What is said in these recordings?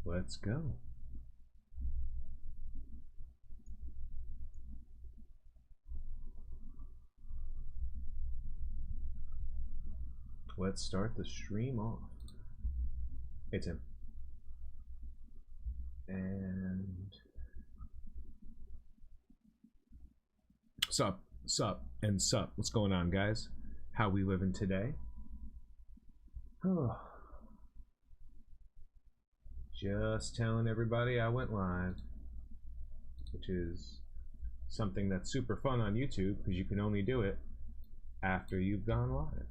Let's go. Let's start the stream off. Hey, Tim. And sup, and sup. What's going on, guys? How we living today? Oh. Just telling everybody I went live, which is something that's super fun on YouTube because you can only do it after you've gone live.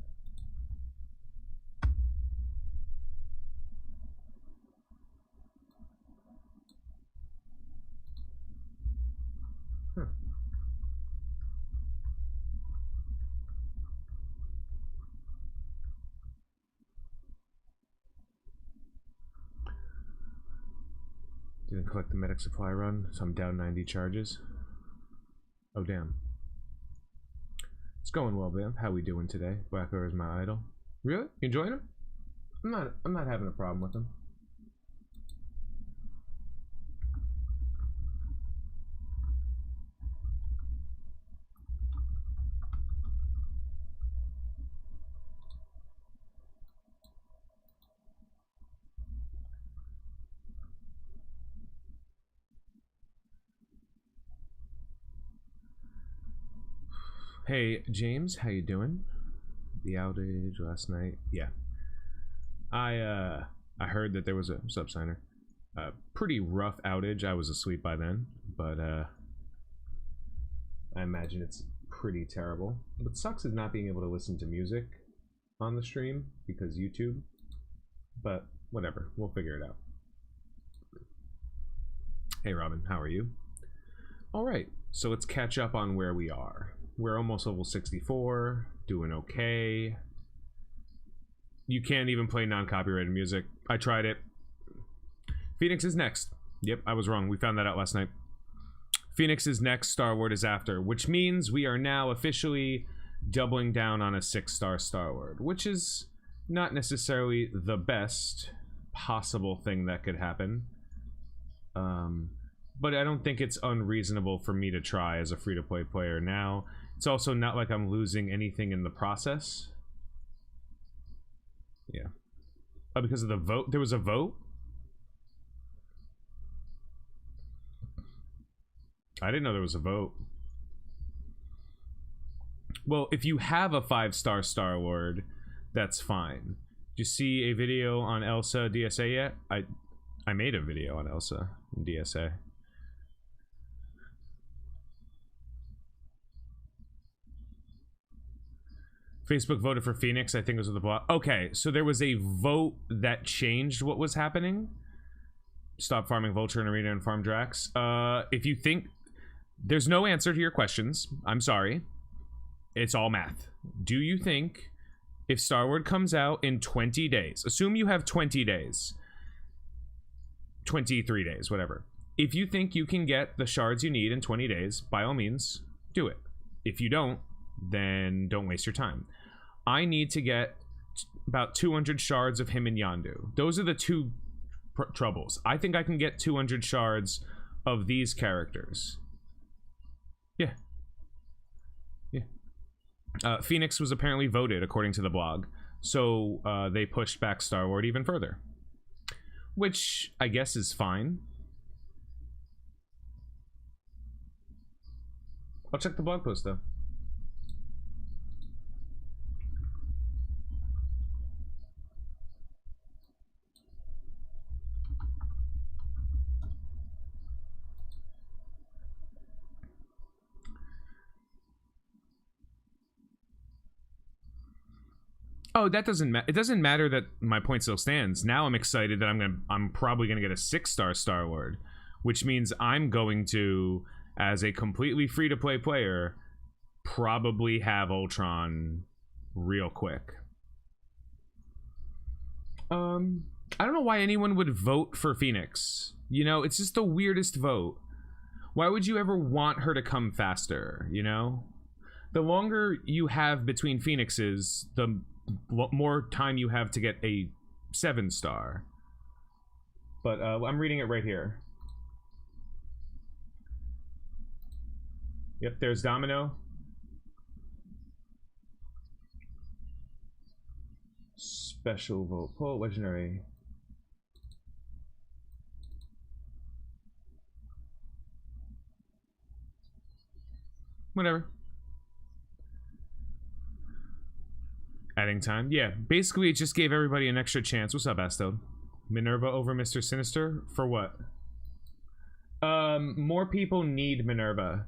Huh. Didn't collect the medic supply run, so I'm down 90 charges. Oh damn. It's going well, man. How we doing today? Blacker is my idol. Really? You enjoying him? I'm not having a problem with him. Hey James, how you doing? The outage last night. Yeah. I heard that there was a sub-signer. Pretty rough outage. I was asleep by then, but I imagine it's pretty terrible. What sucks is not being able to listen to music on the stream because YouTube. But whatever, we'll figure it out. Hey Robin, how are you? All right, so let's catch up on where we are. We're almost level 64, doing okay. You can't even play non-copyrighted music. I tried it. Phoenix is next. Yep, I was wrong. We found that out last night. Phoenix is next, Starlord is after, which means we are now officially doubling down on a 6-star Starlord, which is not necessarily the best possible thing that could happen. But I don't think it's unreasonable for me to try as a free-to-play player now. It's also not like I'm losing anything in the process. Yeah. Oh, because of the vote? There was a vote? I didn't know there was a vote. Well, if you have a 5-star Starlord, that's fine. Did you see a video on Elsa DSA yet? I made a video on Elsa in DSA. Facebook voted for Phoenix, I think it was with the block. Okay, so there was a vote that changed what was happening. Stop farming Vulture in Arena and farm Drax. If you think... There's no answer to your questions. I'm sorry. It's all math. Do you think if Starlord comes out in 20 days, assume you have 20 days, 23 days, whatever. If you think you can get the shards you need in 20 days, by all means, do it. If you don't, then don't waste your time. I need to get about 200 shards of him and Yondu. Those are the two troubles. I think I can get 200 shards of these characters. Yeah. Yeah. Phoenix was apparently voted according to the blog, so they pushed back Starlord even further, which I guess is fine. I'll check the blog post though. Oh, that doesn't matter. It doesn't matter that my point still stands. Now I'm excited that I'm probably gonna get a 6-star Starlord, which means I'm going to, as a completely free-to-play player, probably have Ultron real quick. I don't know why anyone would vote for Phoenix. You know, it's just the weirdest vote. Why would you ever want her to come faster, you know? The longer you have between Phoenixes, the more time you have to get a 7-star. but I'm reading it right here. Yep, there's Domino. Special vote pull, legendary. Whatever. Adding time. Yeah, basically it just gave everybody an extra chance. What's up, Astode? Minerva over Mr. Sinister? For what? More people need Minerva.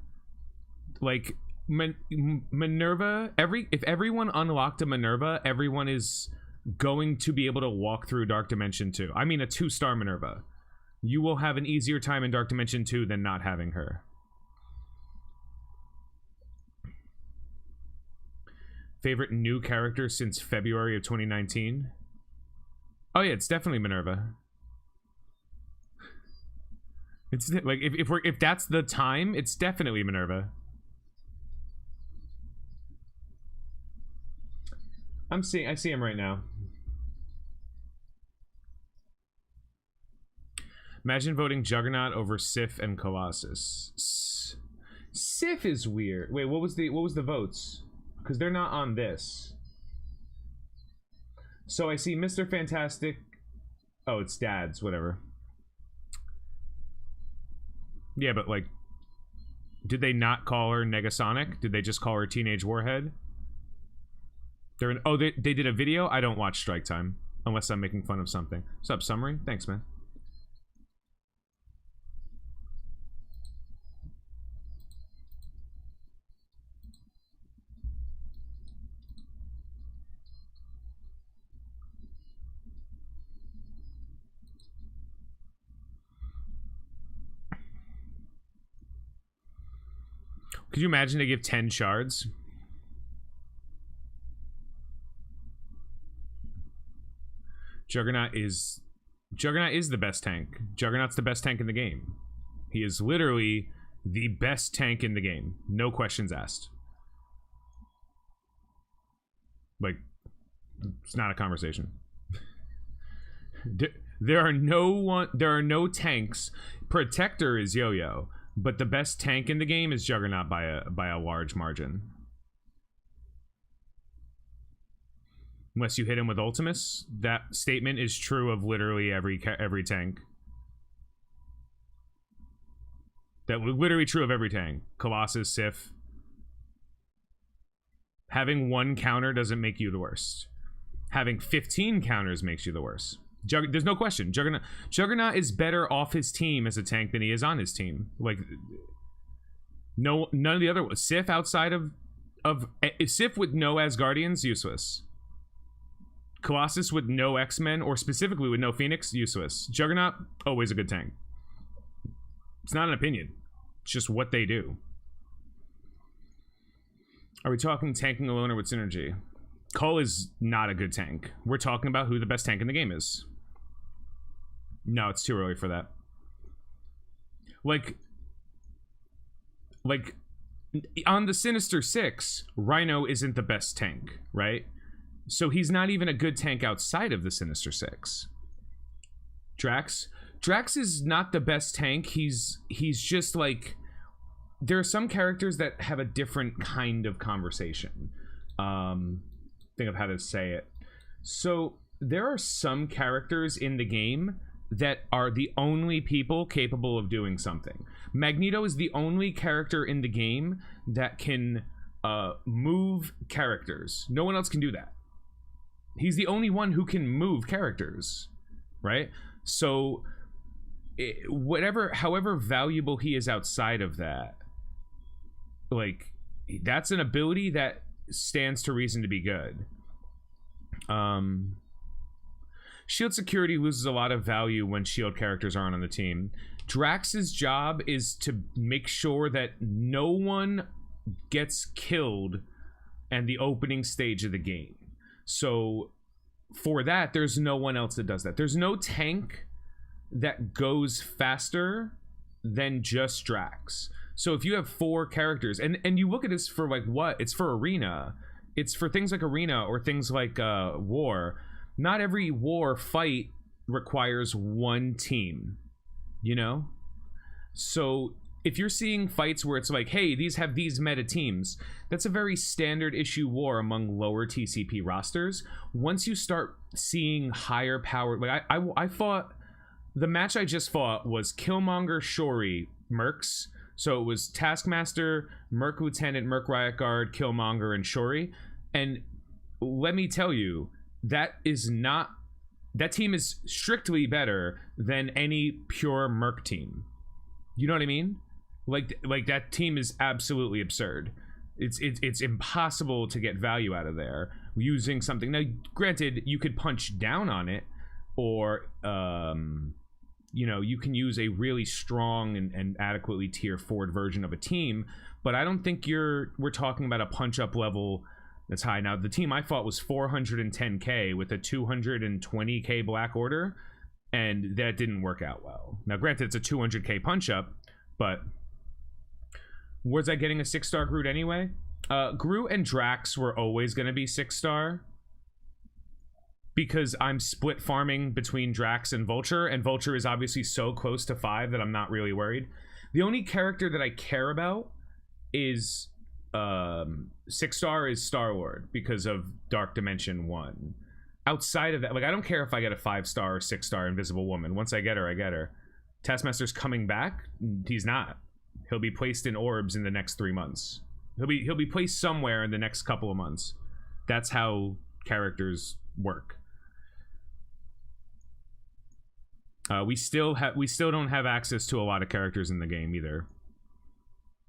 Like, Minerva, if everyone unlocked a Minerva, everyone is going to be able to walk through Dark Dimension 2. I mean, a 2-star Minerva. You will have an easier time in Dark Dimension 2 than not having her. Favorite new character since February of 2019? Oh yeah, it's definitely Minerva. It's like if that's the time, it's definitely Minerva. I see him right now. Imagine voting Juggernaut over Sif and Colossus. Sif is weird. Wait, what was the votes? Because they're not on this. So I see Mr. Fantastic. Oh, it's Dad's, whatever. Yeah, but like, did they not call her Negasonic? Did they just call her Teenage Warhead? They did a video? I don't watch Strike Time unless I'm making fun of something. What's up, Summary? Thanks, man. Could you imagine they give 10 shards? Juggernaut is the best tank. Juggernaut's the best tank in the game. He is literally the best tank in the game. No questions asked. Like, it's not a conversation. There are no tanks. Protector is Yo-Yo, but the best tank in the game is Juggernaut by a large margin. Unless you hit him with Ultimus, that statement is true of literally every tank. That literally true of every tank. Colossus, Sif. Having 1 counter doesn't make you the worst. Having 15 counters makes you the worst. There's no question. Juggernaut is better off his team as a tank than he is on his team. Like, none of the other ones. Sif outside of Sif with no Asgardians, useless. Colossus with no X-Men, or specifically with no Phoenix, useless. Juggernaut, always a good tank. It's not an opinion. It's just what they do. Are we talking tanking alone or with synergy? Cull is not a good tank. We're talking about who the best tank in the game is. No, it's too early for that. Like on the Sinister 6, Rhino isn't the best tank, right? So he's not even a good tank outside of the Sinister 6. Drax is not the best tank. He's just like, there are some characters that have a different kind of conversation. Think of how to say it. So there are some characters in the game that are the only people capable of doing something. Magneto is the only character in the game that can move characters. No one else can do that. He's the only one who can move characters, right? So however valuable he is outside of that, like, that's an ability that stands to reason to be good. Shield security loses a lot of value when shield characters aren't on the team. Drax's job is to make sure that no one gets killed in the opening stage of the game. So for that, there's no one else that does that. There's no tank that goes faster than just Drax. So if you have 4 characters, and you look at this for like what? It's for Arena. It's for things like Arena or things like War. Not every War fight requires one team, you know? So if you're seeing fights where it's like, hey, these have these meta teams, that's a very standard issue war among lower TCP rosters. Once you start seeing higher power, like I fought, the match I just fought was Killmonger, Shuri, Mercs. So it was Taskmaster, Merc Lieutenant, Merc Riot Guard, Killmonger, and Shuri. And let me tell you, that team is strictly better than any pure Merc team. You know what I mean? Like that team is absolutely absurd. It's impossible to get value out of there using something. Now, granted, you could punch down on it, or you know, you can use a really strong and adequately tier 4'd version of a team, but I don't think we're talking about a punch up level that's high. Now, the team I fought was 410k with a 220k Black Order, and that didn't work out well. Now, granted, it's a 200k punch up, but was I getting a 6-star Groot anyway? Groot and Drax were always going to be 6-star, because I'm split farming between Drax and Vulture is obviously so close to 5 that I'm not really worried. The only character that I care about is 6-star is Starlord, because of Dark Dimension 1. Outside of that, like, I don't care if I get a 5-star or 6-star Invisible Woman. Once I get her, I get her. Taskmaster's coming back? He's not. He'll be placed in orbs in the next 3 months. He'll be placed somewhere in the next couple of months. That's how characters work. We still don't have access to a lot of characters in the game either.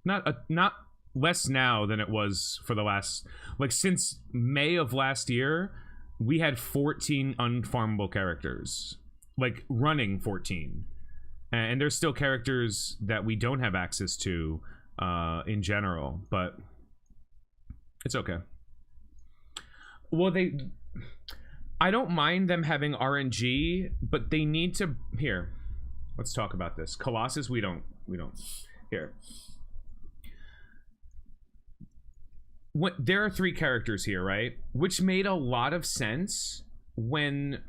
Not less now than it was for the last, like, since May of last year, we had 14 unfarmable characters, like running 14, and there's still characters that we don't have access to in general, but it's okay. Well, I don't mind them having RNG, but they need to. Here, let's talk about this. Colossus, we don't. Here. There are 3 characters here, right? Which made a lot of sense when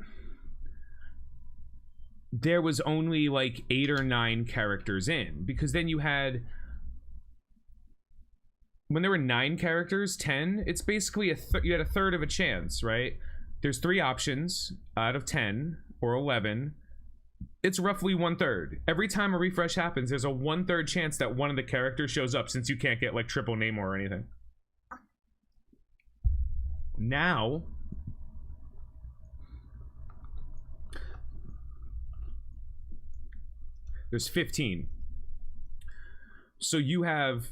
there was only like 8 or 9 characters in, because then you had, when there were 9 characters, 10, it's basically you had a third of a chance, right? There's 3 options out of 10 or 11. It's roughly 1/3. Every time a refresh happens, there's a 1/3 chance that one of the characters shows up, since you can't get like triple Namor or anything. Now, there's 15. So you have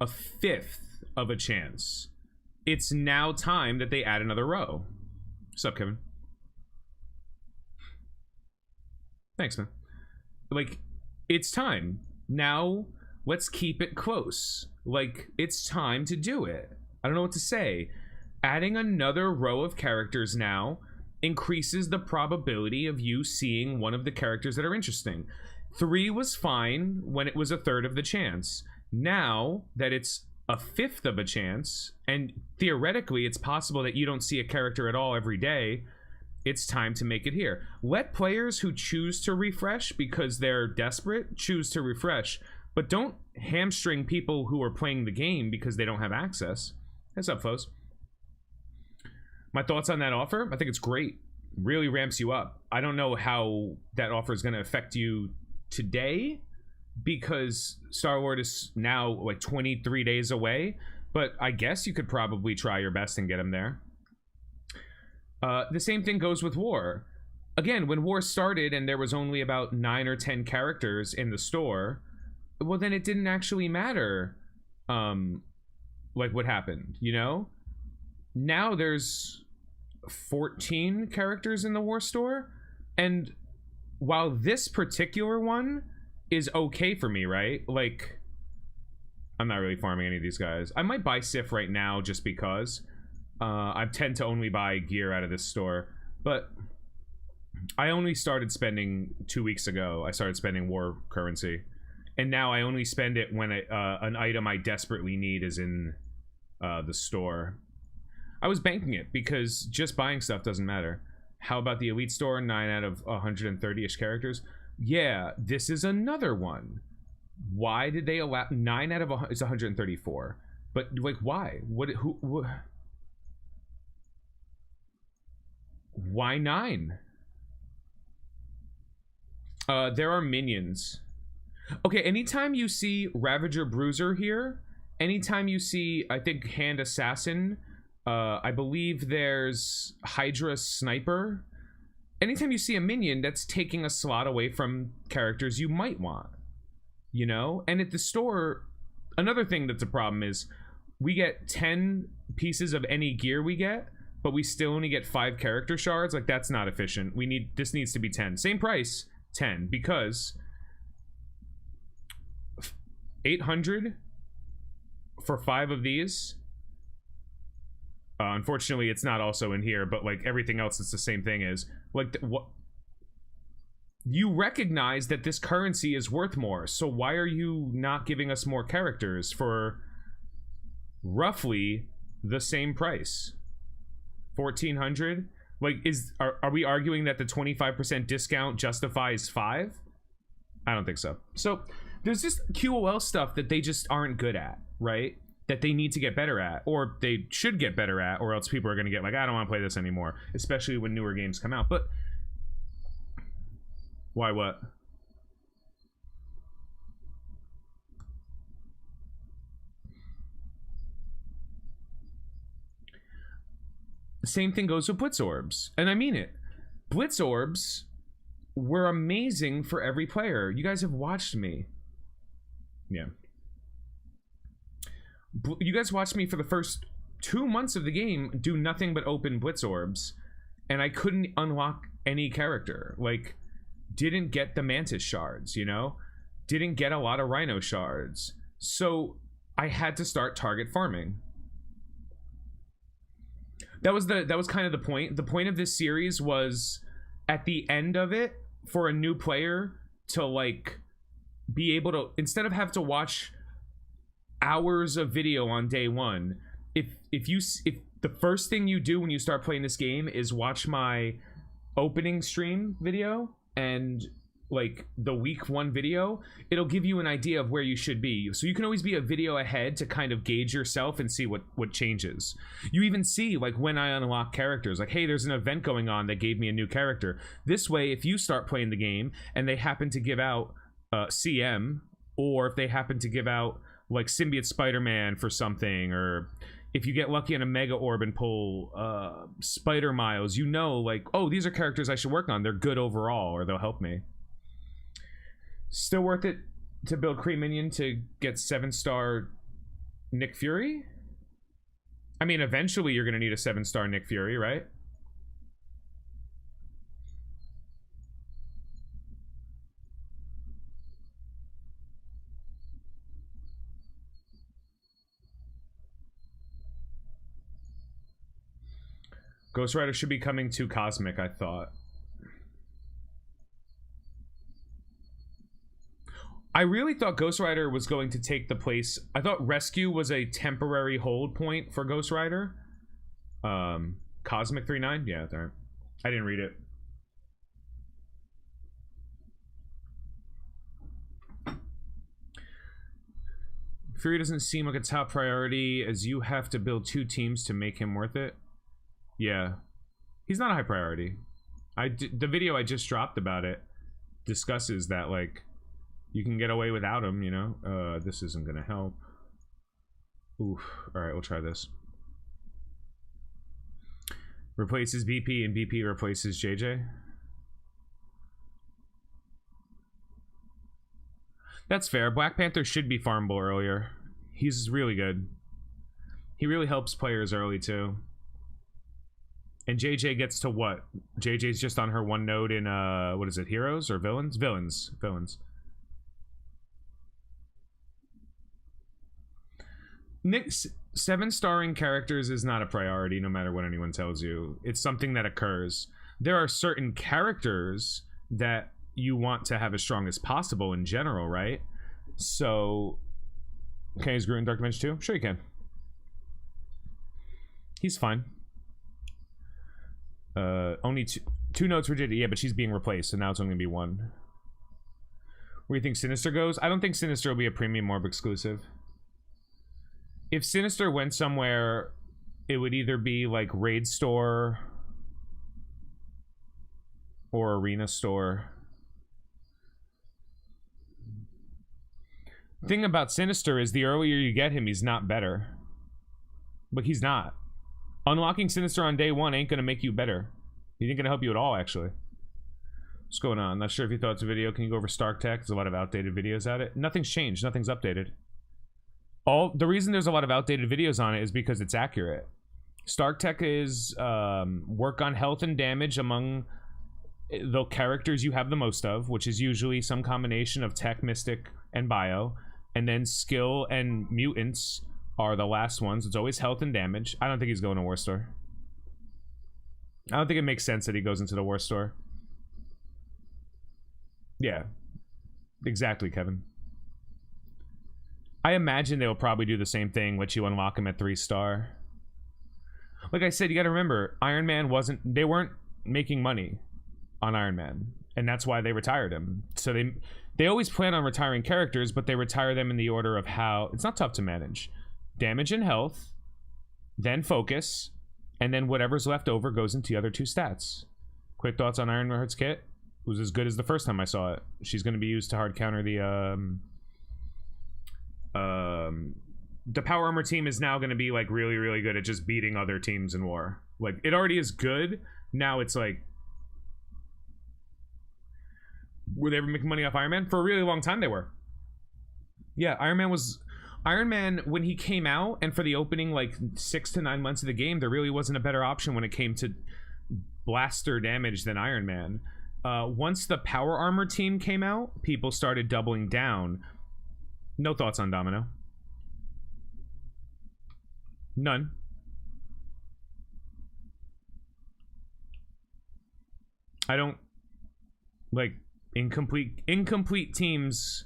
a 1/5 of a chance. It's now time that they add another row. What's up, Kevin? Thanks, man. Like, it's time. Now, let's keep it close. Like, it's time to do it. I don't know what to say. Adding another row of characters now increases the probability of you seeing one of the characters that are interesting. 3 was fine when it was a third of the chance. Now that it's a 1/5 of a chance, and theoretically it's possible that you don't see a character at all every day, it's time to make it here. Let players who choose to refresh because they're desperate choose to refresh, but don't hamstring people who are playing the game because they don't have access. What's up, foes? My thoughts on that offer? I think it's great. Really ramps you up. I don't know how that offer is going to affect you today, because Starlord is now like 23 days away, but I guess you could probably try your best and get him there. The same thing goes with War. Again, when War started and there was only about 9 or 10 characters in the store, well, then it didn't actually matter like what happened, you know? Now there's 14 characters in the War store, and while this particular one is okay for me, right? Like, I'm not really farming any of these guys. I might buy Sif right now just because I tend to only buy gear out of this store, but I only started spending 2 weeks ago. I started spending War currency, and now I only spend it when an item I desperately need is in the store. I was banking it because just buying stuff doesn't matter. How about the Elite Store? 9 out of 130-ish characters. Yeah, this is another one. Why did they allow 9 out of it's 134? But like, why? Why 9? There are minions. Okay, anytime you see Ravager Bruiser here, anytime you see, I think, Hand Assassin, I believe there's Hydra Sniper. Anytime you see a minion, that's taking a slot away from characters you might want. You know? And at the store, another thing that's a problem is we get 10 pieces of any gear we get, but we still only get 5 character shards. Like, that's not efficient. This needs to be 10. Same price, 10, because 800 for 5 of these. Unfortunately, it's not also in here, but like everything else, it's the same thing as like what you recognize that this currency is worth more. So why are you not giving us more characters for roughly the same price? 1,400? Like, are we arguing that the 25% discount justifies 5? I don't think so. So there's just QOL stuff that they just aren't good at, right? That they need to get better at, or they should get better at, or else people are going to get like, I don't want to play this anymore, especially when newer games come out. But why what? The same thing goes with Blitz Orbs, and I mean it. Blitz Orbs were amazing for every player. You guys have watched me. Yeah. You guys watched me for the first 2 months of the game do nothing but open Blitz Orbs, and I couldn't unlock any character. Like, didn't get the Mantis shards, you know? Didn't get a lot of Rhino shards. So I had to start target farming. That was kind of the point. The point of this series was, at the end of it, for a new player to like be able to, instead of have to watch hours of video on day one, if the first thing you do when you start playing this game is watch my opening stream video and like the week 1 video, it'll give you an idea of where you should be. So you can always be a video ahead to kind of gauge yourself and see what changes. You even see like when I unlock characters, like, hey, there's an event going on that gave me a new character. This way, if you start playing the game and they happen to give out CM, or if they happen to give out like Symbiote Spider-Man for something, or if you get lucky on a Mega Orb and pull Spider Miles, you know, like, oh, these are characters I should work on. They're good overall, or they'll help me. Still worth it to build Kree Minion to get 7-star Nick Fury? I mean, eventually you're going to need a 7-star Nick Fury, right? Ghost Rider should be coming to Cosmic, I thought. I really thought Ghost Rider was going to take the place. I thought Rescue was a temporary hold point for Ghost Rider. Cosmic 3.9? Yeah, there. I didn't read it. Fury doesn't seem like a top priority, as you have to build 2 teams to make him worth it. Yeah. He's not a high priority. The video I just dropped about it discusses that, like, you can get away without him, you know? This isn't gonna help. Oof. Alright, we'll try this. Replaces BP and BP replaces JJ. That's fair. Black Panther should be farmable earlier. He's really good. He really helps players early, too. And JJ gets to what? JJ's just on her 1 node in, what is it, Heroes or Villains? Villains. Nick, 7-starring characters is not a priority, no matter what anyone tells you. It's something that occurs. There are certain characters that you want to have as strong as possible in general, right? So, can he Groot in Dark Dimension 2? Sure you can. He's fine. Only two notes for Jada. Yeah, but she's being replaced, so now it's only gonna be one. Where do you think Sinister goes? I don't think Sinister will be a premium orb exclusive. If Sinister went somewhere, it would either be like Raid Store or Arena Store. Thing about Sinister is the earlier you get him, he's not better. But he's not. Unlocking Sinister on day one ain't gonna make you better. He ain't gonna help you at all, actually. What's going on? Not sure if you thought it's a video. Can you go over Stark Tech? There's a lot of outdated videos at it. Nothing's changed. Nothing's updated. The reason there's a lot of outdated videos on it is because it's accurate. Stark Tech is work on health and damage among the characters you have the most of, which is usually some combination of Tech, Mystic, and Bio. And then skill and mutants are the last ones. It's always health and damage. I don't think he's going to War Store. I don't think it makes sense that he goes into the War Store. Yeah. Exactly, Kevin. I imagine they'll probably do the same thing, let you unlock him at 3-star. Like I said, you gotta remember, Iron Man they weren't making money on Iron Man. And that's why they retired him. So they always plan on retiring characters, but they retire them in the order of how... It's not tough to manage. Damage and health, then focus, and then whatever's left over goes into the other two stats. Quick thoughts on Iron Heart's kit? It was as good as the first time I saw it. She's going to be used to hard counter the power armor team is now going to be like really, really good at just beating other teams in war. Like, it already is good. Now it's like, were they ever making money off Iron Man? For a really long time they were. Yeah, Iron Man, when he came out, and for the opening like 6 to 9 months of the game, there really wasn't a better option when it came to blaster damage than Iron Man. Once the power armor team came out, people started doubling down. No thoughts on Domino? None. I don't like incomplete teams.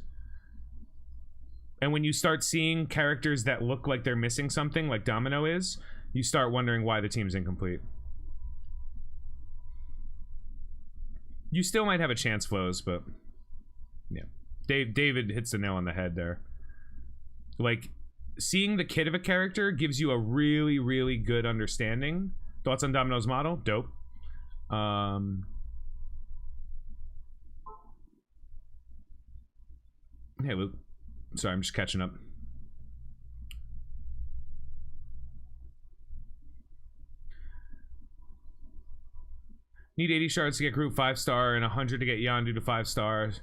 And when you start seeing characters that look like they're missing something, like Domino is, you start wondering why the team's incomplete. You still might have a chance, Flows, but yeah. David hits the nail on the head there. Like, seeing the kit of a character gives you a really, really good understanding. Thoughts on Domino's model? Dope. Hey, Luke. Sorry, I'm just catching up. Need 80 shards to get group 5-star and 100 to get Yondu to 5 stars.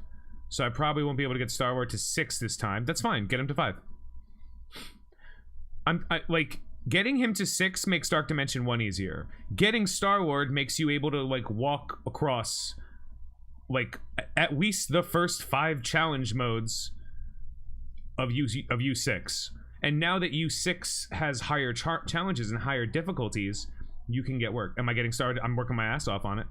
So I probably won't be able to get Starlord to 6 this time. That's fine. Get him to 5. Like, getting him to 6 makes Dark Dimension 1 easier. Getting Starlord makes you able to, like, walk across, like, at least the first 5 challenge modes of U6. And now that U6 has higher challenges and higher difficulties, you can get work. Am I getting started? I'm working my ass off on it.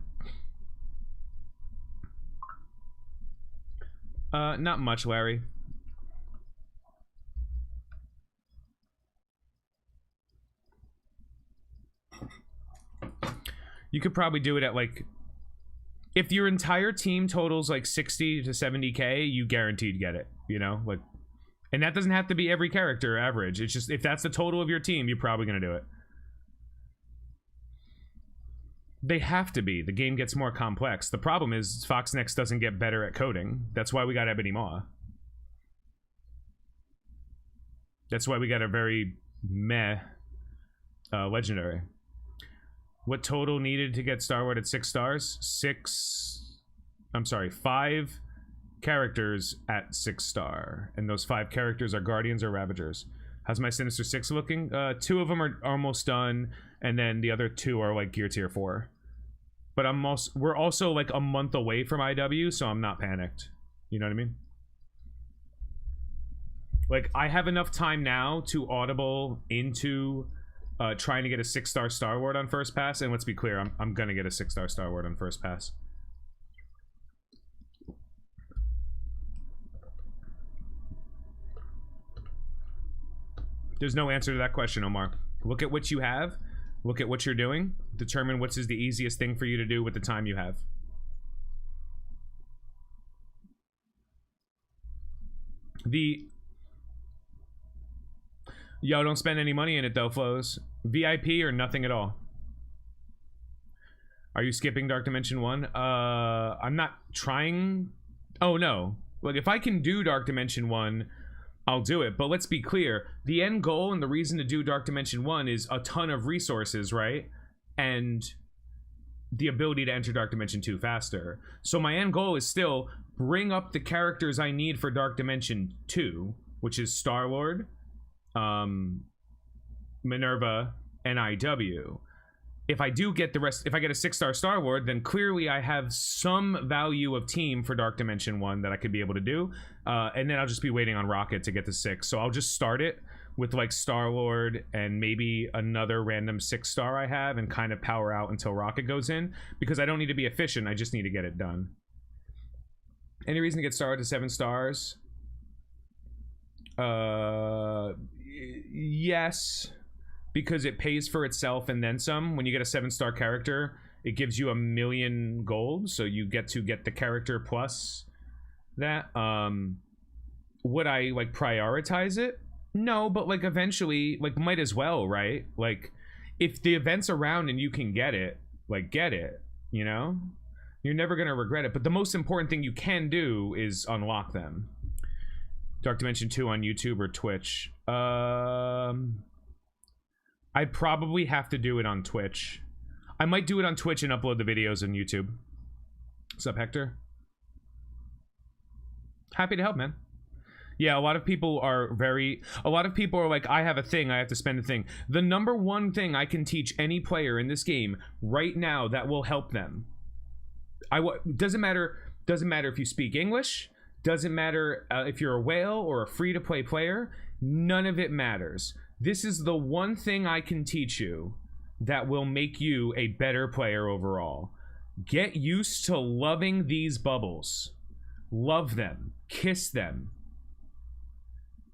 Not much, Larry. You could probably do it at, like, if your entire team totals like 60 to 70k, you guaranteed get it, you know? Like, and that doesn't have to be every character average. It's just, if that's the total of your team, you're probably gonna do it. They have to be. The game gets more complex. The problem is Foxnex doesn't get better at coding. That's why we got Ebony Maw. That's why we got a very meh legendary. What total needed to get Starlord at 6 stars? 5 characters at 6-star. And those 5 characters are Guardians or Ravagers. How's my Sinister 6 looking? 2 of them are almost done, and then the other 2 are like Gear Tier 4. But we're also like a month away from IW, so I'm not panicked. You know what I mean? Like, I have enough time now to audible into trying to get a 6-star Starlord on first pass, and let's be clear, I'm gonna get a 6-star Starlord on first pass. There's no answer to that question, Omar. Look at what you have. Look at what you're doing. Determine what's the easiest thing for you to do with the time you have. Yo, don't spend any money in it though, Flows. VIP or nothing at all. Are you skipping Dark Dimension 1? I'm not trying. Oh no. Like, if I can do Dark Dimension 1, I'll do it. But let's be clear. The end goal and the reason to do Dark Dimension 1 is a ton of resources, right? And the ability to enter Dark Dimension 2 faster. So my end goal is still bring up the characters I need for Dark Dimension 2, which is Starlord, Minerva, and IW. If I do get the rest, if I get a 6-star Starlord, then clearly I have some value of team for Dark Dimension 1 that I could be able to do. And then I'll just be waiting on Rocket to get to 6. So I'll just start it with like Starlord and maybe another random 6-star I have and kind of power out until Rocket goes in. Because I don't need to be efficient, I just need to get it done. Any reason to get Starlord to 7 stars? Yes. Because it pays for itself and then some. When you get a 7-star character, it gives you 1,000,000 gold, so you get to get the character plus that. Would I like prioritize it? No, but like eventually, like might as well, right? Like if the event's around and you can get it, like get it, you know? You're never gonna regret it. But the most important thing you can do is unlock them. Dark Dimension 2 on YouTube or Twitch. I'd probably have to do it on Twitch. I might do it on Twitch and upload the videos on YouTube. What's up, Hector? Happy to help, man. Yeah, a lot of people are like, I have a thing, I have to spend a thing. The number one thing I can teach any player in this game right now that will help them. Doesn't matter if you speak English, doesn't matter if you're a whale or a free-to-play player, none of it matters. This is the one thing I can teach you that will make you a better player overall. Get used to loving these bubbles. Love them. Kiss them.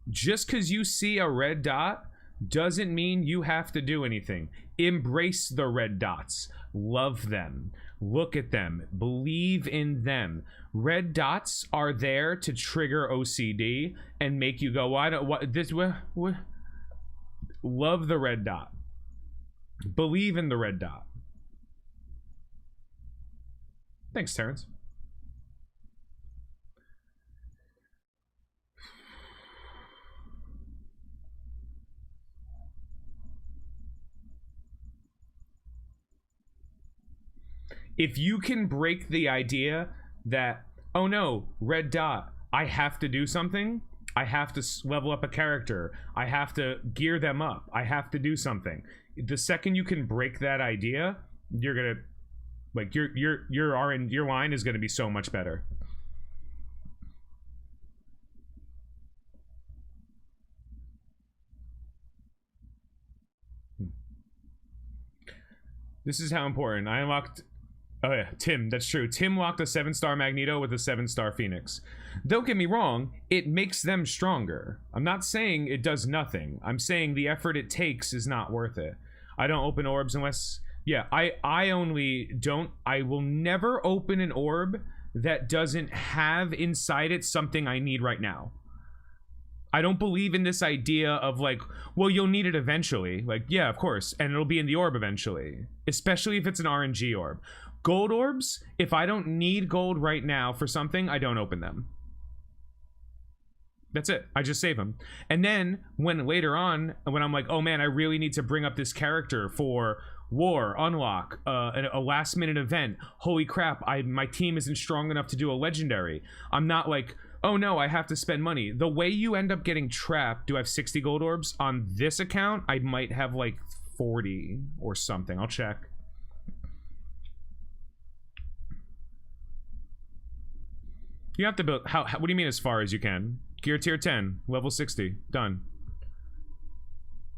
Just because you see a red dot doesn't mean you have to do anything. Embrace the red dots. Love them. Look at them. Believe in them. Red dots are there to trigger OCD and make you go, why don't, what, this, what? Love the red dot. Believe in the red dot. Thanks, Terrence. If you can break the idea that, oh no, red dot, I have to do something, I have to level up a character, I have to gear them up, I have to do something. The second you can break that idea, you're gonna, like, your line is gonna be so much better. This is how important. I unlocked. Oh yeah, Tim, that's true. Tim locked a 7-star Magneto with a 7-star Phoenix. Don't get me wrong, it makes them stronger. I'm not saying it does nothing. I'm saying the effort it takes is not worth it. I don't open orbs unless... Yeah, I will never open an orb that doesn't have inside it something I need right now. I don't believe in this idea of like, well, you'll need it eventually. Like, yeah, of course, and it'll be in the orb eventually. Especially if it's an RNG orb. Gold orbs, if I don't need gold right now for something, I don't open them. That's it. I just save them. And then when later on, when I'm like, oh man, I really need to bring up this character for war, unlock, a last minute event. Holy crap, my team isn't strong enough to do a legendary. I'm not like, oh no, I have to spend money. The way you end up getting trapped, do I have 60 gold orbs? On this account, I might have like 40 or something. I'll check. You have to build, what do you mean as far as you can? Gear tier 10, level 60, done.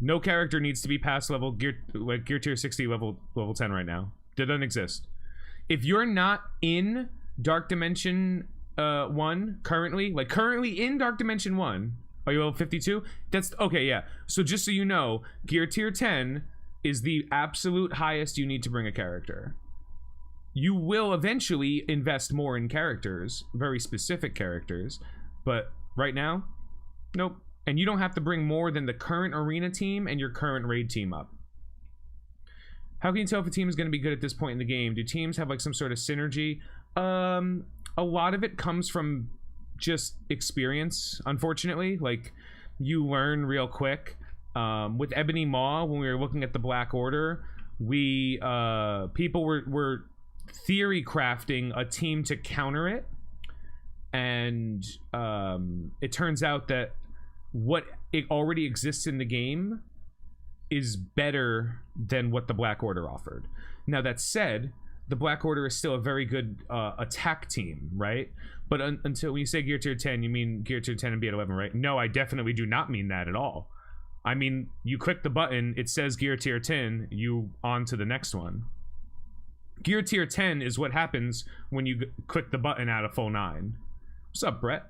No character needs to be past level, gear tier 60, level 10 right now. That doesn't exist. If you're not in Dark Dimension 1 currently, like currently in Dark Dimension 1, are you level 52? That's, okay, yeah. So just so you know, gear tier 10, is the absolute highest you need to bring a character. You will eventually invest more in characters, very specific characters, but right now, nope. And you don't have to bring more than the current arena team and your current raid team up. How can you tell if a team is going to be good at this point in the game? Do teams have like some sort of synergy? A lot of it comes from just experience, unfortunately. Like, you learn real quick. With Ebony Maw, when we were looking at the Black Order, we people were theory crafting a team to counter it, and it turns out that what it already exists in the game is better than what the Black Order offered. Now, that said, the Black Order is still a very good attack team, right? But until when you say Gear Tier 10, you mean Gear Tier 10 and be at 11, right? No, I definitely do not mean that at all. I mean, you click the button, it says Gear Tier 10, you on to the next one. Gear Tier 10 is what happens when you click the button at a full 9. What's up, Brett?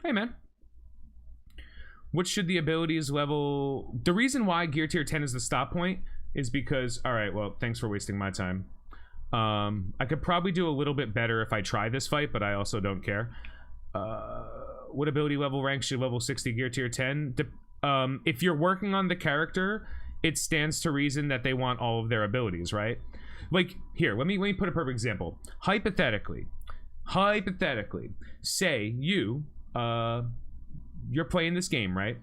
Hey, man. What should the abilities level... The reason why Gear Tier 10 is the stop point is because... Alright, well, thanks for wasting my time. I could probably do a little bit better if I try this fight, but I also don't care. What ability level rank should level 60 Gear Tier 10? If you're working on the character, it stands to reason that they want all of their abilities, right? Like, here, let me put a perfect example. Hypothetically, say you, you're playing this game, right?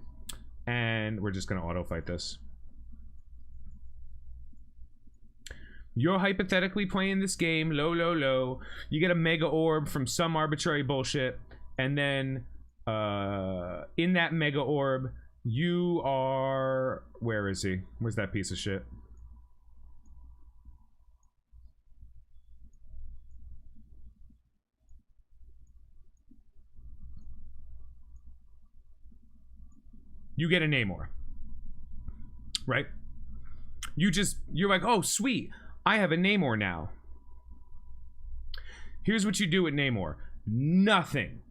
And we're just gonna auto fight this. You're hypothetically playing this game, low. You get a mega orb from some arbitrary bullshit, and then in that mega orb, you are... Where is he? Where's that piece of shit? You get a Namor, right? You're like, oh, sweet, I have a Namor now. Here's what you do with Namor. Nothing.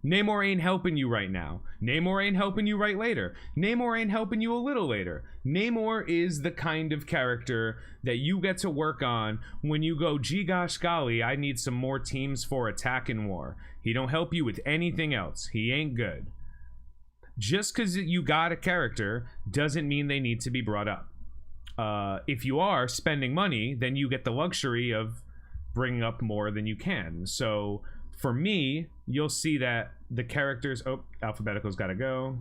Namor ain't helping you right now. Namor ain't helping you right later. Namor ain't helping you a little later. Namor is the kind of character that you get to work on when you go, gee gosh golly, I need some more teams for attack and war. He don't help you with anything else. He ain't good. Just because you got a character doesn't mean they need to be brought up. If you are spending money, then you get the luxury of bringing up more than you can. So for me, you'll see that the characters... Oh, Alphabetical's got to go.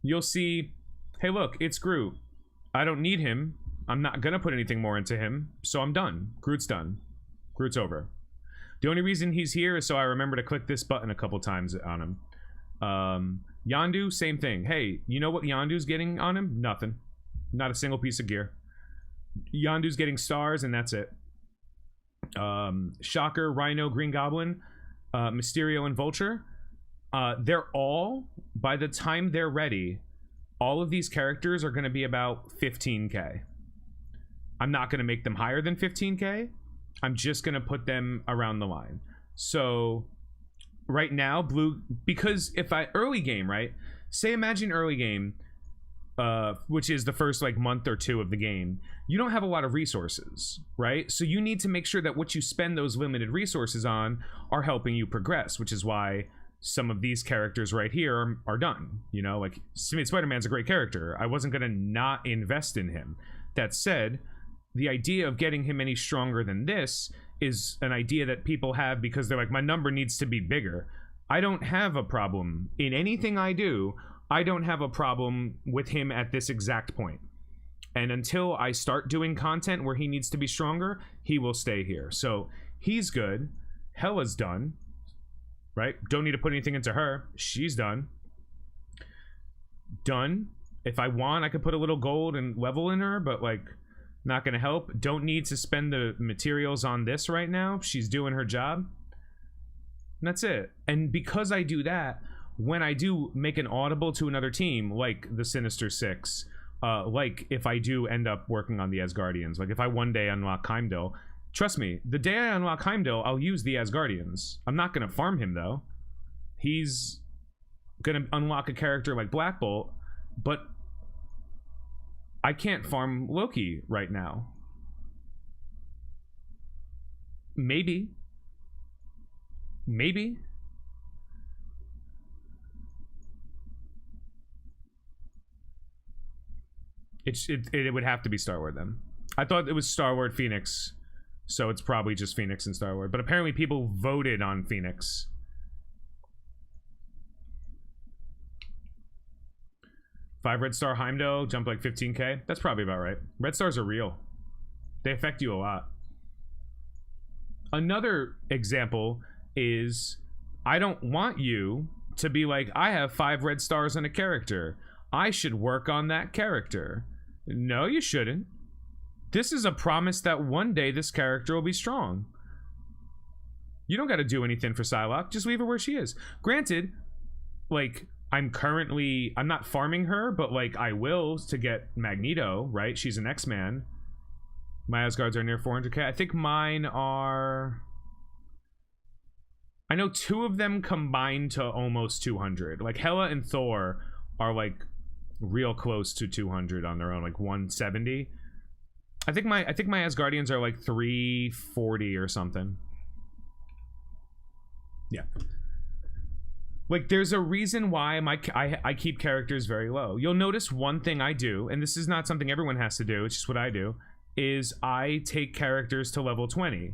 You'll see, hey, look, it's Groot. I don't need him. I'm not going to put anything more into him, so I'm done. Groot's done. Groot's over. The only reason he's here is so I remember to click this button a couple times on him. Yondu, same thing. Hey, you know what Yondu's getting on him? Nothing. Not a single piece of gear. Yondu's getting stars, and that's it. Shocker, Rhino, Green Goblin, Mysterio, and Vulture. They're all, by the time they're ready, all of these characters are going to be about 15k. I'm not going to make them higher than 15k. I'm just going to put them around the line. So right now, blue, because if I early game, right? Say imagine early game, which is the first like month or two of the game, you don't have a lot of resources, right? So you need to make sure that what you spend those limited resources on are helping you progress, which is why some of these characters right here are done. You know, like Spider-Man's a great character. I wasn't going to not invest in him. That said, the idea of getting him any stronger than this is an idea that people have because they're like, my number needs to be bigger. I don't have a problem in anything I do. I don't have a problem with him at this exact point. And until I start doing content where he needs to be stronger, he will stay here. So he's good. Hela's done, right? Don't need to put anything into her. She's done. Done. If I want, I could put a little gold and level in her, but like, not gonna help. Don't need to spend the materials on this right now. She's doing her job. And that's it. And because I do that, when I do make an audible to another team, like the Sinister Six, like if I do end up working on the Asgardians, like if I one day unlock Heimdall, trust me, the day I unlock Heimdall, I'll use the Asgardians. I'm not gonna farm him though. He's gonna unlock a character like Black Bolt, but I can't farm Loki right now. Maybe. It would have to be Starlord then. I thought it was Starlord Phoenix, so it's probably just Phoenix and Starlord. But apparently people voted on Phoenix. Five Red Star Heimdall, jump like 15k. That's probably about right. Red Stars are real. They affect you a lot. Another example is, I don't want you to be like, I have 5 red stars on a character. I should work on that character. No, you shouldn't. This is a promise that one day this character will be strong. You don't got to do anything for Psylocke. Just leave her where she is. Granted, like, I'm not farming her, but like I will to get Magneto, right? She's an X-Man. My Asgards are near 400k. I think mine are... I know 2 of them combined to almost 200. Like Hela and Thor are like real close to 200 on their own, like 170. I think my Asgardians are like 340 or something. Yeah. Like, there's a reason why I keep characters very low. You'll notice one thing I do, and this is not something everyone has to do, it's just what I do, is I take characters to level 20.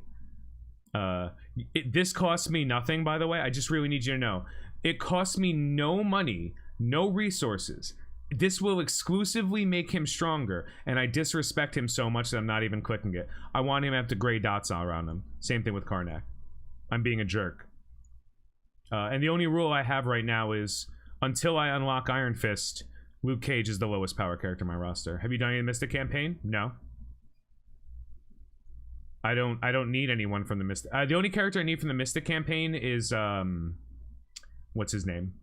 This costs me nothing, by the way. I just really need you to know. It costs me no money, no resources. This will exclusively make him stronger, and I disrespect him so much that I'm not even clicking it. I want him to have the gray dots all around him. Same thing with Karnak. I'm being a jerk. And the only rule I have right now is, until I unlock Iron Fist, Luke Cage is the lowest power character in my roster. Have you done any Mystic campaign? No. I don't need anyone from the Mystic. The only character I need from the Mystic campaign is what's his name?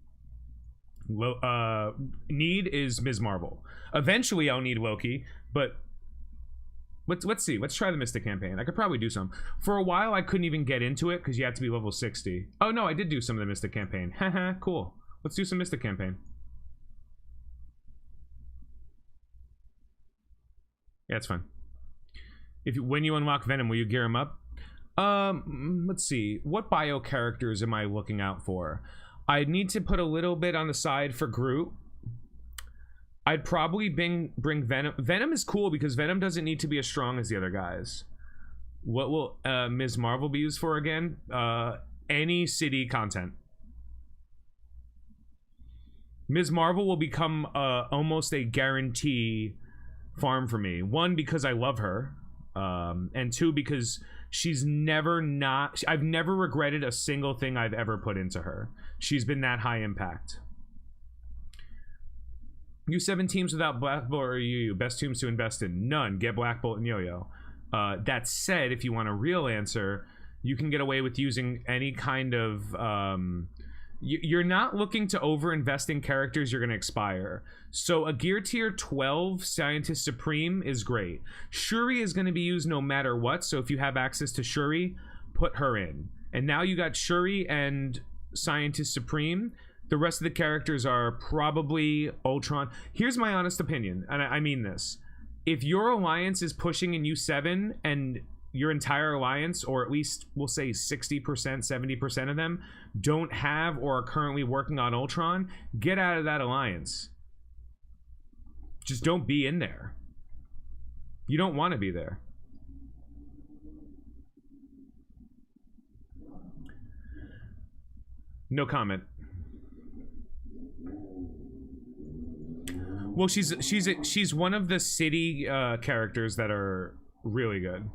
Need is Ms. Marvel. Eventually I'll need Loki, but let's see. Let's try the Mystic campaign. I could probably do some. For a while I couldn't even get into it because you had to be level 60. Oh no, I did do some of the Mystic campaign. Haha, cool. Let's do some Mystic campaign. Yeah, it's fun. When you unlock Venom, will you gear him up? Let's see. What bio characters am I looking out for? I need to put a little bit on the side for Groot. I'd probably bring Venom. Venom is cool because Venom doesn't need to be as strong as the other guys. What will Ms. Marvel be used for again? Any city content. Ms. Marvel will become almost a guarantee farm for me. 1, because I love her. And 2, because she's I've never regretted a single thing I've ever put into her. She's been that high impact. U7 teams without Black Bolt or UU. Best teams to invest in. None. Get Black Bolt and Yo-Yo. That said, if you want a real answer, you can get away with using any kind of... you're not looking to over-invest in characters you're going to expire. So a Gear Tier 12 Scientist Supreme is great. Shuri is going to be used no matter what, so if you have access to Shuri, put her in. And now you got Shuri and Scientist Supreme. The rest of the characters are probably Ultron. Here's my honest opinion, and I mean this. If your alliance is pushing in U7 and your entire alliance, or at least we'll say 60%, 70% of them, don't have or are currently working on Ultron, get out of that alliance. Just don't be in there. You don't want to be there. No comment. Well, she's one of the city characters that are really good.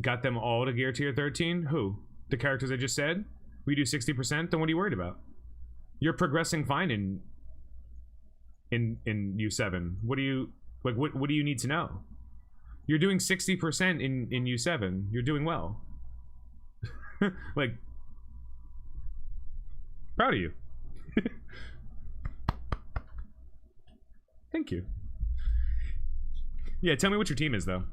Got them all to Gear Tier 13? Who? The characters I just said? We do 60%? Then what are you worried about? You're progressing fine in U7. What do you like? What do you need to know? You're doing 60% in U7. You're doing well. Like, proud of you. Thank you. Yeah, tell me what your team is though.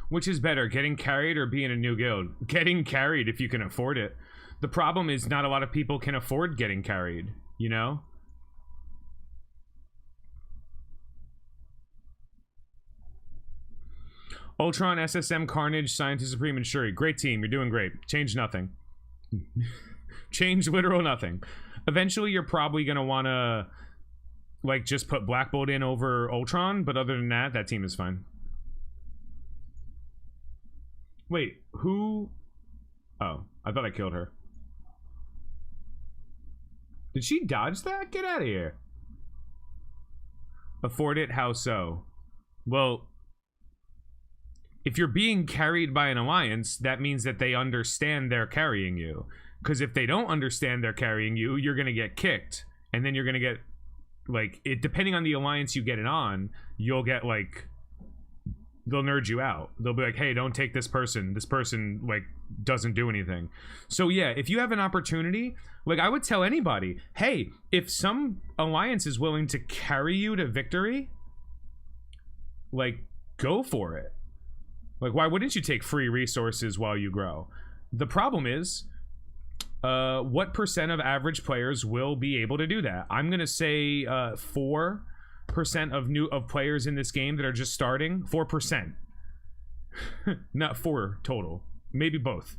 Which is better, getting carried or being a new guild? Getting carried if you can afford it. The problem is not a lot of people can afford getting carried, you know? Ultron, SSM, Carnage, Scientist Supreme, and Shuri. Great team, you're doing great. Change nothing. Change literal nothing. Eventually you're probably gonna wanna like just put Black Bolt in over Ultron, but other than that, that team is fine. Wait, who? Oh, I thought I killed her. Did she dodge that? Get out of here. Afford it? How so? Well, if you're being carried by an alliance, that means that they understand they're carrying you. Because if they don't understand they're carrying you, you're going to get kicked. And then you're going to get, like, it depending on the alliance you get it on, you'll get, like, they'll nerd you out. They'll be like, hey, don't take this person. This person, like, doesn't do anything. So, yeah, if you have an opportunity, like, I would tell anybody, hey, if some alliance is willing to carry you to victory, like, go for it. Like, why wouldn't you take free resources while you grow? The problem is, what percent of average players will be able to do that? I'm gonna say 4% of players in this game that are just starting. 4%, not 4 total. Maybe both.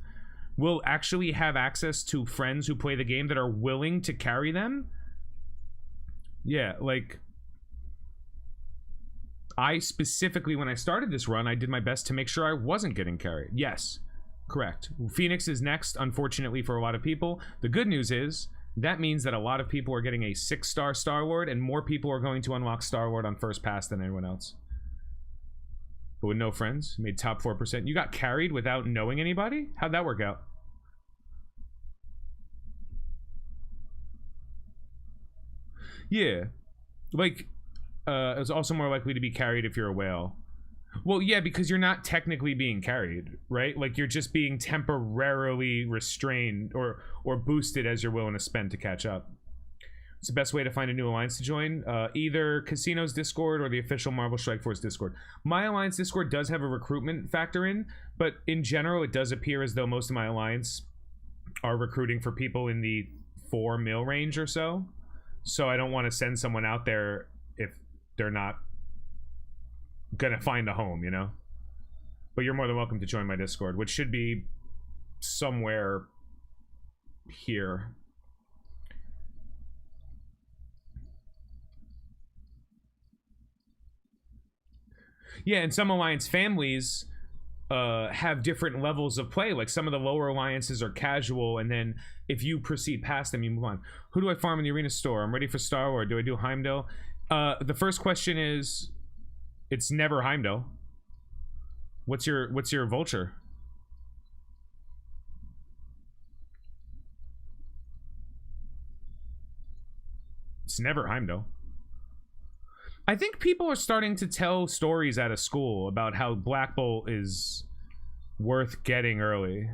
Will actually have access to friends who play the game that are willing to carry them. Yeah, like, I specifically, when I started this run, I did my best to make sure I wasn't getting carried. Yes, correct. Phoenix is next, unfortunately for a lot of people. The good news is, that means that a lot of people are getting a 6-star Starlord, and more people are going to unlock Starlord on first pass than anyone else. But with no friends, made top 4%. You got carried without knowing anybody? How'd that work out? Yeah. Like, it's also more likely to be carried if you're a whale. Well, yeah, because you're not technically being carried, right? Like, you're just being temporarily restrained or boosted as you're willing to spend to catch up. It's the best way to find a new alliance to join. Either Casino's Discord or the official Marvel Strike Force Discord. My alliance Discord does have a recruitment factor in, but in general, it does appear as though most of my alliance are recruiting for people in the 4 mil range or so. So I don't want to send someone out there if they're not gonna find a home, you know? But you're more than welcome to join my Discord, which should be somewhere here. Yeah, and some alliance families have different levels of play. Like, some of the lower alliances are casual, and then if you proceed past them, you move on. Who do I farm in the arena store? I'm ready for Starlord. Do I do Heimdall? The first question is, it's never Heimdall. What's your vulture? It's never Heimdall. I think people are starting to tell stories out of school about how Black Bolt is worth getting early.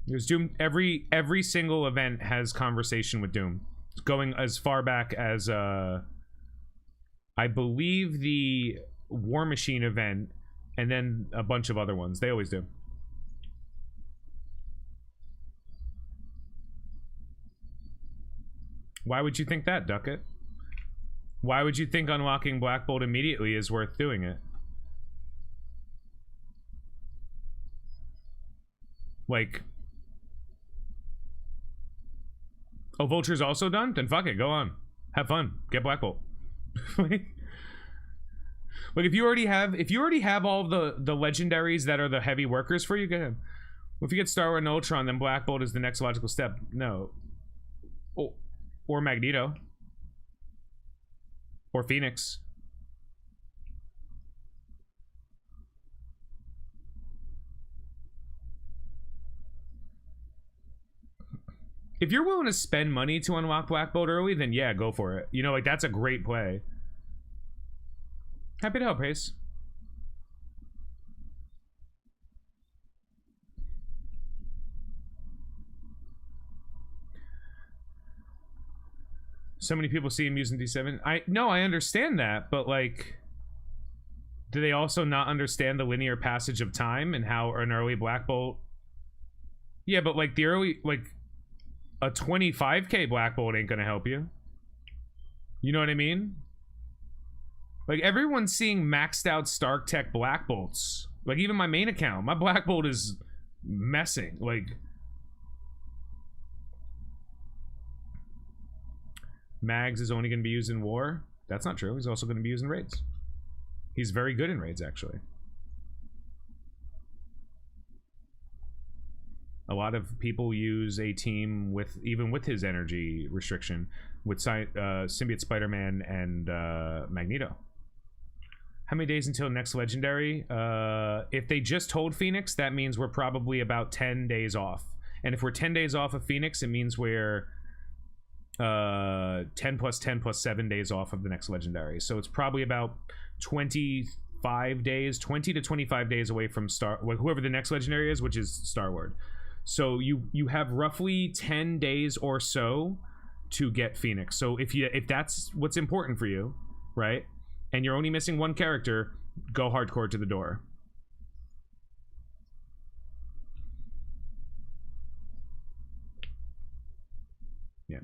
There's Doom. Every single event has conversation with Doom. It's going as far back as I believe the War Machine event, and then a bunch of other ones. They always do. Why would you think that, Duckett? Why would you think unlocking Black Bolt immediately is worth doing it? Like, oh, Vulture's also done? Then fuck it, go on. Have fun. Get Black Bolt. Like, if you already have all the legendaries that are the heavy workers for you, go ahead. Well, if you get Starlord and Ultron, then Black Bolt is the next logical step. No. Oh. Or Magneto. Or Phoenix. If you're willing to spend money to unlock Black Bolt early, then yeah, go for it. You know, like, that's a great play. Happy to help, Pace. So many people see him using D7. I understand that, but like, do they also not understand the linear passage of time and how an early Black Bolt? Yeah, but like the early, like a 25k Black Bolt ain't gonna help you. You know what I mean? Like everyone's seeing maxed out Stark Tech Black Bolts. Like even my main account, my Black Bolt is messing. Like Mags is only going to be used in war. That's not true. He's also going to be used in raids. He's very good in raids, actually. A lot of people use a team with, even with his energy restriction, with Symbiote Spider-Man and Magneto. How many days until next legendary? If they just told Phoenix, that means we're probably about 10 days off. And if we're 10 days off of Phoenix, it means we're 10 plus 10 plus 7 days off of the next legendary. So it's probably about 25 days, 20 to 25 days away from whoever the next legendary is, which is Starlord. So you have roughly 10 days or so to get Phoenix. So if that's what's important for you, right? And you're only missing one character, go hardcore to the door. Yeah.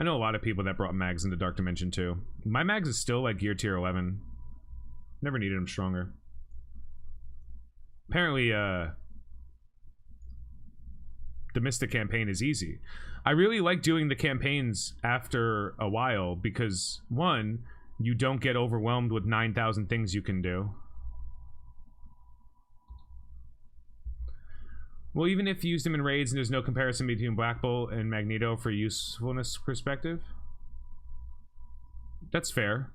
I know a lot of people that brought Mags into Dark Dimension too. My Mags is still like gear tier 11. Never needed him stronger. Apparently, the Mystic campaign is easy. I really like doing the campaigns after a while because, one, you don't get overwhelmed with 9,000 things you can do. Well, even if you used him in raids and there's no comparison between Black Bolt and Magneto for usefulness perspective, that's fair.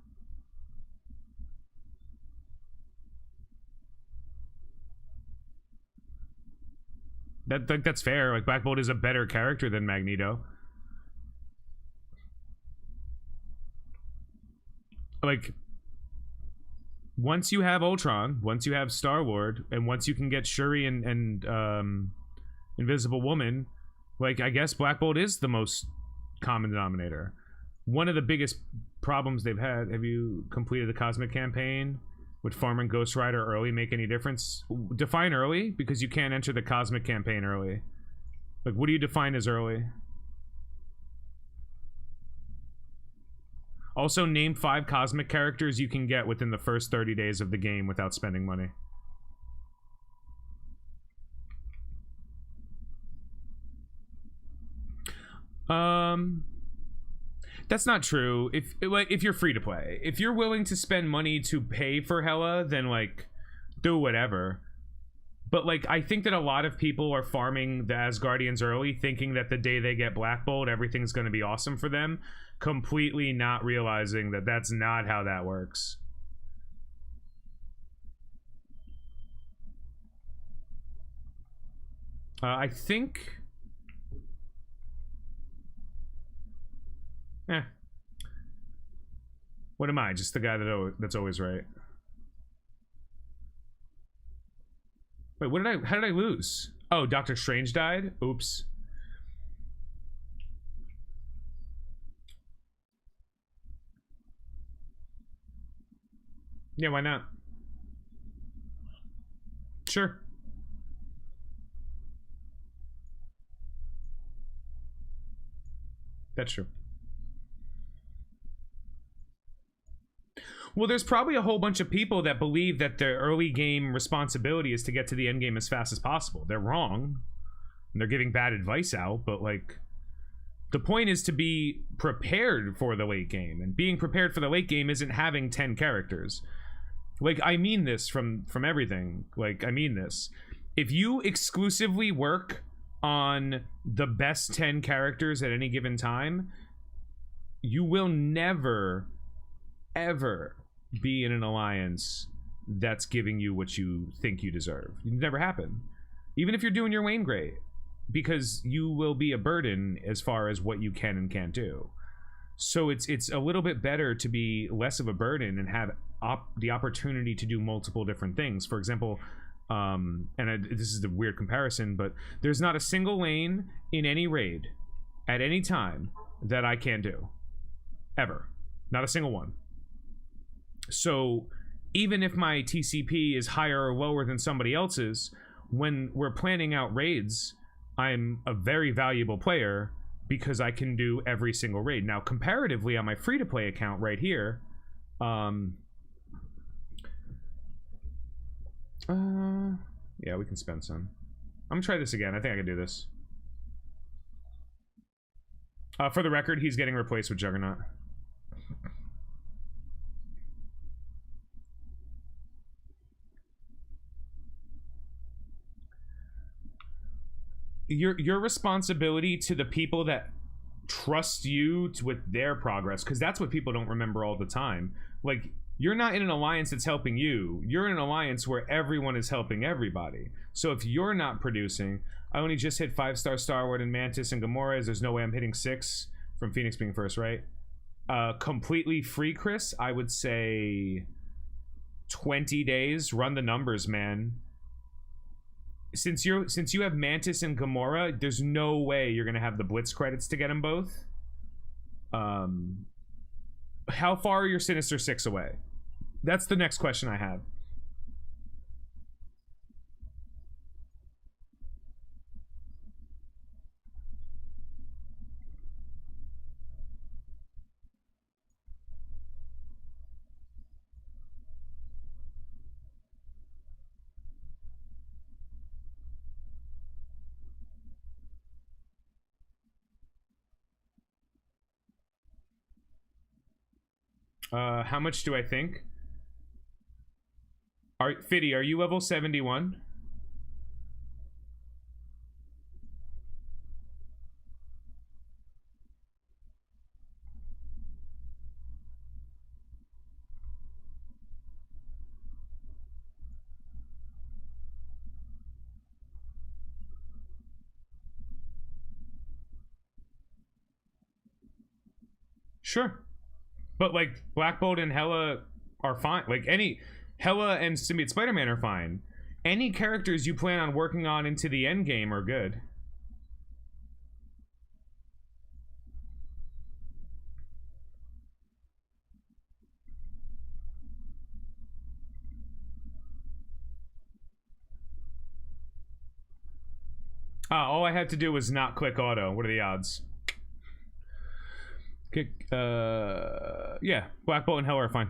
That's fair. Like Black Bolt is a better character than Magneto. Like once you have Ultron, once you have Star-Lord, and once you can get Shuri and Invisible Woman, like I guess Black Bolt is the most common denominator. One of the biggest problems they've had. Have you completed the Cosmic campaign? Would Farmer and Ghost Rider early make any difference? Define early, because you can't enter the Cosmic campaign early. Like, what do you define as early? Also, name 5 Cosmic characters you can get within the first 30 days of the game without spending money. That's not true. If you're free to play, if you're willing to spend money to pay for Hela, then like do whatever. But like I think that a lot of people are farming the Asgardians early, thinking that the day they get Black Bolt, everything's going to be awesome for them, completely not realizing that that's not how that works. I think. What am I? Just the guy that's always right. Wait, how did I lose? Oh, Doctor Strange died? Oops. Yeah, why not? Sure. That's true. Well, there's probably a whole bunch of people that believe that their early game responsibility is to get to the end game as fast as possible. They're wrong. And they're giving bad advice out, but like the point is to be prepared for the late game. And being prepared for the late game isn't having 10 characters. Like I mean this from everything. Like I mean this. If you exclusively work on the best 10 characters at any given time, you will never ever be in an alliance that's giving you what you think you deserve. It never happen. Even if you're doing your Wayne great, because you will be a burden as far as what you can and can't do. So it's a little bit better to be less of a burden and have the opportunity to do multiple different things. For example, this is the weird comparison, but there's not a single lane in any raid at any time that I can't do. Ever. Not a single one. So even if my TCP is higher or lower than somebody else's, when we're planning out raids, I'm a very valuable player because I can do every single raid. Now, comparatively, on my free-to-play account right here, yeah, we can spend some. I'm gonna try this again. I think I can do this. For the record, he's getting replaced with Juggernaut. Your responsibility to the people that trust you with their progress, because that's what people don't remember all the time. Like, you're not in an alliance that's helping you. You're in an alliance where everyone is helping everybody. So if you're not producing, I only just hit 5-star Starlord and Mantis and Gamora. There's no way I'm hitting 6 from Phoenix being first, right? Completely free, Chris, I would say 20 days. Run the numbers, man. Since you have Mantis and Gamora, there's no way you're gonna have the Blitz credits to get them both. How far are your Sinister Six away? That's the next question I have. How much do I think? Fiddy, are you level 71? Sure. But, like, Black Bolt and Hela are fine. Like, Hela and Symbiote Spider-Man are fine. Any characters you plan on working on into the end game are good. All I had to do was not click auto. What are the odds? Yeah, Black Bolt and Hela are fine.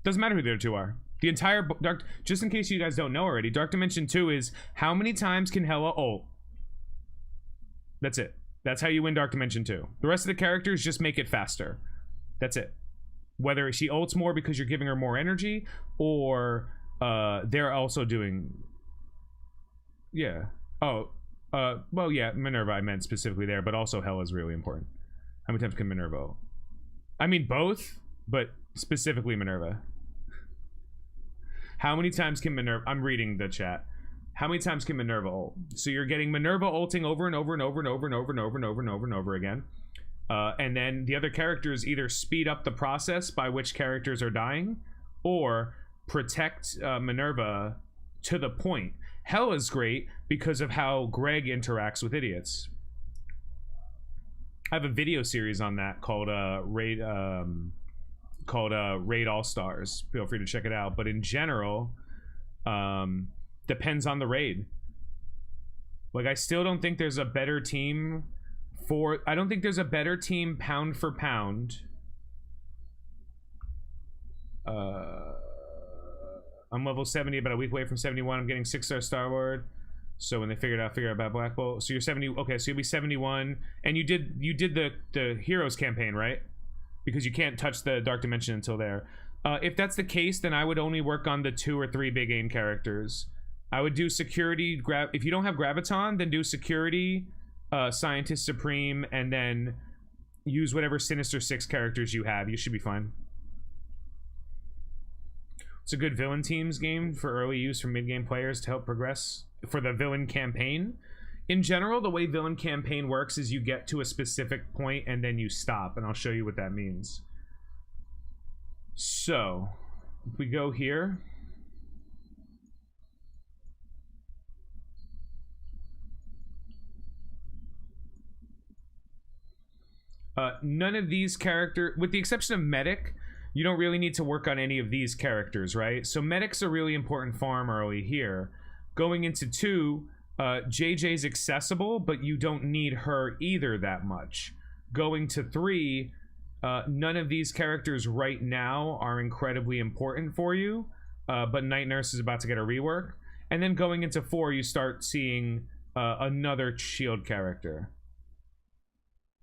Doesn't matter who the other two are. The entire Dark, just in case you guys don't know already, Dark Dimension 2 is how many times can Hela ult? That's it. That's how you win Dark Dimension 2. The rest of the characters just make it faster. That's it. Whether she ults more because you're giving her more energy, or they're also doing... Yeah. Oh, well, yeah, Minerva I meant specifically there, but also Hela is really important. How many times can Minerva ult? I mean both, but specifically Minerva. How many times can Minerva... I'm reading the chat. How many times can Minerva ult? So you're getting Minerva ulting over and over and over and over and over and over and over and over and over again. And then the other characters either speed up the process by which characters are dying, or protect Minerva to the point. Hela's great because of how Greg interacts with idiots. I have a video series on that called Raid All Stars. Feel free to check it out. But in general, depends on the raid. Like, I still don't think there's a better team for... I don't think there's a better team pound for pound. I'm level 70, about a week away from 71. I'm getting 6-star Starlord. So when they figure out about Black Bolt. So you're 70. Okay, so you'll be 71. And you did the Heroes campaign, right? Because you can't touch the Dark Dimension until there. If that's the case, then I would only work on the 2 or 3 big aim characters. I would do security. If you don't have Graviton, then do security, Scientist Supreme, and then use whatever Sinister Six characters you have. You should be fine. It's a good villain teams game for early use for mid-game players to help progress for the villain campaign. In general, the way villain campaign works is you get to a specific point and then you stop, and I'll show you what that means. So, if we go here, None of these characters, with the exception of Medic, you don't really need to work on any of these characters, right? So Medic's a really important farm early here. Going into 2, JJ's accessible, but you don't need her either that much. Going to 3, none of these characters right now are incredibly important for you, but Night Nurse is about to get a rework. And then going into 4, you start seeing another shield character.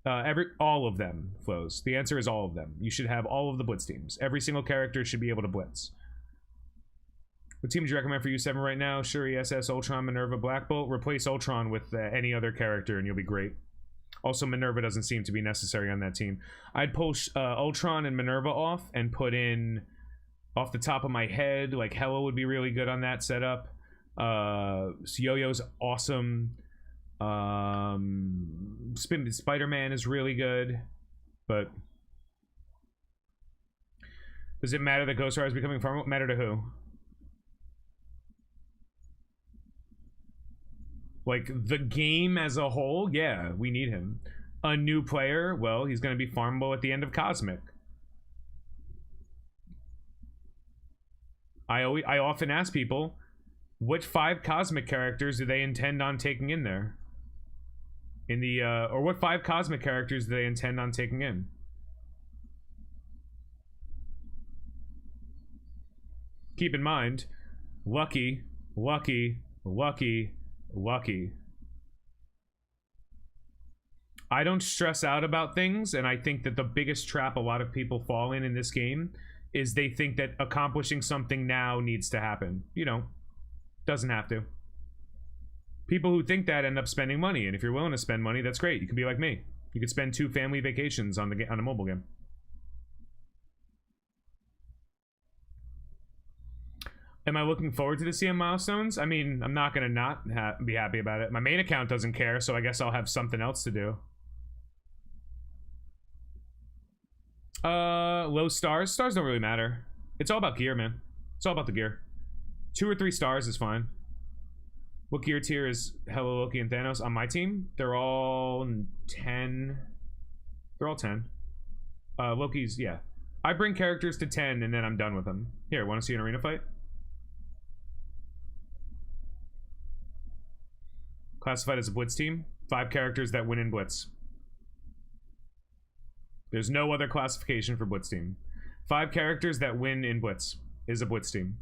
All of them, Flows. The answer is all of them. You should have all of the blitz teams. Every single character should be able to blitz. What team would you recommend for U7 right now? Shuri, SS, Ultron, Minerva, Black Bolt. Replace Ultron with any other character and you'll be great. Also, Minerva doesn't seem to be necessary on that team. I'd pull Ultron and Minerva off and put in, off the top of my head, like Hela would be really good on that setup. Yo-Yo's awesome. Spider-Man is really good, but does it matter that Ghost Rider is becoming farmable? Matter to who? Like the game as a whole, yeah, we need him. A new player, well, he's going to be farmable at the end of Cosmic. I often ask people, which 5 Cosmic characters do they intend on taking in there? In the or what 5 Cosmic characters do they intend on taking in? Keep in mind, Lucky. I don't stress out about things, and I think that the biggest trap a lot of people fall in this game is they think that accomplishing something now needs to happen. You know, doesn't have to. People who think that end up spending money, and if you're willing to spend money, that's great. You can be like me. You could spend 2 family vacations on a mobile game. Am I looking forward to the CM milestones? I mean, I'm not gonna not be happy about it. My main account doesn't care, so I guess I'll have something else to do. Low stars. Stars don't really matter. It's all about gear, man. It's all about the gear. 2 or 3 stars is fine. What gear tier is Hela, Loki, and Thanos on my team? They're all 10. They're all 10. Loki's, yeah. I bring characters to 10 and then I'm done with them. Here, want to see an arena fight? Classified as a blitz team. 5 characters that win in blitz. There's no other classification for blitz team. 5 characters that win in blitz is a blitz team.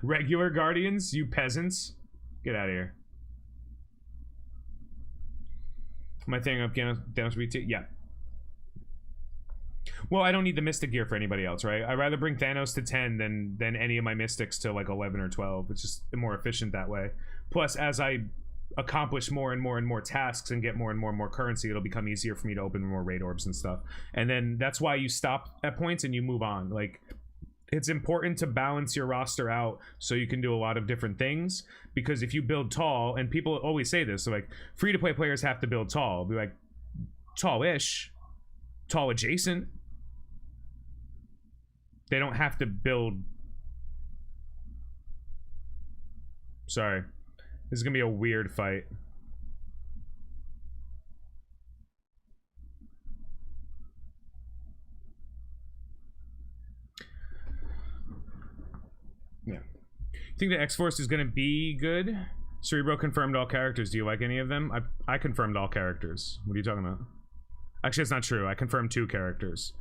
Regular Guardians, you peasants. Get out of here. Am I thinking of Thanos BT? Yeah. Well, I don't need the Mystic gear for anybody else, right? I'd rather bring Thanos to 10 than any of my Mystics to like 11 or 12. It's just more efficient that way. Plus, as I accomplish more and more tasks and get more and more currency, it'll become easier for me to open more raid orbs and stuff. And then that's why you stop at points and you move on. Like, it's important to balance your roster out so you can do a lot of different things, because if you build tall, and people always say this, so like free-to-play players have to build tall. Be like, tall-ish, tall adjacent. They don't have to build. Sorry, this is gonna be a weird fight. Yeah. You think the X-Force is gonna be good? Cerebro confirmed all characters. Do you like any of them? I confirmed all characters. What are you talking about? Actually, it's not true. I confirmed 2 characters.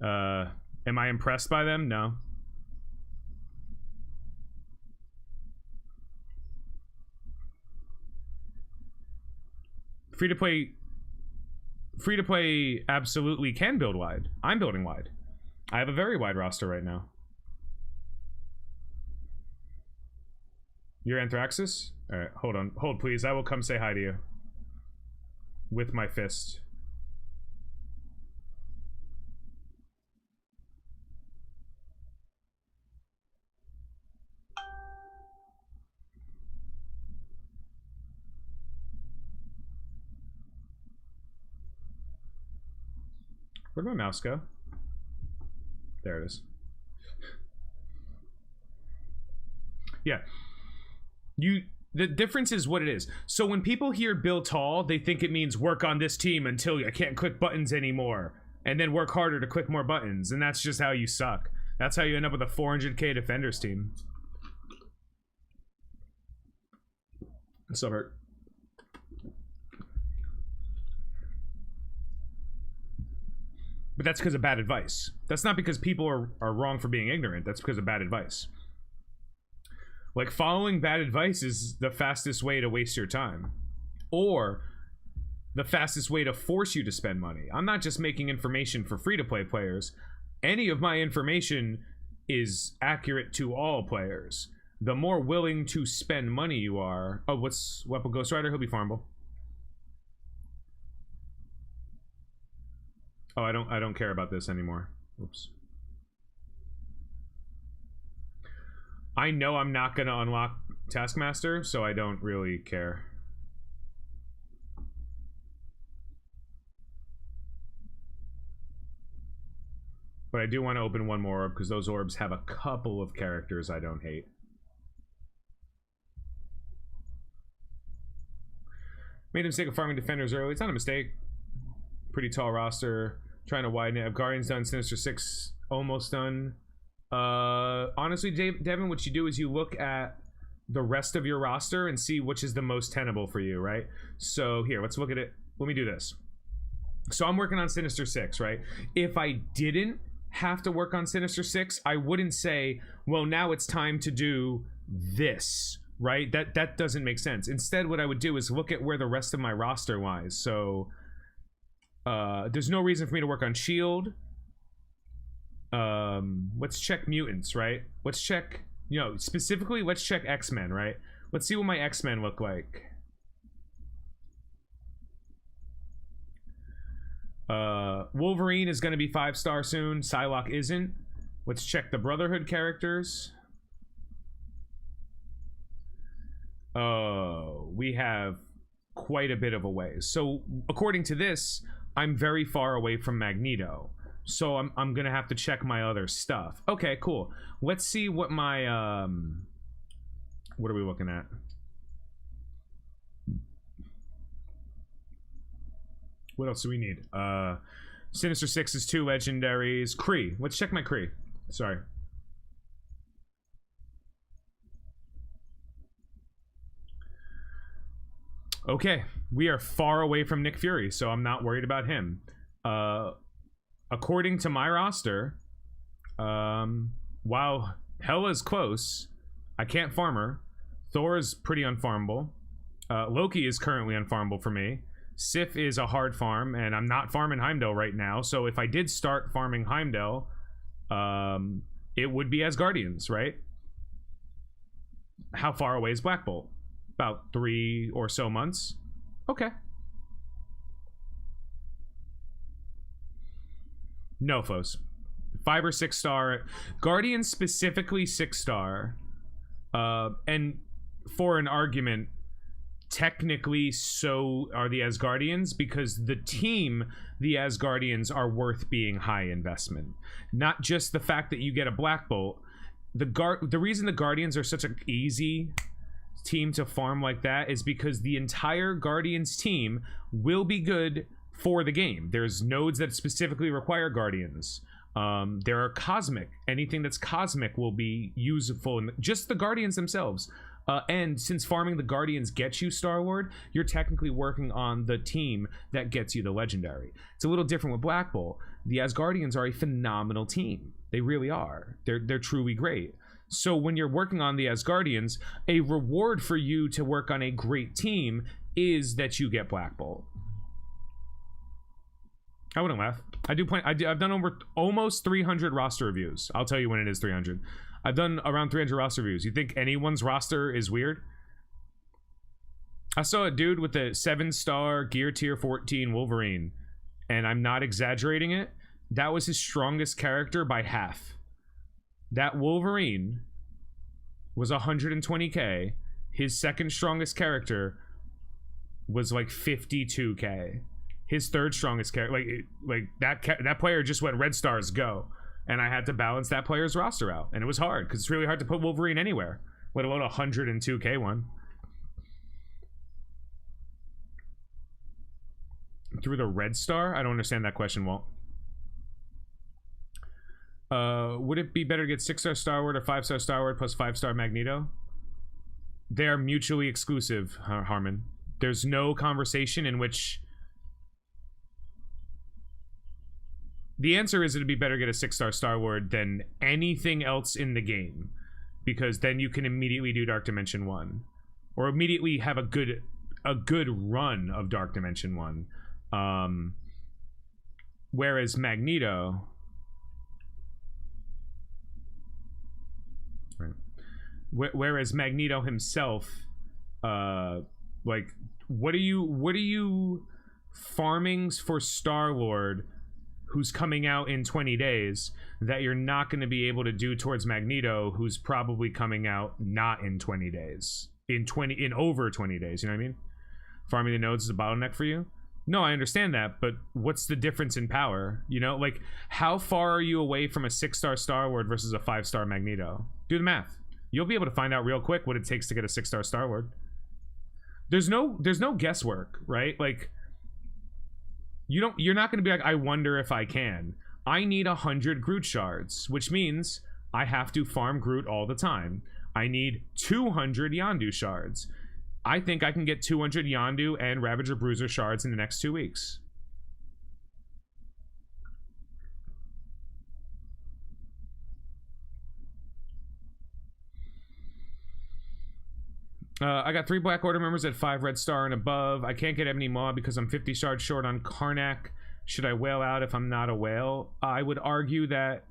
Am I impressed by them? No. Free to play absolutely can build wide. I'm building wide. I have a very wide roster right now. You're Anthraxis? Alright, hold on. Hold, please. I will come say hi to you. With my fist. Where'd my mouse go? There it is. Yeah. The difference is what it is. So when people hear build tall, they think it means work on this team until I can't click buttons anymore, and then work harder to click more buttons, and that's just how you suck. That's how you end up with a 400k defenders team. So hurt. But that's because of bad advice. That's not because people are wrong for being ignorant. That's because of bad advice. Like, following bad advice is the fastest way to waste your time. Or the fastest way to force you to spend money. I'm not just making information for free-to-play players. Any of my information is accurate to all players. The more willing to spend money you are... Oh, what's Weapon Ghost Rider? He'll be farmable. Oh, I don't care about this anymore. Oops. I know I'm not going to unlock Taskmaster, so I don't really care. But I do want to open one more orb, because those orbs have a couple of characters I don't hate. Made a mistake of farming defenders early. It's not a mistake. Pretty tall roster. Trying to widen it. I have Guardians done. Sinister 6 almost done. Honestly, Devin, what you do is you look at the rest of your roster and see which is the most tenable for you, right? So here, let's look at it. Let me do this. So I'm working on Sinister 6, right? If I didn't have to work on Sinister 6, I wouldn't say, well, now it's time to do this, right? That doesn't make sense. Instead, what I would do is look at where the rest of my roster lies. So there's no reason for me to work on Shield. Let's check mutants, right? Let's check, you know, specifically let's check X-Men, right? Let's see what my X-Men look like. Wolverine is going to be 5-star soon. Psylocke isn't. Let's check the Brotherhood characters. Oh, we have quite a bit of a ways. So according to this, I'm very far away from Magneto. So I'm gonna have to check my other stuff. Okay, cool. Let's see what my what are we looking at? What else do we need? Sinister 6 is 2 legendaries. Kree. Let's check my Kree. Sorry. Okay, we are far away from Nick Fury, so I'm not worried about him. According to my roster, while Hela's close, I can't farm her. Thor is pretty unfarmable. Loki is currently unfarmable for me. Sif is a hard farm, and I'm not farming Heimdall right now, so if I did start farming Heimdall, it would be Asgardians, right? How far away is Black Bolt? About 3 or so months. Okay. No, foes. 5 or 6 star. Guardians specifically 6-star. And for an argument, technically so are the Asgardians, because the team, the Asgardians, are worth being high investment. Not just the fact that you get a Black Bolt. The reason the Guardians are such an easy team to farm like that is because the entire Guardians team will be good for the game. There's nodes that specifically require Guardians. There are cosmic. Anything that's cosmic will be useful in just the Guardians themselves. And since farming the Guardians gets you Starlord, you're technically working on the team that gets you the legendary. It's a little different with Black Bolt. The Asgardians are a phenomenal team. They really are. They're truly great. So when you're working on the Asgardians, a reward for you to work on a great team is that you get Black Bolt. I wouldn't laugh. I've done over almost 300 roster reviews. I'll tell you when it is 300. I've done around 300 roster reviews. You think anyone's roster is weird? I saw a dude with a 7-star gear tier 14 Wolverine, and I'm not exaggerating it. That was his strongest character by half. That Wolverine was 120k. His second strongest character was like 52k. His third strongest character, that player just went red stars go, and I had to balance that player's roster out, and it was hard because it's really hard to put Wolverine anywhere. Let alone 102k one. Through the red star? I don't understand that question, Walt. Would it be better to get 6-star Starlord or 5-star Starlord plus 5-star Magneto? They are mutually exclusive, Harmon. There's no conversation in which... The answer is it'd be better to get a 6-star Starlord than anything else in the game. Because then you can immediately do Dark Dimension 1. Or immediately have a good run of Dark Dimension 1. Whereas Magneto... Right. Whereas Magneto himself, like, what are you farming for Starlord, who's coming out in 20 days, that you're not going to be able to do towards Magneto, who's probably coming out not in 20 days, in over 20 days? You know what I mean? Farming the nodes is a bottleneck for you. No, I understand that, but what's the difference in power? You know, like, how far are you away from a 6-star Starlord versus a 5-star Magneto? Do the math. You'll be able to find out real quick what it takes to get a 6-star Starlord. There's no guesswork, right? Like, you're not going to be like, I wonder if I can. I need 100 Groot shards, which means I have to farm Groot all the time. I need 200 Yondu shards. I think I can get 200 Yondu and Ravager Bruiser shards in the next 2 weeks. I got 3 Black Order members at 5 red star and above. I can't get any more because I'm 50 shards short on Karnak. Should I whale out if I'm not a whale? I would argue that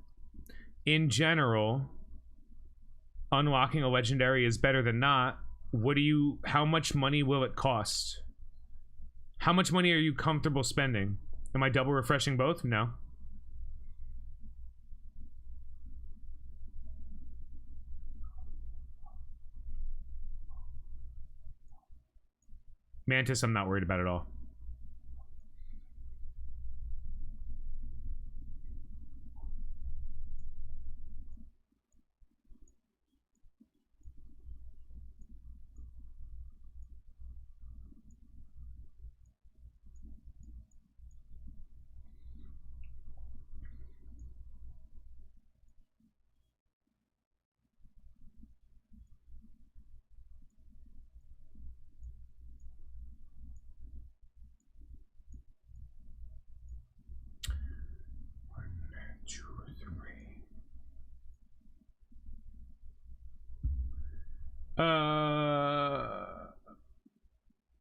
in general, unlocking a legendary is better than not. How much money will it cost? How much money are you comfortable spending? Am I double refreshing both? No. Mantis, I'm not worried about at all.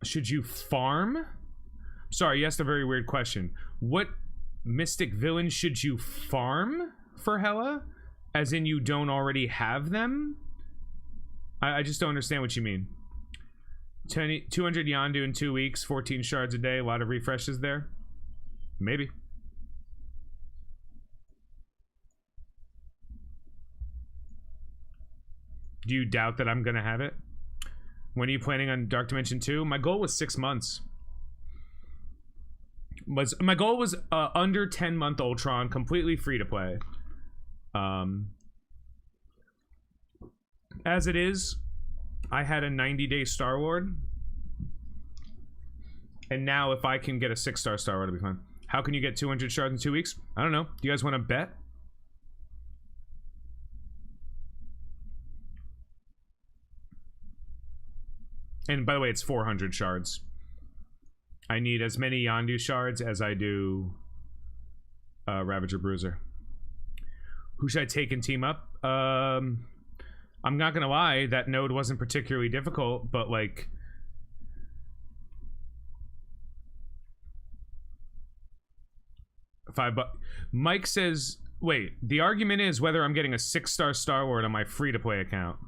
Should you farm? Sorry, you asked a very weird question. What mystic villain should you farm for Hela? As in you don't already have them? I just don't understand what you mean. 200 Yondu in 2 weeks, 14 shards a day, a lot of refreshes there. Maybe. Do you doubt that I'm gonna have it? When are you planning on Dark Dimension 2? My goal was 6 months. My goal was under 10-month Ultron, completely free to play. As it is, I had a 90-day Starlord. And now if I can get a 6-star Starlord, it'll be fine. How can you get 200 shards in 2 weeks? I don't know. Do you guys want to bet? And by the way, it's 400 shards. I need as many Yondu shards as I do Ravager Bruiser. Who should I take and team up? I'm not gonna lie, that node wasn't particularly difficult, but like... $5. Mike says, wait, the argument is whether I'm getting a 6-star Starlord on my free-to-play account.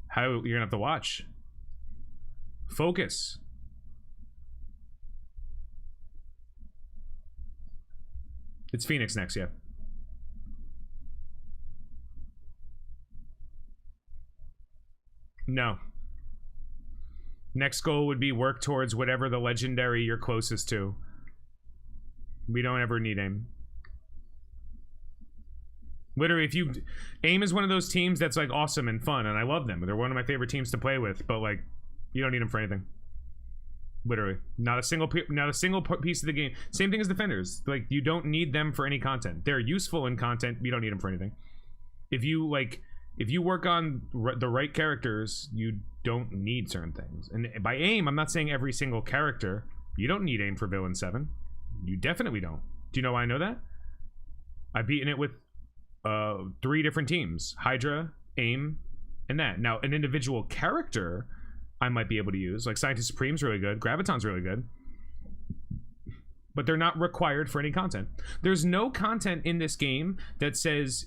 How you're gonna have to watch. Focus. It's Phoenix next, yeah. No. Next goal would be work towards whatever the legendary you're closest to. We don't ever need aim. Literally, if you... AIM is one of those teams that's, like, awesome and fun, and I love them. They're one of my favorite teams to play with, but, like, you don't need them for anything. Literally. Not a single piece of the game. Same thing as Defenders. Like, you don't need them for any content. They're useful in content, you don't need them for anything. If you, like... If you work on the right characters, you don't need certain things. And by AIM, I'm not saying every single character. You don't need AIM for Villain 7. You definitely don't. Do you know why I know that? I've beaten it with 3 different teams. Hydra, AIM, and that. Now, an individual character I might be able to use. Like, Scientist Supreme's really good. Graviton's really good. But they're not required for any content. There's no content in this game that says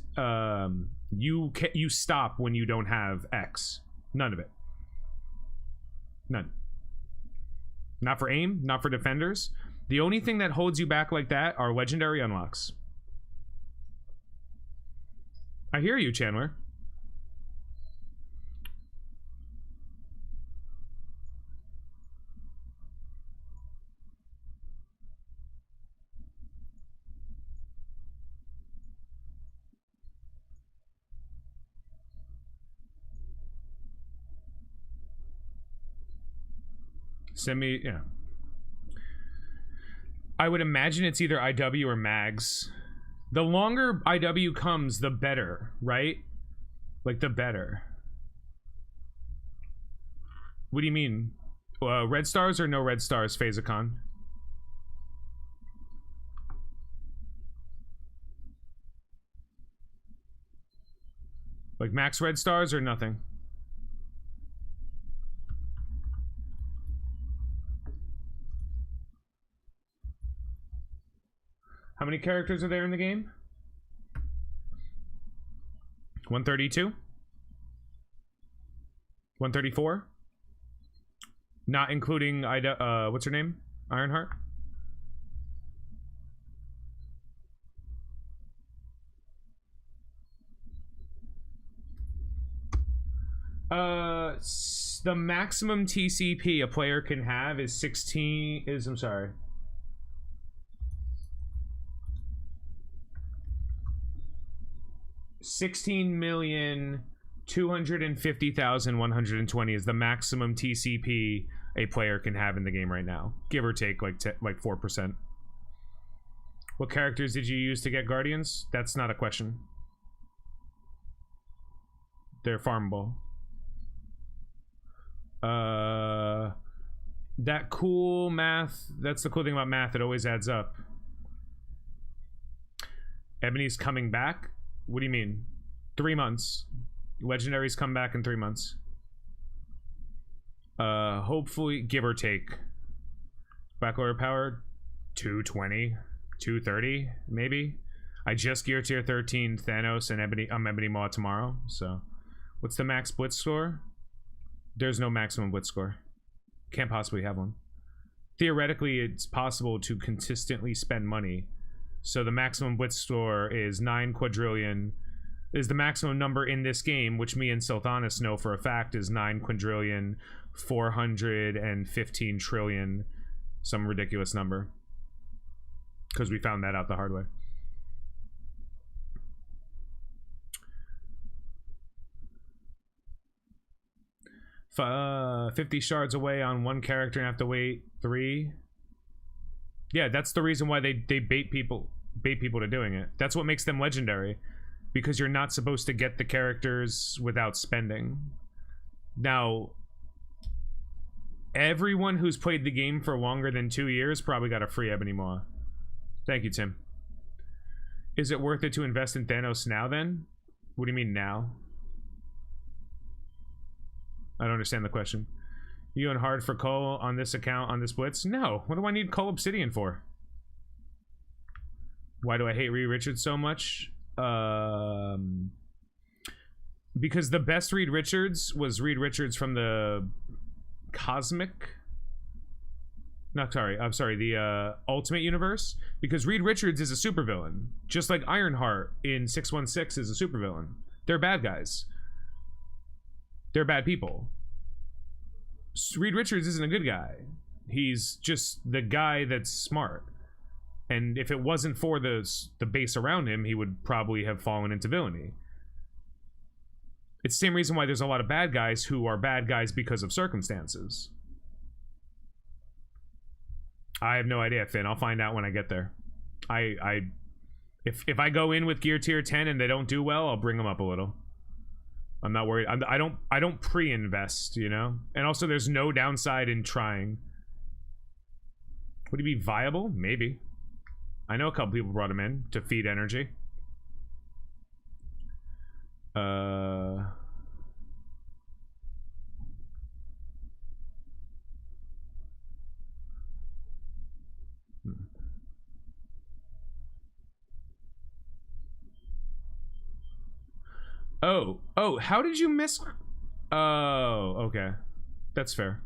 you stop when you don't have X. None of it. None. Not for AIM, not for Defenders. The only thing that holds you back like that are legendary unlocks. I hear you, Chandler. Send me, yeah. I would imagine it's either IW or mags. The longer IW comes, the better, right? Like, the better. What do you mean? Red stars or no red stars, Phasicon? Like, max red stars or nothing? How many characters are there in the game? 132? 134? Not including Ida, what's her name? Ironheart? The maximum TCP a player can have is 16 is, I'm sorry. $16,250,120 is the maximum TCP a player can have in the game right now, give or take like 4%. What characters did you use to get Guardians? That's not a question. They're farmable. That cool math. That's the cool thing about math. It always adds up. Ebony's coming back. What do you mean? 3 months. Legendaries come back in 3 months. Hopefully, give or take. Backlord power, 220, 230, maybe. I just gear tier 13 Thanos and Ebony Maw tomorrow. So, what's the max blitz score? There's no maximum blitz score. Can't possibly have one. Theoretically, it's possible to consistently spend money. So the maximum blitz score is 9 quadrillion, is the maximum number in this game, which me and Sultanis know for a fact is 9 quadrillion, 415 trillion, some ridiculous number. Because we found that out the hard way. Uh, 50 shards away on one character and have to wait 3. Yeah, that's the reason why they bait people to doing it. That's what makes them legendary, because you're not supposed to get the characters without spending. Now, everyone who's played the game for longer than 2 years probably got a free Ebony Maw. Thank you, Tim. Is it worth it to invest in Thanos now then? What do you mean now? I don't understand the question. You and hard for Cole on this account on this blitz? No. What do I need Cole Obsidian for? Why do I hate Reed Richards so much? Because the best Reed Richards was Reed Richards from the Cosmic. No, sorry. I'm sorry. The Ultimate Universe. Because Reed Richards is a supervillain, just like Ironheart in 616 is a supervillain. They're bad guys. They're bad people. Reed Richards isn't a good guy. He's just the guy that's smart. And if it wasn't for the base around him, he would probably have fallen into villainy. It's the same reason why there's a lot of bad guys who are bad guys because of circumstances. I have no idea, Finn. I'll find out when I get there. If I go in with gear tier 10 and they don't do well, I'll bring them up a little. I'm not worried. I don't pre-invest, you know? And also there's no downside in trying. Would he be viable? Maybe. I know a couple people brought him in to feed energy. Oh, how did you miss? Oh, okay. That's fair.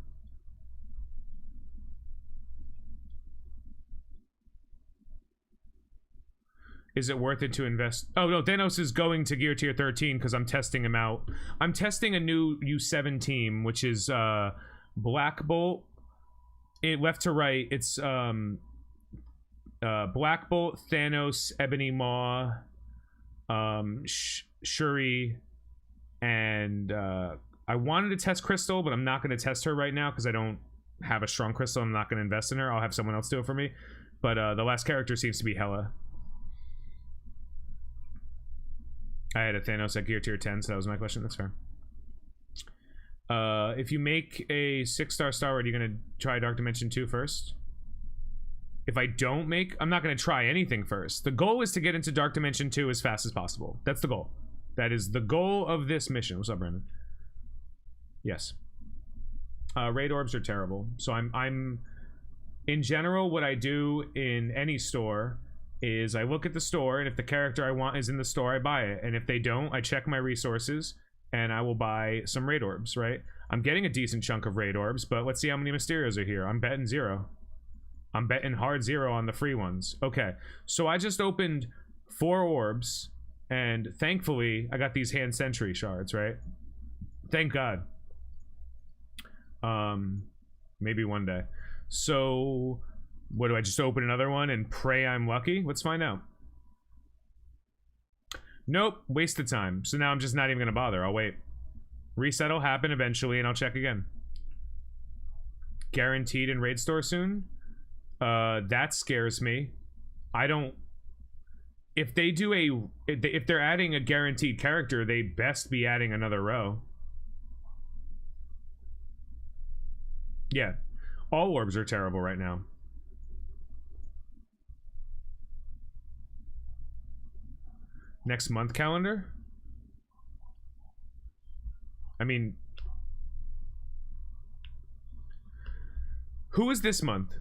Is it worth it to invest? Oh, no, Thanos is going to gear tier 13 because I'm testing him out. I'm testing a new U7 team, which is Black Bolt. Left to right, it's Black Bolt, Thanos, Ebony Maw, Shuri, and I wanted to test Crystal, but I'm not going to test her right now because I don't have a strong Crystal. I'm not going to invest in her. I'll have someone else do it for me. But the last character seems to be Hela. I had a Thanos at gear tier 10, so that was my question. That's fair. If you make a 6-star Starlord, you're going to try Dark Dimension 2 first? If I don't make... I'm not going to try anything first. The goal is to get into Dark Dimension 2 as fast as possible. That's the goal. That is the goal of this mission. What's up, Brandon? Yes. Raid orbs are terrible. So I'm... In general, what I do in any store is I look at the store, and if the character I want is in the store, I buy it. And if they don't, I check my resources, and I will buy some raid orbs, right? I'm getting a decent chunk of raid orbs, but let's see how many Mysterios are here. I'm betting 0. I'm betting hard 0 on the free ones. Okay, so I just opened 4 orbs, and thankfully, I got these Hand Sentry shards, right? Thank God. Maybe one day. So... what, do I just open another one and pray I'm lucky? Let's find out. Nope, waste of time. So now I'm just not even gonna bother. I'll wait. Reset will happen eventually and I'll check again. Guaranteed in raid store soon? That scares me. I don't... If they do a... If they're adding a guaranteed character, they best be adding another row. Yeah. All orbs are terrible right now. Next month calendar? I mean... Who is this month?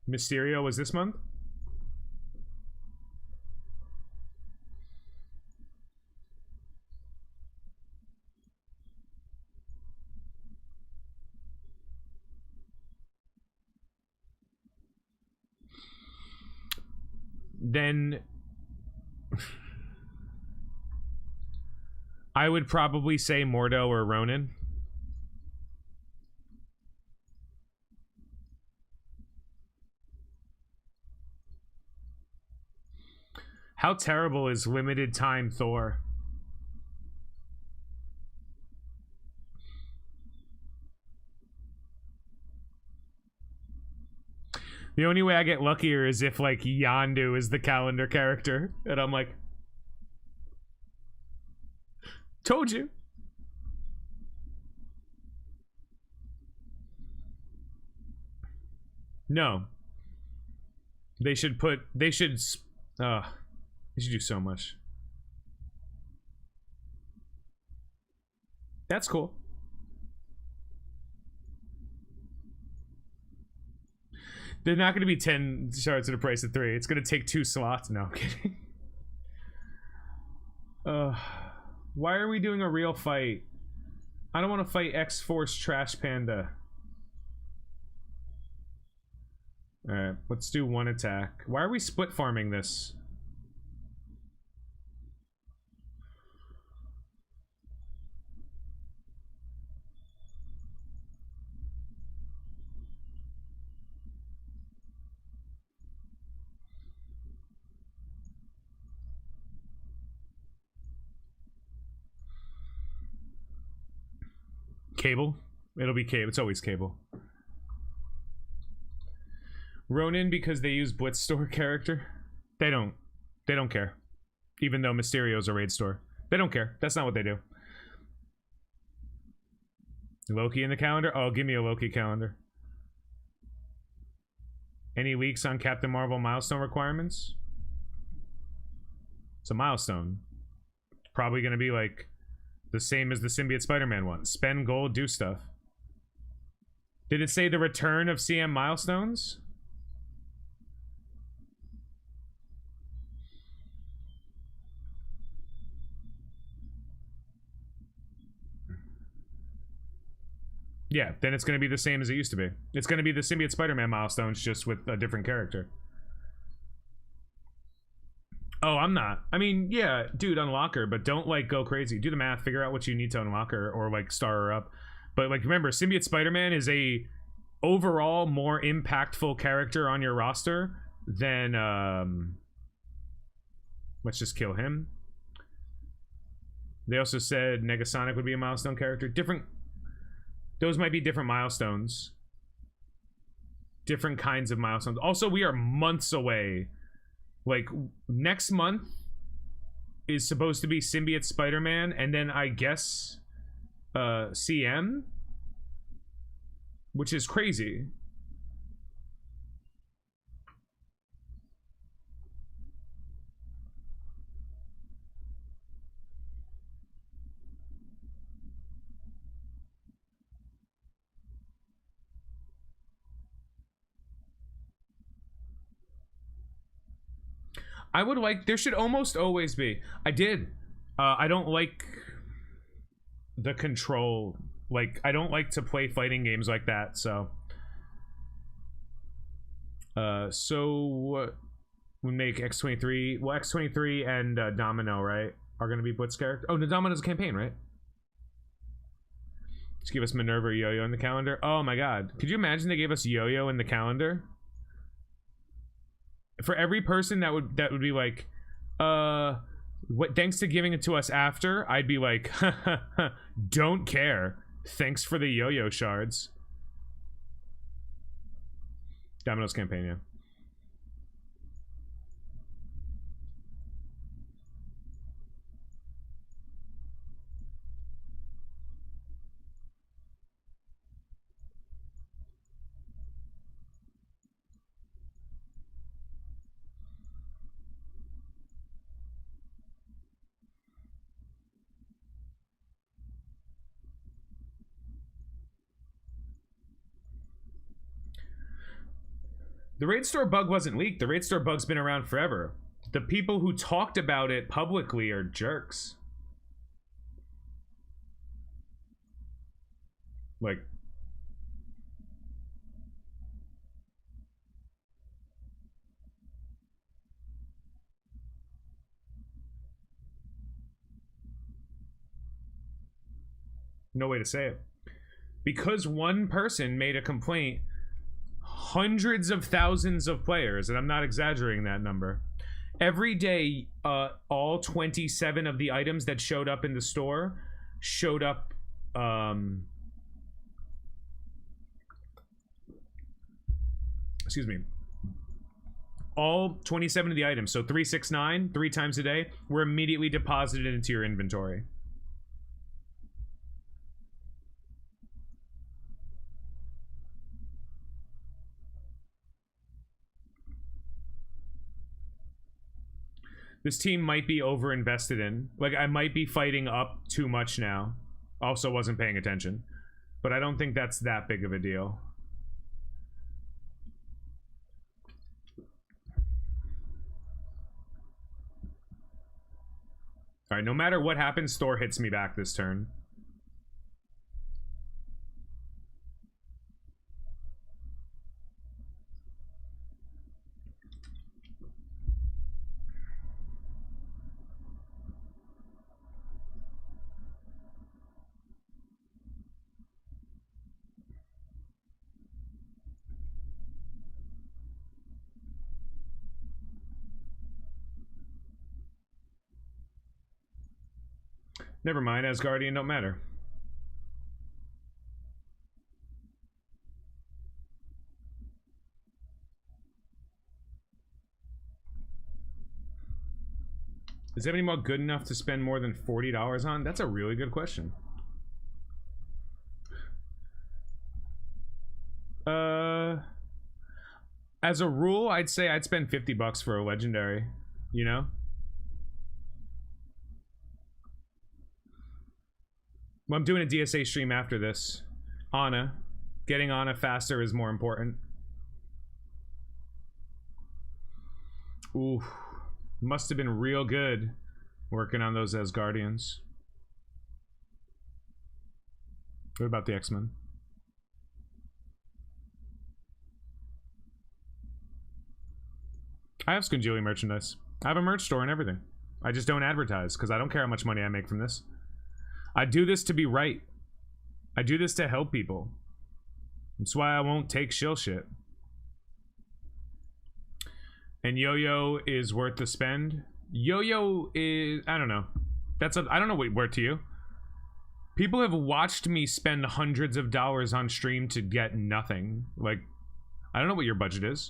Mysterio was this month? Then I would probably say Mordo or Ronin. How terrible is limited time Thor? The only way I get luckier is if, like, Yondu is the calendar character. And I'm like... Told you. No. They should put... They should do so much. That's cool. They're not going to be 10 shards at a price of 3. It's going to take 2 slots. No, I'm kidding. Why are we doing a real fight? I don't want to fight X-Force Trash Panda. Alright, let's do 1 attack. Why are we split farming this? Cable. It'll be Cable. It's always Cable. Ronin because they use Blitz store character. They don't care. Even though Mysterio's a raid store. They don't care. That's not what they do. Loki in the calendar? Oh, give me a Loki calendar. Any leaks on Captain Marvel milestone requirements? It's a milestone. Probably going to be like the same as the Symbiote Spider-Man one. Spend gold, do stuff. Did it say the return of CM milestones? Yeah, then it's going to be the same as it used to be. It's going to be the Symbiote Spider-Man milestones, just with a different character. Oh, I'm not. I mean, yeah, dude, unlock her, but don't, like, go crazy. Do the math, figure out what you need to unlock her, or, like, star her up. But, like, remember, Symbiote Spider-Man is a overall more impactful character on your roster than, let's just kill him. They also said Negasonic would be a milestone character. Different... Those might be different milestones. Different kinds of milestones. Also, we are months away. Like, next month is supposed to be Symbiote Spider-Man, and then I guess CM, which is crazy. I would like, there should almost always be. I did. I don't like the control. Like, I don't like to play fighting games like that, so. So we make X23. Well, X23 and Domino, right, are going to be Blitz character. Oh, no, Domino's a campaign, right? Just give us Minerva or Yo-Yo in the calendar. Oh my god. Could you imagine they gave us Yo-Yo in the calendar? For every person that would be like, what, thanks to giving it to us after, I'd be like, don't care. Thanks for the yo-yo shards. Domino's campaign, yeah. The raid store bug wasn't leaked. The raid store bug's been around forever. The people who talked about it publicly are jerks. Like, no way to say it. Because one person made a complaint, hundreds of thousands of players, and I'm not exaggerating that number, every day, all 27 of the items that showed up in the store showed up, excuse me, all 27 of the items, so 369, 3 times a day, were immediately deposited into your inventory. This team might be over-invested in. Like, I might be fighting up too much now. Also wasn't paying attention. But I don't think that's that big of a deal. Alright, no matter what happens, Thor hits me back this turn. Never mind, Asgardian don't matter. Is any mod good enough to spend more than $40 on? That's a really good question. As a rule, I'd say I'd spend $50 for a legendary, you know? Well, I'm doing a DSA stream after this. Ana. Getting Ana faster is more important. Ooh. Must have been real good working on those Asgardians. What about the X-Men? I have Scungili merchandise. I have a merch store and everything. I just don't advertise because I don't care how much money I make from this. I do this to be right. I do this to help people. That's why I won't take shill shit. And Yo-Yo is worth the spend. Yo-Yo is, I don't know. I don't know what worth to you. People have watched me spend hundreds of dollars on stream to get nothing. Like, I don't know what your budget is.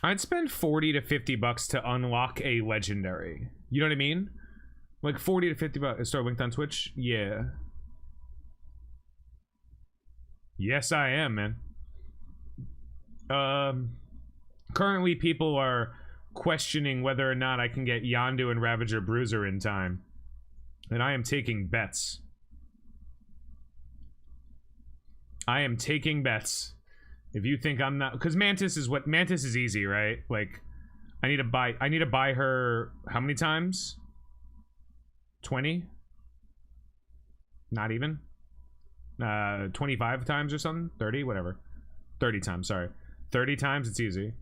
I'd spend 40 to 50 bucks to unlock a legendary. You know what I mean? Like 40 to 50 bucks. Start linked on Twitch? Yeah. Yes, I am, man. Currently, people are questioning whether or not I can get Yondu and Ravager Bruiser in time. And I am taking bets. I am taking bets. If you think I'm not, because Mantis is easy, right? Like, I need to buy her how many times? 20? Not even. 25 times or something? 30, whatever. 30 times, sorry. 30 times, it's easy.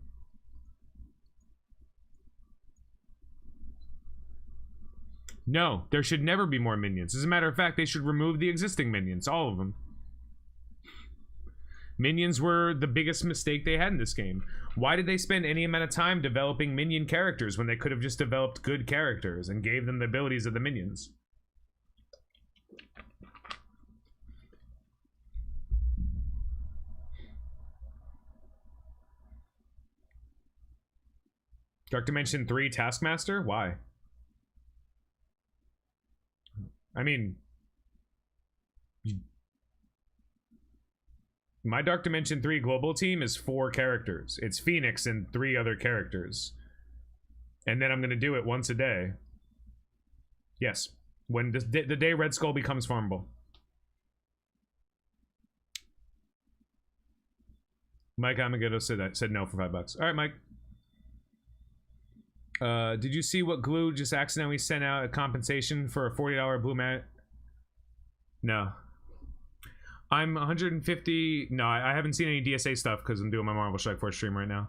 No, there should never be more minions. As a matter of fact, they should remove the existing minions, all of them. Minions were the biggest mistake they had in this game. Why did they spend any amount of time developing minion characters when they could have just developed good characters and gave them the abilities of the minions? Dark Dimension 3 Taskmaster? Why? I mean... My Dark Dimension 3 global team is 4 characters. It's Phoenix and 3 other characters. And then I'm going to do it once a day. Yes. When the day Red Skull becomes farmable. Mike Amagudo said no for $5. Alright, Mike. Did you see what Glue just accidentally sent out a compensation for a $40 blue mat? No. I'm 150. No, I haven't seen any DSA stuff because I'm doing my Marvel Strike Force stream right now.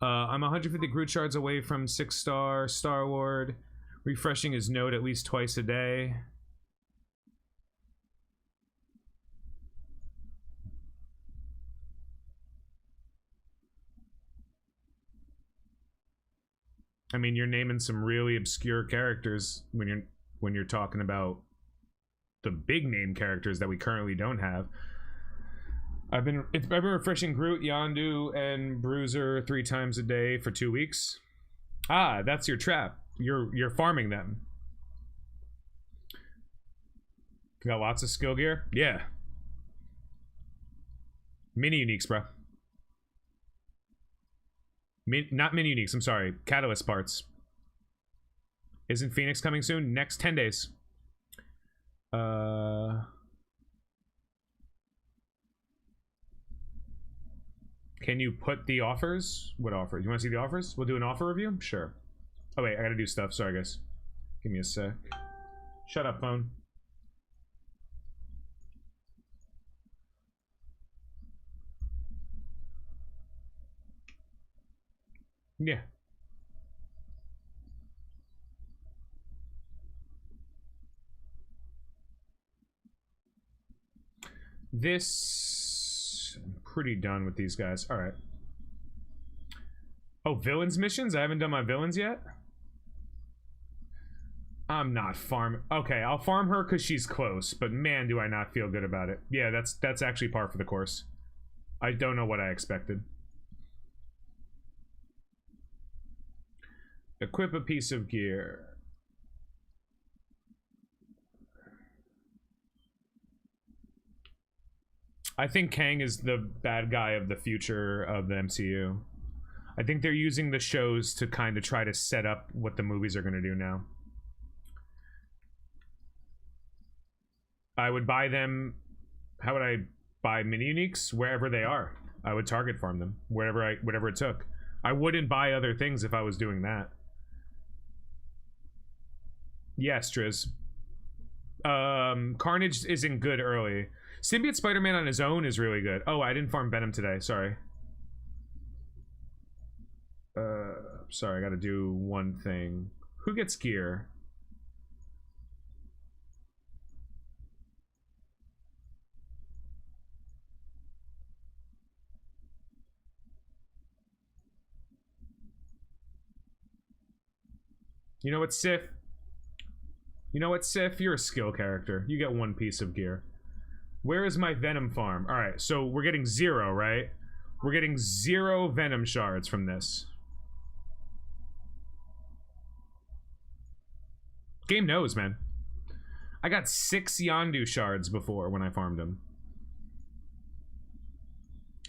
I'm 150 Groot shards away from 6-star Starlord. Refreshing his node at least twice a day. I mean, you're naming some really obscure characters when you're talking about the big name characters that we currently don't have. I've been refreshing Groot, Yondu, and Bruiser 3 times a day for 2 weeks. Ah, that's your trap. You're farming them. You got lots of skill gear? Yeah. Mini uniques, bro. Not mini uniques, I'm sorry. Catalyst parts. Isn't Phoenix coming soon? Next 10 days. Can you put the offers? What offers? You want to see the offers? We'll do an offer review? Sure. Oh wait, I gotta do stuff. Sorry guys. Give me a sec. Shut up, phone. Yeah. This... I'm pretty done with these guys. Alright. Oh, villains missions? I haven't done my villains yet? I'm not farm. Okay, I'll farm her because she's close, but man, do I not feel good about it. Yeah, that's actually par for the course. I don't know what I expected. Equip a piece of gear. I think Kang is the bad guy of the future of the MCU. I think they're using the shows to kind of try to set up what the movies are going to do now. I would buy them. How would I buy mini uniques? Wherever they are. I would target farm them. Whatever it took. I wouldn't buy other things if I was doing that. Yes, Triz. Carnage isn't good early. Symbiote Spider-Man on his own is really good. Oh, I didn't farm Venom today. Sorry. Sorry, I gotta do one thing. Who gets gear? You know what, Sif? You know what, Sif? You're a skill character. You get one piece of gear. Where is my Venom farm? Alright, so we're getting 0, right? We're getting 0 Venom shards from this. Game knows, man. I got 6 Yondu shards before when I farmed them.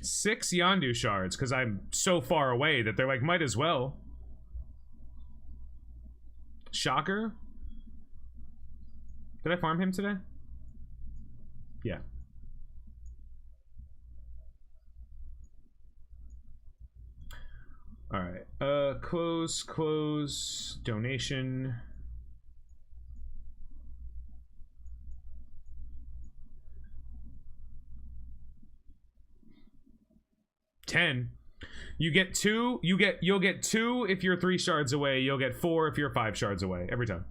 6 Yondu shards, because I'm so far away that they're like, might as well. Shocker? Did I farm him today? Yeah. Alright. Close. Donation. $10. You get 2. You'll get 2 if you're 3 shards away. You'll get 4 if you're 5 shards away. Every time.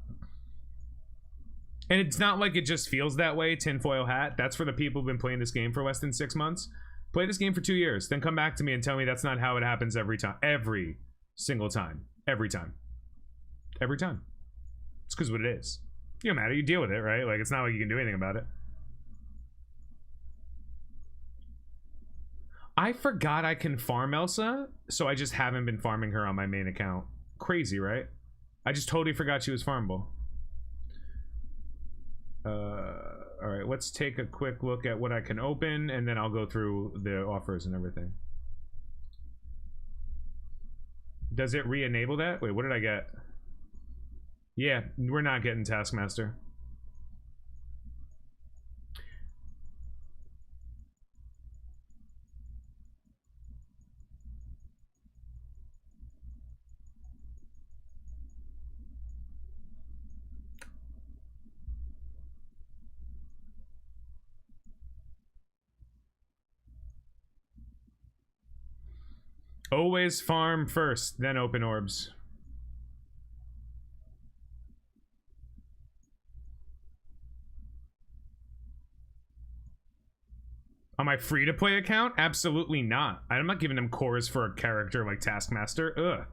And it's not like it just feels that way, tinfoil hat. That's for the people who've been playing this game for less than 6 months. Play this game for 2 years. Then come back to me and tell me that's not how it happens every time. Every single time. Every time. Every time. It's because what it is. You don't matter. You deal with it, right? Like, it's not like you can do anything about it. I forgot I can farm Elsa, so I just haven't been farming her on my main account. Crazy, right? I just totally forgot she was farmable. Alright, let's take a quick look at what I can open, and then I'll go through the offers and everything. Does it re-enable that? Wait, what did I get? Yeah, we're not getting Taskmaster. Always farm first, then open orbs. On my free-to-play account? Absolutely not. I'm not giving them cores for a character like Taskmaster. Ugh.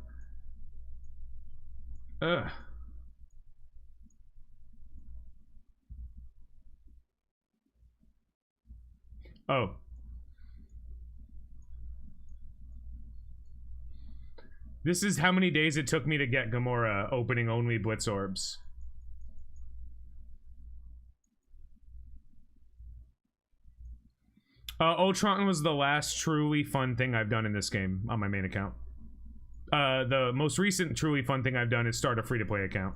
Ugh. Oh. This is how many days it took me to get Gamora opening only Blitz orbs. Ultron was the last truly fun thing I've done in this game on my main account. The most recent truly fun thing I've done is start a free-to-play account.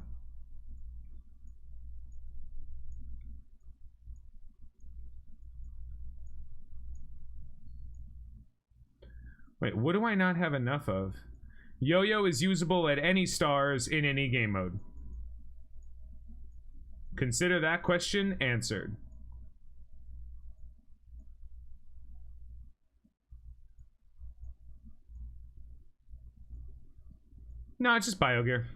Wait, what do I not have enough of? Yo-Yo is usable at any stars in any game mode. Consider that question answered. No, it's just BioGear.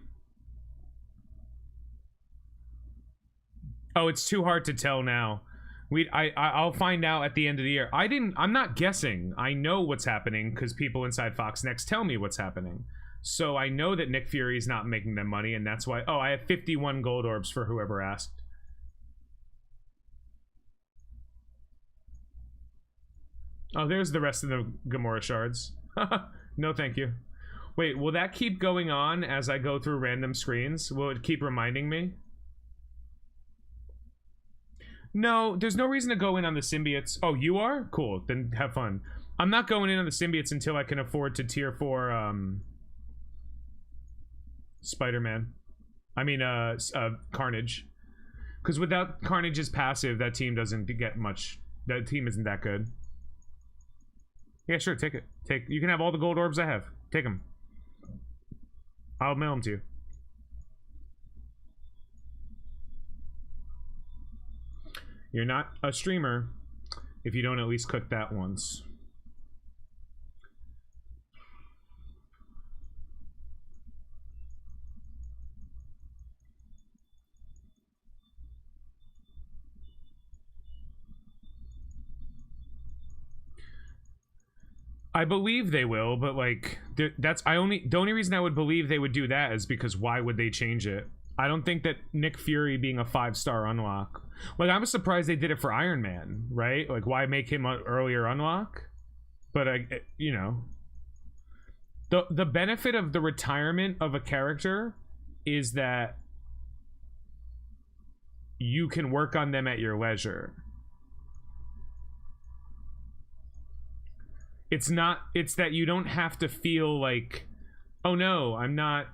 Oh, it's too hard to tell now. I'll find out at the end of the year. I'm not guessing. I know what's happening because people inside Fox Next tell me what's happening. So I know that Nick Fury's not making them money, and that's why... Oh, I have 51 gold orbs for whoever asked. Oh, there's the rest of the Gamora shards. No, thank you. Wait, will that keep going on as I go through random screens? Will it keep reminding me? No, there's no reason to go in on the symbiotes. Oh, you are? Cool, then have fun. I'm not going in on the symbiotes until I can afford to tier 4, Spider-Man. I mean, Carnage. Because without Carnage's passive, that team doesn't get much. That team isn't that good. Yeah, sure, take it. You can have all the gold orbs I have. Take them. I'll mail them to you. You're not a streamer if you don't at least cook that once. I believe they will, but like the only reason I would believe they would do that is because why would they change it? I don't think that Nick Fury being a 5-star unlock. Like, I'm surprised they did it for Iron Man, right? Like, why make him an earlier unlock? But you know, the benefit of the retirement of a character is that you can work on them at your leisure. It's that you don't have to feel like, oh no, I'm not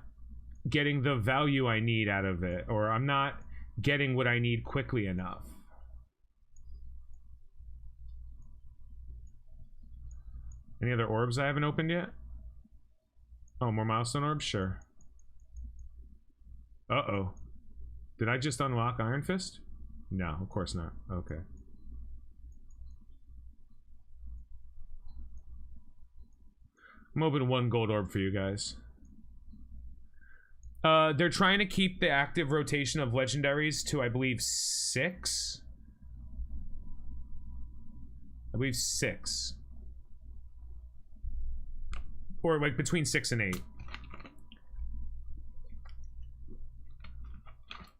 getting the value I need out of it, or I'm not getting what I need quickly enough. Any other orbs I haven't opened yet? Oh, more milestone orbs? Sure. Uh-oh. Did I just unlock Iron Fist? No, of course not. Okay. I'm opening 1 gold orb for you guys. They're trying to keep the active rotation of legendaries to, I believe, 6. I believe 6. Or like between 6 and 8.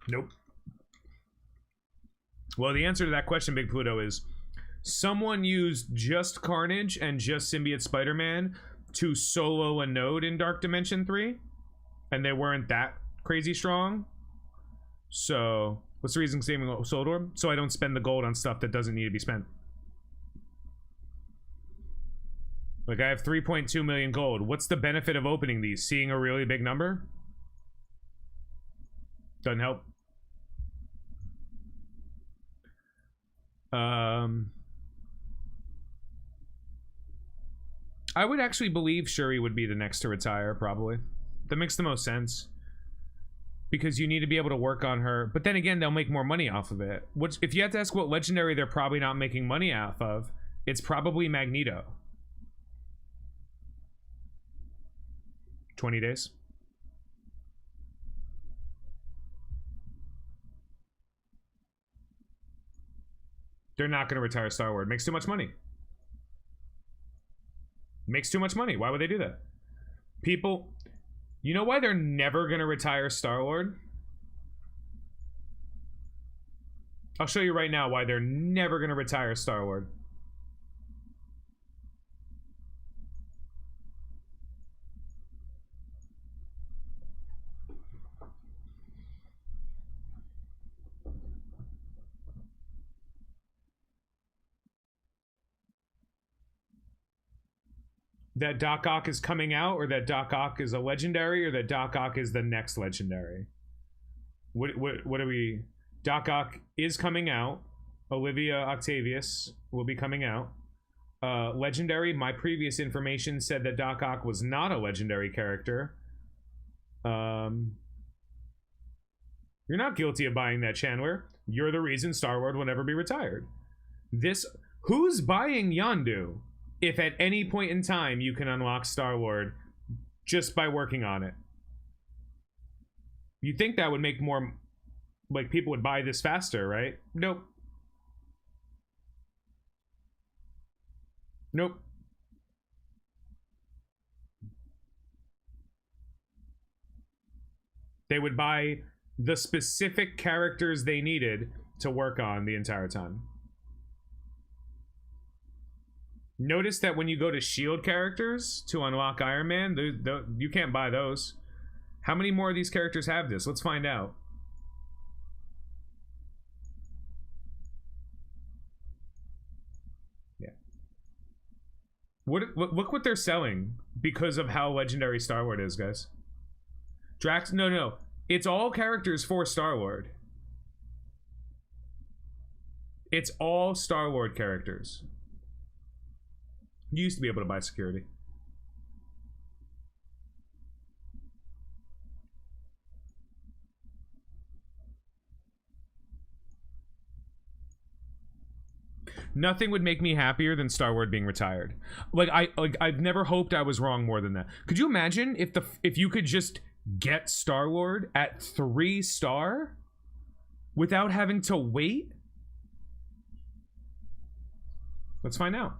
Nope. Well, the answer to that question, Big Pluto, is someone used just Carnage and just Symbiote Spider-Man to solo a node in Dark Dimension 3, and they weren't that crazy strong. So what's the reason saving Soul Orb? So I don't spend the gold on stuff that doesn't need to be spent. Like, I have 3.2 million gold. What's the benefit of opening these? Seeing a really big number? Doesn't help. I would actually believe Shuri would be the next to retire, probably. That makes the most sense. Because you need to be able to work on her. But then again, they'll make more money off of it. Which, if you have to ask what legendary they're probably not making money off of, it's probably Magneto. 20 days. They're not going to retire Starlord. Makes too much money. Makes too much money. Why would they do that? People... You know why they're never going to retire Starlord? I'll show you right now why they're never going to retire Starlord. That Doc Ock is coming out, or that Doc Ock is a legendary, or that Doc Ock is the next legendary? What are we... Doc Ock is coming out. Olivia Octavius will be coming out. Legendary, my previous information said that Doc Ock was not a legendary character. You're not guilty of buying that, Chandler. You're the reason Starlord will never be retired. Who's buying Yondu? If at any point in time you can unlock Starlord just by working on it. You'd think that would make more, like, people would buy this faster, right? Nope. Nope. They would buy the specific characters they needed to work on the entire time. Notice that when you go to shield characters to unlock Iron Man, you can't buy those. How many more of these characters have this? Let's find out. Yeah. Look what they're selling because of how legendary Star-Lord is, guys. Drax, no. It's all characters for Star-Lord. It's all Star-Lord characters. You used to be able to buy security. Nothing would make me happier than Star-Lord being retired. I've never hoped I was wrong more than that. Could you imagine if you could just get Star-Lord at 3-star without having to wait? Let's find out.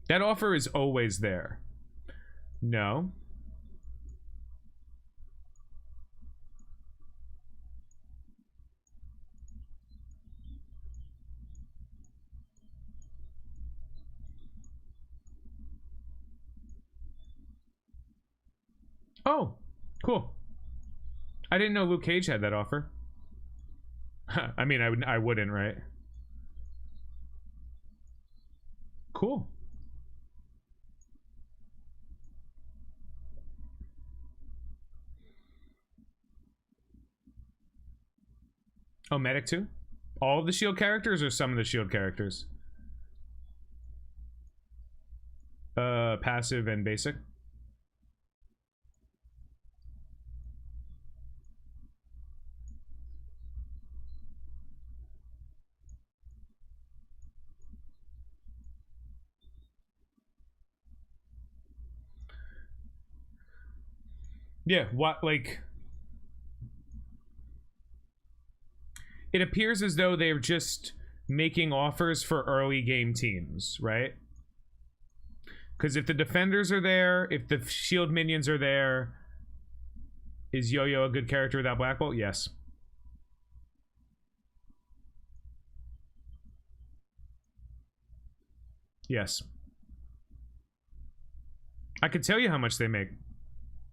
That offer is always there. No. Oh, cool. I didn't know Luke Cage had that offer. I mean, I wouldn't, right? Cool. Oh, Medic 2? All of the shield characters or some of the shield characters? Passive and basic. Yeah, what, like... It appears as though they're just making offers for early game teams, right? Because if the defenders are there, if the shield minions are there, is Yo-Yo a good character without Black Bolt? Yes. Yes. I could tell you how much they make.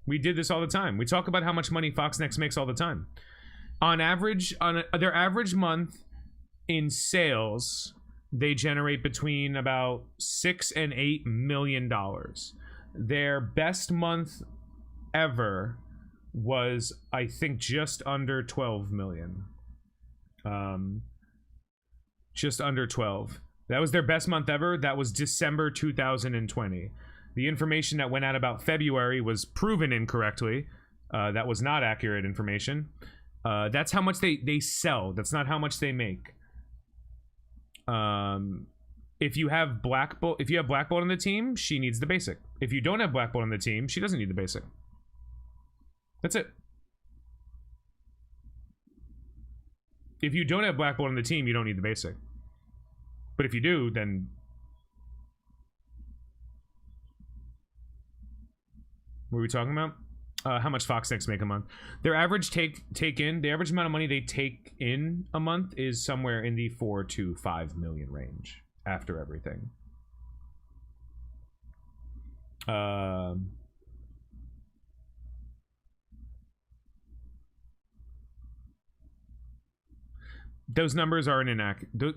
We did this all the time. We talk about how much money Fox Next makes all the time. On average, their average month in sales, they generate between about $6 and $8 million. Their best month ever was, I think, just under 12 million. Just under 12. That was their best month ever. That was December 2020. The information that went out about February was proven incorrectly. That was not accurate information. That's how much they sell. That's not how much they make. If you have Black Bolt on the team, she needs the basic. If you don't have Black Bolt on the team, she doesn't need the basic. That's it. If you don't have Black Bolt on the team, you don't need the basic. But if you do, then what are we talking about? How much Fox Next make a month? Their average the average amount of money they take in a month is somewhere in the 4 to 5 million range after everything. Those numbers are inaccurate.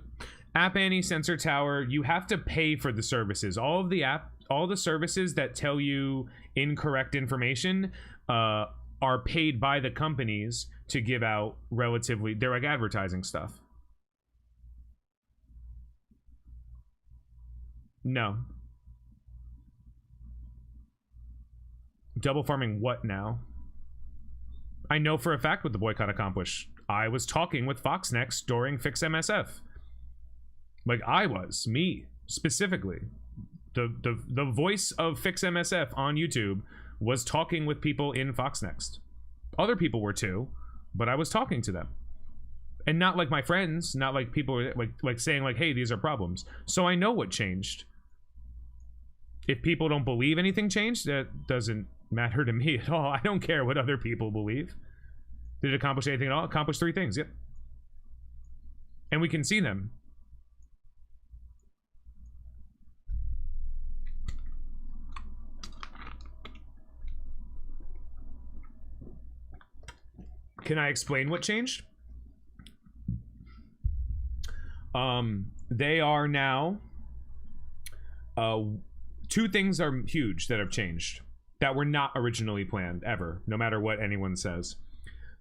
App Annie, Sensor Tower, you have to pay for the services. All the services that tell you incorrect information are paid by the companies to give out relatively, they're like advertising stuff. No. Double farming what now? I know for a fact what the boycott accomplished. I was talking with Fox Next during Fix MSF. Like me specifically. The voice of Fix MSF on YouTube was talking with people in Fox Next. Other people were too, but I was talking to them. And not like my friends, not like people like saying like, hey, these are problems. So I know what changed. If people don't believe anything changed, that doesn't matter to me at all. I don't care what other people believe. Did it accomplish anything at all? Accomplished 3 things, yep. And we can see them. Can I explain what changed? They are now... 2 things are huge that have changed that were not originally planned, ever, no matter what anyone says.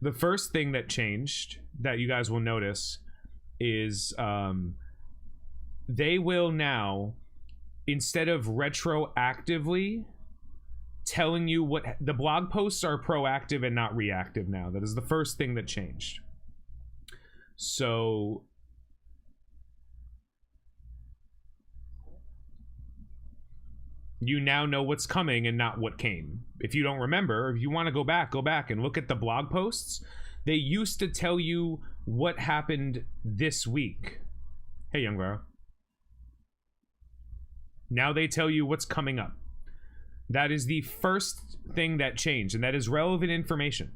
The first thing that changed that you guys will notice is they will now, instead of retroactively telling you what the blog posts are, proactive and not reactive now. That is the first thing that changed. So you now know what's coming and not what came. If you don't remember, if you want to go back and look at the blog posts. They used to tell you what happened this week. Hey, young girl. Now they tell you what's coming up. That is the first thing that changed, and that is relevant information.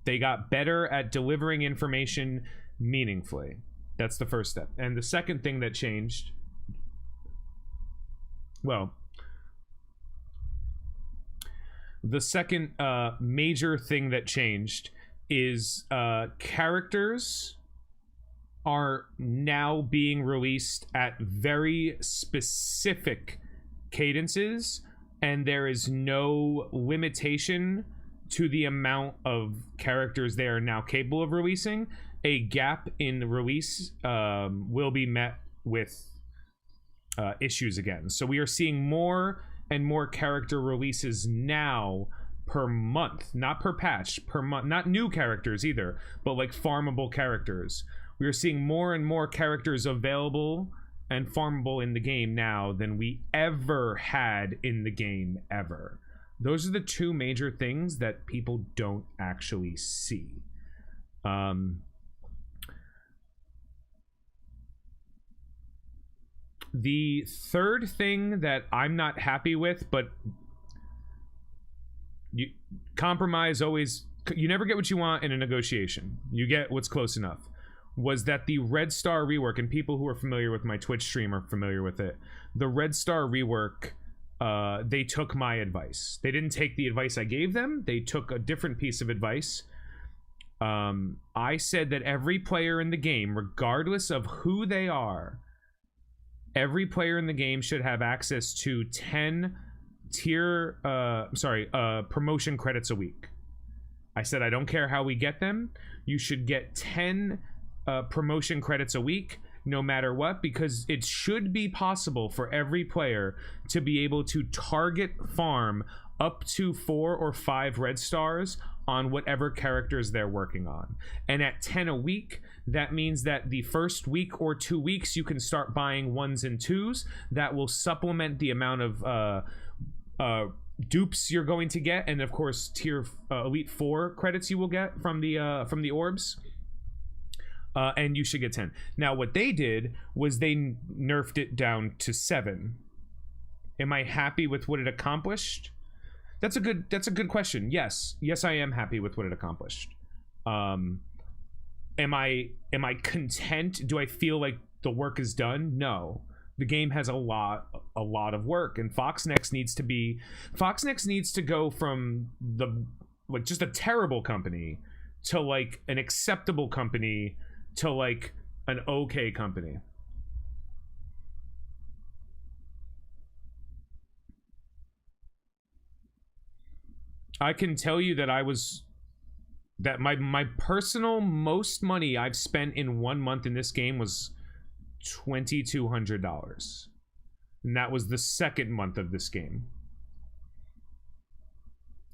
They got better at delivering information meaningfully. That's the first step. And the second thing that changed, well, the second major thing that changed is characters are now being released at very specific cadences, and there is no limitation to the amount of characters they are now capable of releasing. A gap in release will be met with issues again. So we are seeing more and more character releases now per month, not per patch, per month. Not new characters either, but like farmable characters. We are seeing more and more characters available and farmable in the game now than we ever had in the game ever. Those are the 2 major things that people don't actually see. The third thing that I'm not happy with, but compromise always, you never get what you want in a negotiation. You get what's close enough. Was that the Red Star rework, and people who are familiar with my Twitch stream are familiar with it. The Red Star rework, they took my advice. They didn't take the advice I gave them. They took a different piece of advice. I said that every player in the game, regardless of who they are, every player in the game should have access to 10 promotion credits a week. I said I don't care how we get them. You should get 10 promotion credits a week, no matter what, because it should be possible for every player to be able to target farm up to 4 or 5 red stars on whatever characters they're working on. And at 10 a week, that means that the first week or 2 weeks you can start buying 1s and 2s. That will supplement the amount of dupes you're going to get, and of course tier elite 4 credits you will get from the orbs. And you should get 10. Now what they did was they nerfed it down to 7. Am I happy with what it accomplished? That's a good question. Yes, I am happy with what it accomplished. Am I content? Do I feel like the work is done? No. The game has a lot of work, and Foxnex needs to go from just a terrible company to like an acceptable company to like an okay company. I can tell you that my personal most money I've spent in 1 month in this game was $2,200, and that was the 2nd month of this game.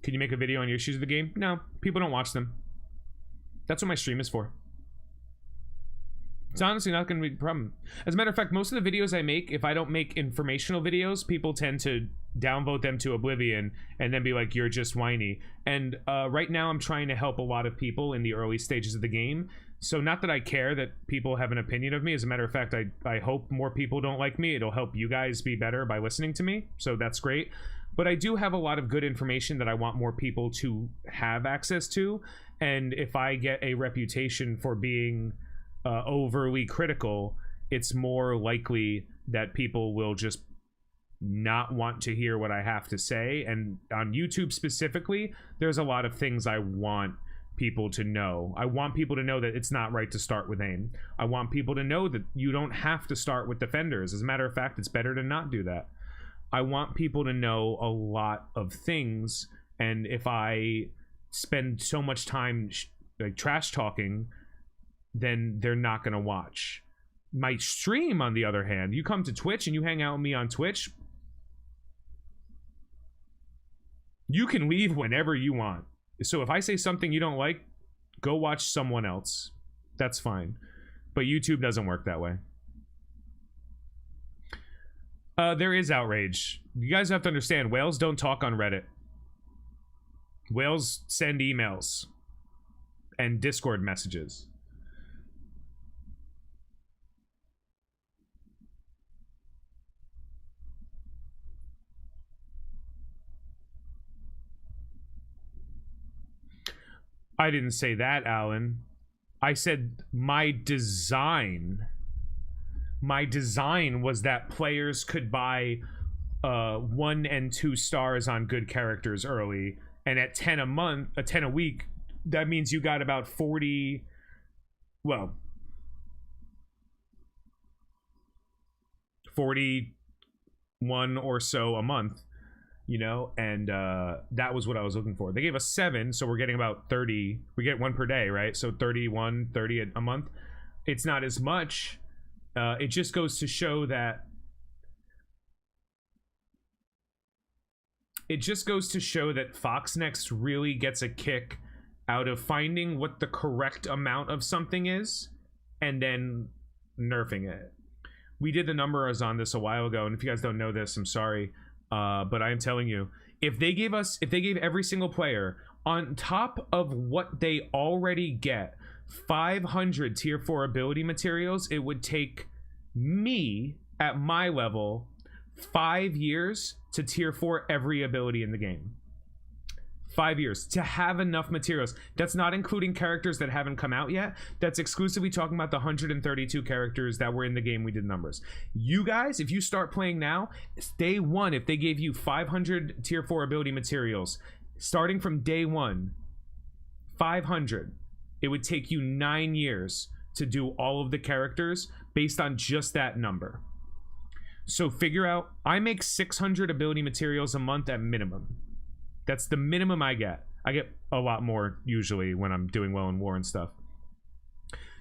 Can you make a video on your issues of the game? No, people don't watch them. That's what my stream is for. It's honestly not going to be a problem. As a matter of fact, most of the videos I make, if I don't make informational videos, people tend to downvote them to oblivion and then be like, you're just whiny. And right now I'm trying to help a lot of people in the early stages of the game So not that I care that people have an opinion of me. As a matter of fact, I hope more people don't like me. It'll help you guys be better by listening to me. So that's great. But I do have a lot of good information that I want more people to have access to. And if I get a reputation for being overly critical, it's more likely that people will just not want to hear what I have to say. And on YouTube specifically, there's a lot of things I want people to know. I want people to know that it's not right to start with aim. I want people to know that you don't have to start with defenders. As a matter of fact, it's better to not do that. I want people to know a lot of things, and if I spend so much time like trash talking, then they're not going to watch. My stream, on the other hand, you come to Twitch and you hang out with me on Twitch, you can leave whenever you want. So if I say something you don't like, go watch someone else. That's fine. But YouTube doesn't work that way. There is outrage. You guys have to understand, whales don't talk on Reddit. Whales send emails and Discord messages. I didn't say that, Alan. I said my design was that players could buy 1 and 2 stars on good characters early, and at 10 a week, that means you got about 40, well, 41 or so a month, you know, and that was what I was looking for. They gave us 7, so we're getting about 30. We get 1 per day, right? So 31, 30 a month. It's not as much. It just goes to show that Foxnext really gets a kick out of finding what the correct amount of something is and then nerfing it. We did the numbers on this a while ago, and if you guys don't know this, I'm sorry, but I am telling you, if they gave every single player, on top of what they already get, 500 tier 4 ability materials, it would take me at my level 5 years to tier 4 every ability in the game. 5 years to have enough materials. That's not including characters that haven't come out yet. That's exclusively talking about the 132 characters that were in the game we did numbers. You guys, if you start playing now, day 1, if they gave you 500 tier 4 ability materials, starting from day 1, 500, it would take you 9 years to do all of the characters based on just that number. So figure out, I make 600 ability materials a month at minimum. That's the minimum I get. I get a lot more usually when I'm doing well in war and stuff.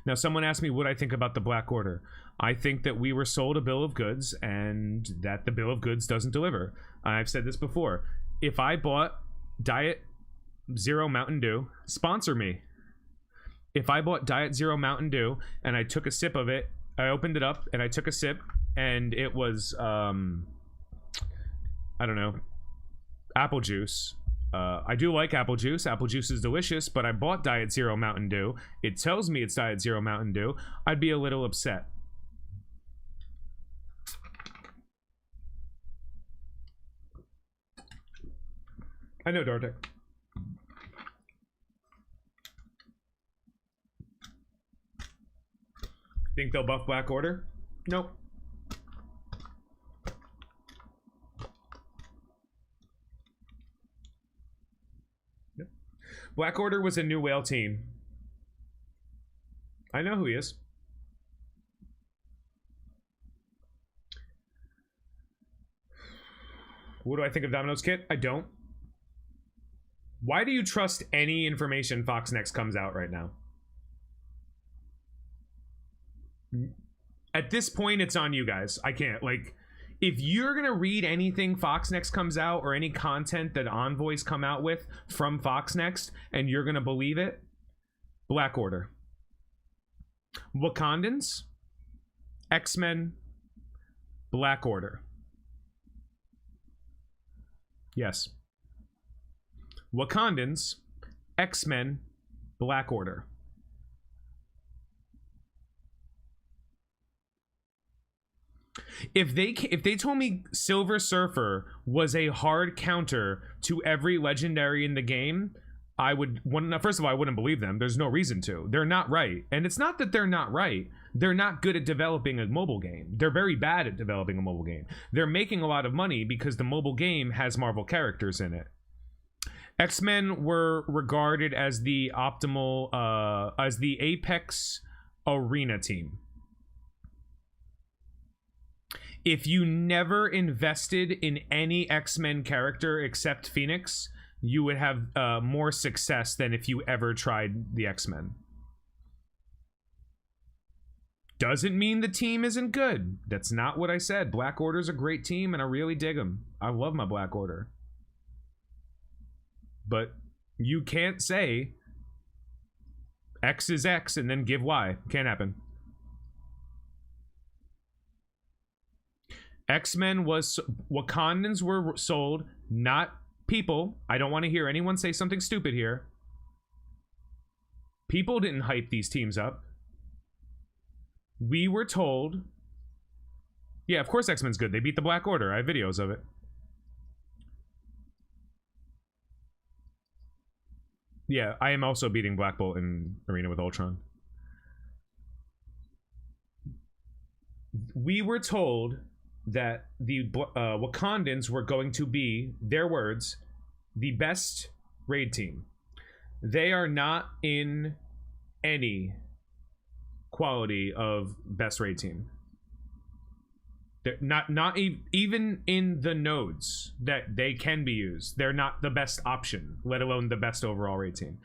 Now, someone asked me what I think about the Black Order. I think that we were sold a bill of goods and that the bill of goods doesn't deliver. I've said this before. If I bought Diet Zero Mountain Dew, sponsor me. If I bought Diet Zero Mountain Dew and I took a sip of it, I opened it up and I took a sip and it was, I don't know, apple juice. I do like apple juice. Apple juice is delicious, but I bought Diet Zero Mountain Dew. It tells me it's Diet Zero Mountain Dew. I'd be a little upset. I know, Dartek. Think they'll buff Black Order? Nope. Black Order was a new whale team. I know who he is. What do I think of Domino's Kit? I don't. Why do you trust any information Foxnext comes out right now? At this point, it's on you guys. I can't, like, if you're gonna read anything Foxnext comes out or any content that Envoys come out with from Foxnext and you're gonna believe it, Black Order. Wakandans, X-Men, Black Order. Yes. Wakandans, X-Men, Black Order. If they told me Silver Surfer was a hard counter to every legendary in the game, I would, first of all, I wouldn't believe them. There's no reason to. They're not right. And it's not that they're not right. They're not good at developing a mobile game. They're very bad at developing a mobile game. They're making a lot of money because the mobile game has Marvel characters in it. X-Men were regarded as the optimal, as the apex arena team. If you never invested in any X-Men character except Phoenix, you would have more success than if you ever tried the X-Men. Doesn't mean the team isn't good. That's not what I said. Black Order's a great team, and I really dig them. I love my Black Order. But you can't say X is X and then give Y. Can't happen. X-Men was... Wakandans were sold, not... people. I don't want to hear anyone say something stupid here. People didn't hype these teams up. We were told... Yeah, of course X-Men's good. They beat the Black Order. I have videos of it. Yeah, I am also beating Black Bolt in Arena with Ultron. We were told that the Wakandans were going to be, their words, the best raid team. They are not in any quality of best raid team. They're not even in the nodes that they can be used. They're not the best option, let alone the best overall raid team.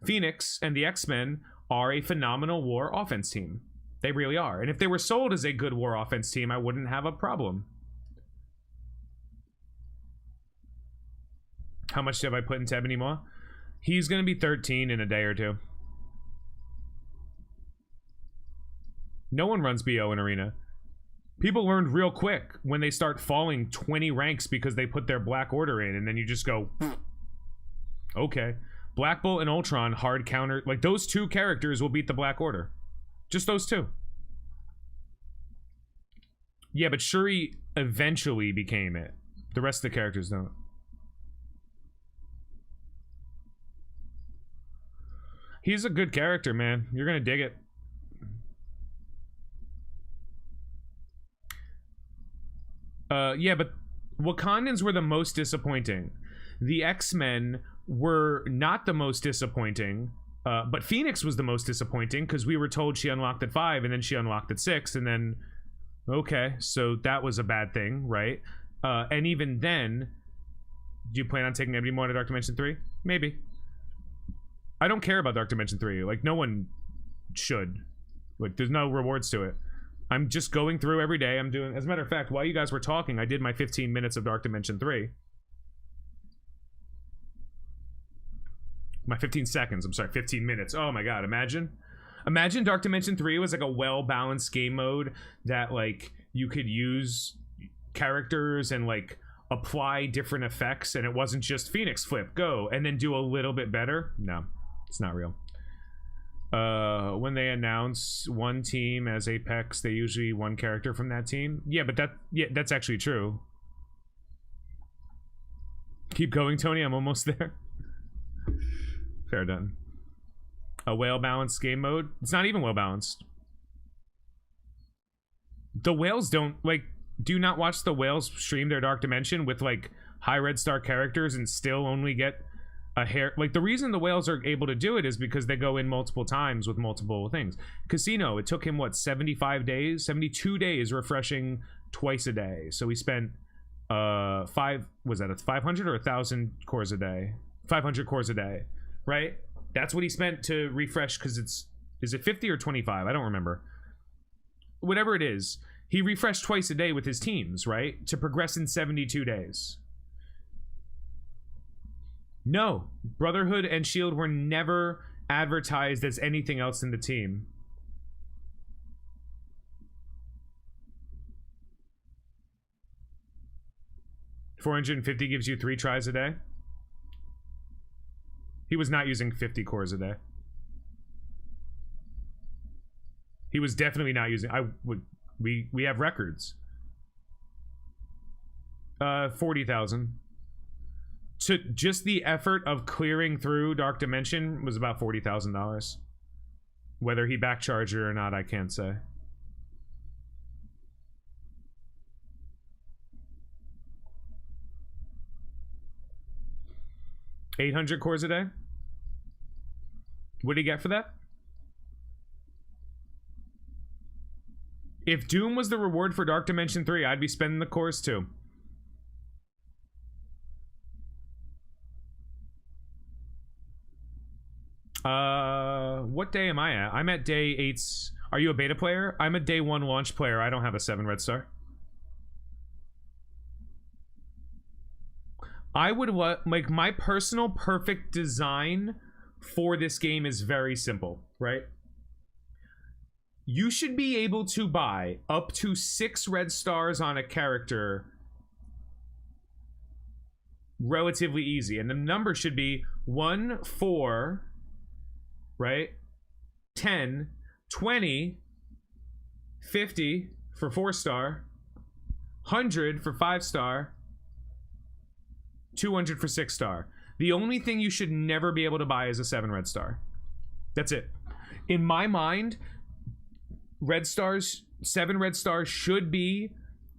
Phoenix and the X-Men are a phenomenal war offense team. They really are. And if they were sold as a good war offense team, I wouldn't have a problem. How much have I put into Ebony Maw? He's going to be 13 in a day or two. No one runs BO in Arena. People learned real quick when they start falling 20 ranks because they put their Black Order in, and then you just go, okay. Black Bolt and Ultron hard counter. Like, those two characters will beat the Black Order. Just those two. Yeah, but Shuri eventually became it. The rest of the characters don't. He's a good character, man. You're gonna dig it. Yeah, but Wakandans were the most disappointing. The X-Men were not the most disappointing, but Phoenix was the most disappointing because we were told she unlocked at 5 and then she unlocked at 6 and then, okay, so that was a bad thing, right? And even then, do you plan on taking Ebony Maw to Dark Dimension 3? Maybe. I don't care about Dark Dimension 3. Like, no one should. Like, there's no rewards to it. I'm just going through every day. I'm doing, as a matter of fact, while you guys were talking, I did my 15 minutes of Dark Dimension 3. My 15 seconds, I'm sorry, 15 minutes. Oh my god, imagine Dark Dimension 3 was like a well-balanced game mode that, like, you could use characters and, like, apply different effects, and it wasn't just Phoenix flip, go, and then do a little bit better. No, it's not real. When they announce one team as Apex, they usually one character from that team. Yeah, but that's actually true. Keep going, Tony. I'm almost there. Fair done. A well-balanced game mode. It's not even well-balanced. The whales don't, like, do not watch the whales stream their Dark Dimension with, like, high red star characters and still only get a hair. Like, the reason the whales are able to do it is because they go in multiple times with multiple things. Casino, it took him, what, 75 days? 72 days refreshing twice a day. So he spent, was that a 500 or 1,000 cores a day? 500 cores a day, right? That's what he spent to refresh, because it's, is it 50 or 25? I don't remember. Whatever it is, he refreshed twice a day with his teams, right? To progress in 72 days. No, Brotherhood and S.H.I.E.L.D. were never advertised as anything else in the team. $450 gives you 3 tries a day. He was not using 50 cores a day. He was definitely not using. We have records. 40,000. To just the effort of clearing through Dark Dimension was about $40,000. Whether he backcharged it or not, I can't say. $800 cores a day. What did he get for that? If Doom was the reward for Dark Dimension 3, I'd be spending the cores too. What day am I at? I'm at day 8. Are you a beta player? I'm a day 1 launch player. I don't have a 7 red star. I would like my personal perfect design for this game is very simple, right? You should be able to buy up to 6 red stars on a character relatively easy. And the number should be 1, 4, right? 10, 20, 50 for 4-star, 100 for 5-star, 200 for 6-star. The only thing you should never be able to buy is a 7 red star. That's it. In my mind, red stars, 7 red stars should be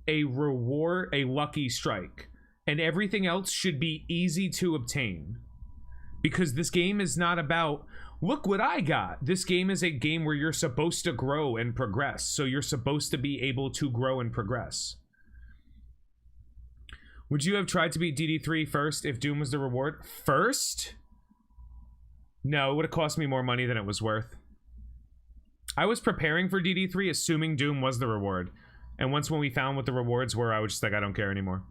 a reward, a lucky strike. And everything else should be easy to obtain. Because this game is not about, look what I got. This game is a game where you're supposed to grow and progress. So you're supposed to be able to grow and progress. Would you have tried to beat DD3 first if Doom was the reward? First? No, it would have cost me more money than it was worth. I was preparing for DD3 assuming Doom was the reward. And once when we found what the rewards were, I was just like, I don't care anymore.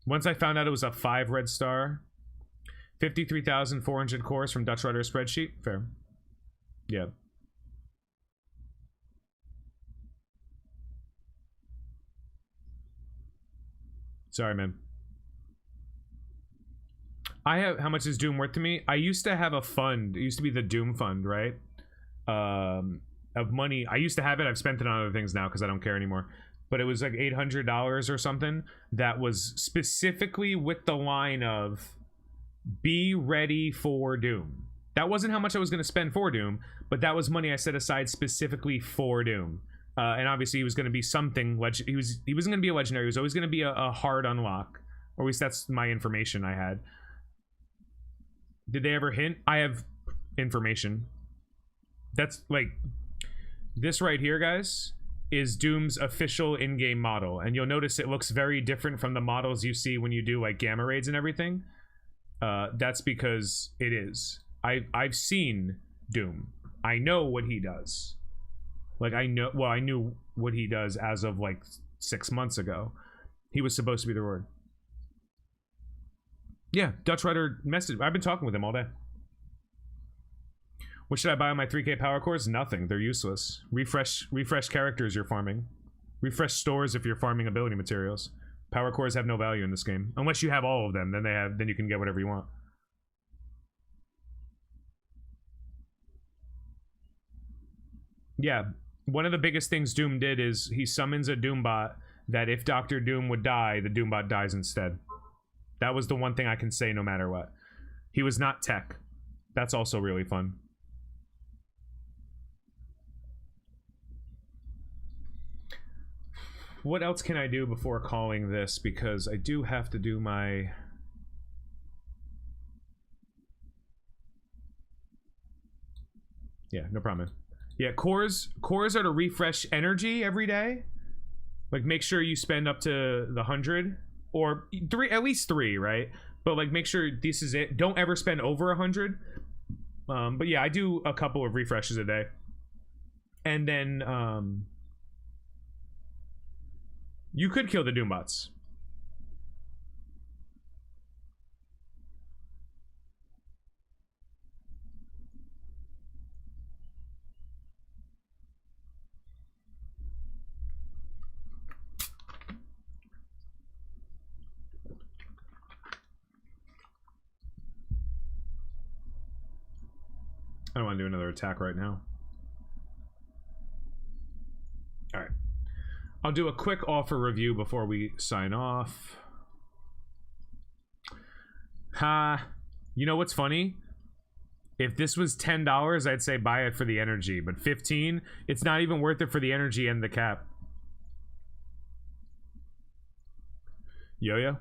Once I found out it was a 5 red star, 53,400 cores from Dutch Rudder spreadsheet. Fair. Yeah. Sorry, man. I have, how much is Doom worth to me? I used to have a fund. It used to be the Doom fund, right? Of money. I used to have it. I've spent it on other things now because I don't care anymore. But it was like $800 or something that was specifically with the line of be ready for Doom. That wasn't how much I was going to spend for Doom, but that was money I set aside specifically for Doom. And obviously he was going to be something, he wasn't going to be a legendary, he was always going to be a hard unlock. Or at least that's my information I had. Did they ever hint? I have information. That's like, this right here, guys, is Doom's official in-game model. And you'll notice it looks very different from the models you see when you do like gamma raids and everything. That's because it is. I've seen Doom. I know what he does. Like I knew what he does as of like 6 months ago. He was supposed to be the reward. Yeah, Dutch Rider message. I've been talking with him all day. What should I buy on my 3K power cores? Nothing. They're useless. Refresh characters you're farming. Refresh stores if you're farming ability materials. Power cores have no value in this game. Unless you have all of them, then you can get whatever you want. Yeah, one of the biggest things Doom did is he summons a Doombot that if Dr. Doom would die, the Doombot dies instead. That was the one thing I can say no matter what. He was not tech. That's also really fun. What else can I do before calling this? Because I do have to do my... Yeah, no problem. Yeah, cores are to refresh energy every day. Like, make sure you spend up to the 100. Or at least 3, right? But, like, make sure this is it. Don't ever spend over 100. But, yeah, I do a couple of refreshes a day. And then, you could kill the Doombots. I don't want to do another attack right now. All right. I'll do a quick offer review before we sign off. You know what's funny? If this was $10, I'd say buy it for the energy, but 15, it's not even worth it for the energy and the cap. Yo-yo?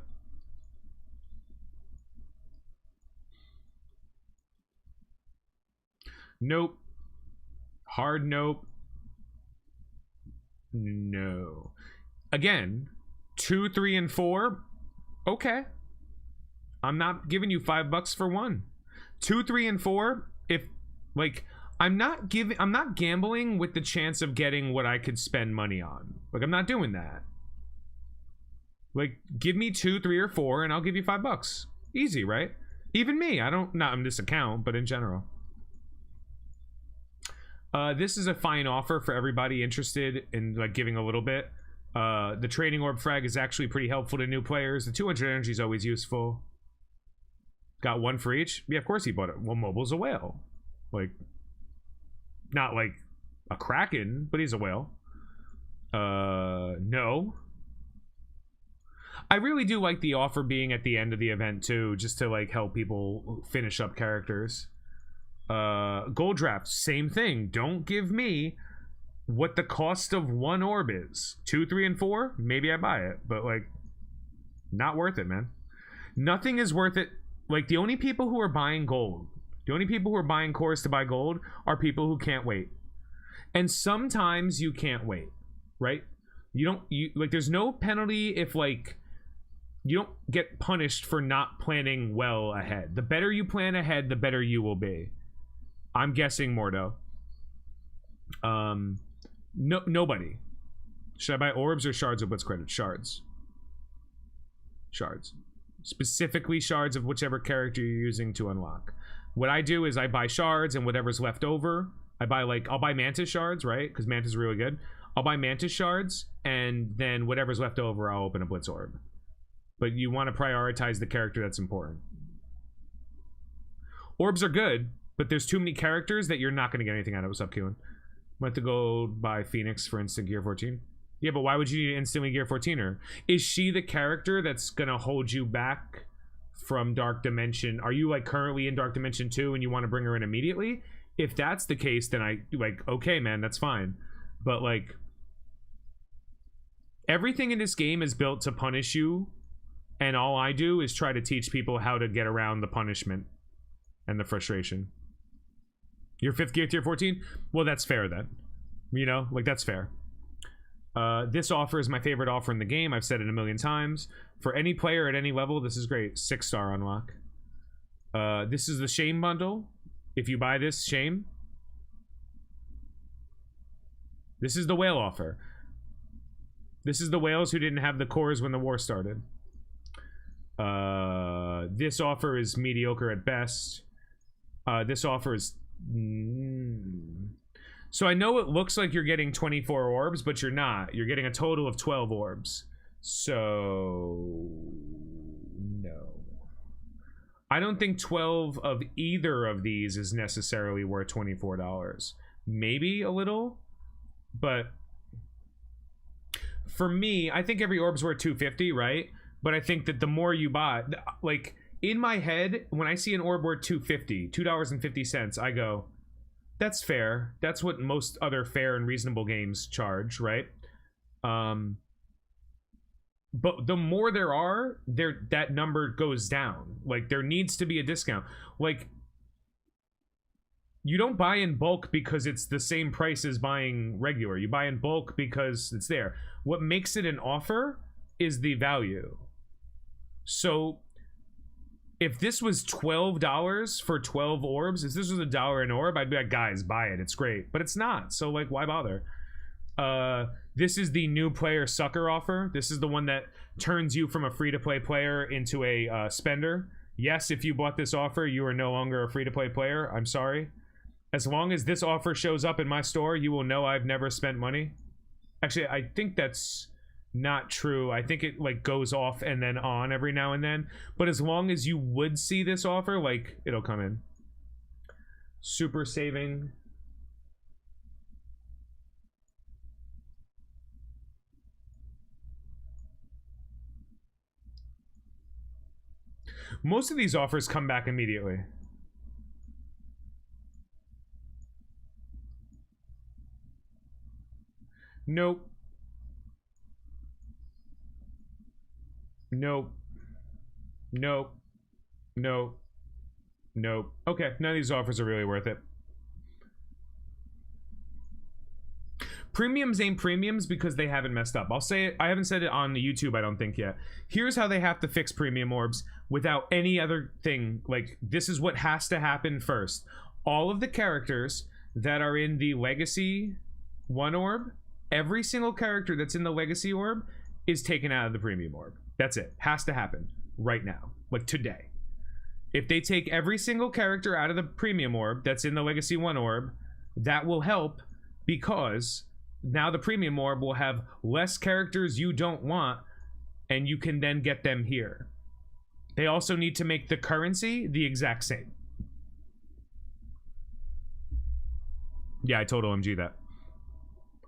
Nope. Hard nope. No. Again, 2, 3, and 4. Okay. I'm not giving you $5 for one. 2, 3, and 4. If like I'm not gambling with the chance of getting what I could spend money on. Like I'm not doing that. Like give me 2, 3, or 4, and I'll give you $5. Easy, right? Even me. Not on this account, but in general. This is a fine offer for everybody interested in like giving a little bit. The training orb frag is actually pretty helpful to new players. The 200 energy is always useful. Got one for each. Yeah, of course he bought it. Well, Mobile's a whale. Like, not like a kraken, but he's a whale. No. I really do like the offer being at the end of the event too, just to like help people finish up characters. Gold draft, same thing. Don't give me what the cost of one orb is. 2, 3, and 4, maybe I buy it, but like not worth it, man. Nothing is worth it. Like the only people who are buying gold, the only people who are buying cores to buy gold are people who can't wait. And sometimes you can't wait, right? You like there's no penalty if like you don't get punished for not planning well ahead. The better you plan ahead, the better you will be. I'm guessing Mordo. Nobody. Should I buy orbs or shards of what's credit? Shards. Shards. Specifically shards of whichever character you're using to unlock. What I do is I buy shards and whatever's left over. I'll buy Mantis shards, right? Because Mantis is really good. I'll buy Mantis shards and then whatever's left over, I'll open a Blitz orb. But you want to prioritize the character that's important. Orbs are good, but there's too many characters that you're not going to get anything out of. What's up, Keelan? Went to go buy Phoenix for instant gear 14. Yeah, but why would you need to instantly gear 14er? Is she the character that's going to hold you back from Dark Dimension? Are you like currently in Dark Dimension 2 and you want to bring her in immediately? If that's the case, then I like, okay, man, that's fine. But like everything in this game is built to punish you, and all I do is try to teach people how to get around the punishment and the frustration. You're 5th gear tier 14? Well, that's fair then. You know, like that's fair. This offer is my favorite offer in the game. I've said it a million times. For any player at any level, this is great. 6-star unlock. This is the Shame bundle. If you buy this, Shame. This is the whale offer. This is the whales who didn't have the cores when the war started. This offer is mediocre at best. This offer is... So I know it looks like you're getting 24 orbs, but you're not. You're getting a total of 12 orbs. So... no. I don't think 12 of either of these is necessarily worth $24. Maybe a little, but... for me, I think every orb's worth $250, right? But I think that the more you buy... like, in my head, when I see an orb worth $2.50, I go... that's fair. That's what most other fair and reasonable games charge, right? But the more there are, that number goes down. Like, there needs to be a discount. Like, you don't buy in bulk because it's the same price as buying regular. You buy in bulk because it's there. What makes it an offer is the value. So... if this was $12 for 12 orbs, if this was $1 an orb, I'd be like, guys, buy it. It's great. But it's not. So, like, why bother? This is the new player sucker offer. This is the one that turns you from a free-to-play player into a spender. Yes, if you bought this offer, you are no longer a free-to-play player. I'm sorry. As long as this offer shows up in my store, you will know I've never spent money. Actually, I think that's... not true. I think it like goes off and then on every now and then, but as long as you would see this offer, like it'll come in. Super saving. Most of these offers come back immediately. Nope. Nope. Nope. Nope. Nope. Okay, none of these offers are really worth it. Premiums ain't premiums because they haven't messed up. I'll say it. I haven't said it on the YouTube, I don't think, yet. Here's how they have to fix premium orbs without any other thing. Like, this is what has to happen first. All of the characters that are in the Legacy 1 orb, every single character that's in the Legacy orb is taken out of the premium orb. That's it. Has to happen right now. Like, today. If they take every single character out of the premium orb that's in the Legacy 1 orb, that will help because now the premium orb will have less characters you don't want, and you can then get them here. They also need to make the currency the exact same. Yeah, I told OMG that.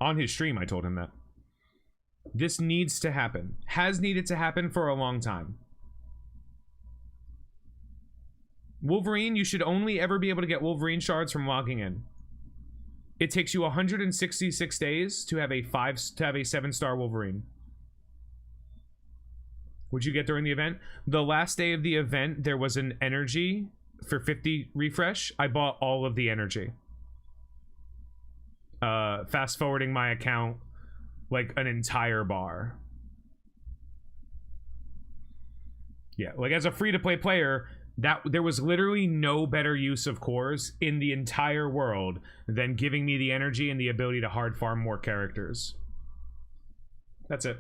On his stream, I told him that. This needs to happen. Has needed to happen for a long time. Wolverine, you should only ever be able to get Wolverine shards from logging in. It takes you 166 days to have a 7-star Wolverine. What'd you get during the event? The last day of the event, there was an energy for 50 refresh. I bought all of the energy. Fast forwarding my account like an entire bar. Yeah, like as a free-to-play player, that there was literally no better use of cores in the entire world than giving me the energy and the ability to hard farm more characters. That's it.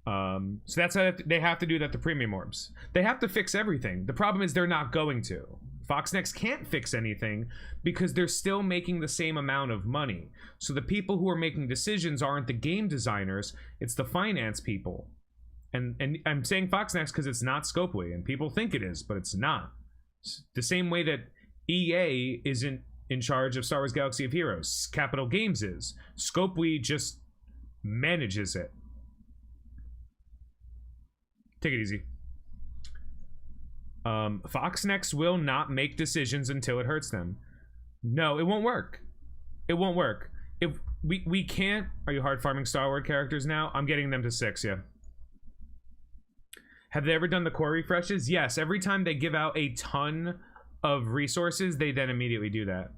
So that's how they have to do that to premium orbs. They have to fix everything. The problem is they're not going to. Foxnex can't fix anything because they're still making the same amount of money. So the people who are making decisions aren't the game designers, it's the finance people. And I'm saying Foxnex because it's not Scopely, and people think it is, but it's not. It's the same way that EA isn't in charge of Star Wars Galaxy of Heroes. Capital Games is. Scopely just manages it. Take it easy. Foxnex will not make decisions until it hurts them. No, it won't work. It won't work. If we can't... Are you hard farming Star Wars characters now? I'm getting them to 6, yeah. Have they ever done the core refreshes? Yes, every time they give out a ton of resources, they then immediately do that.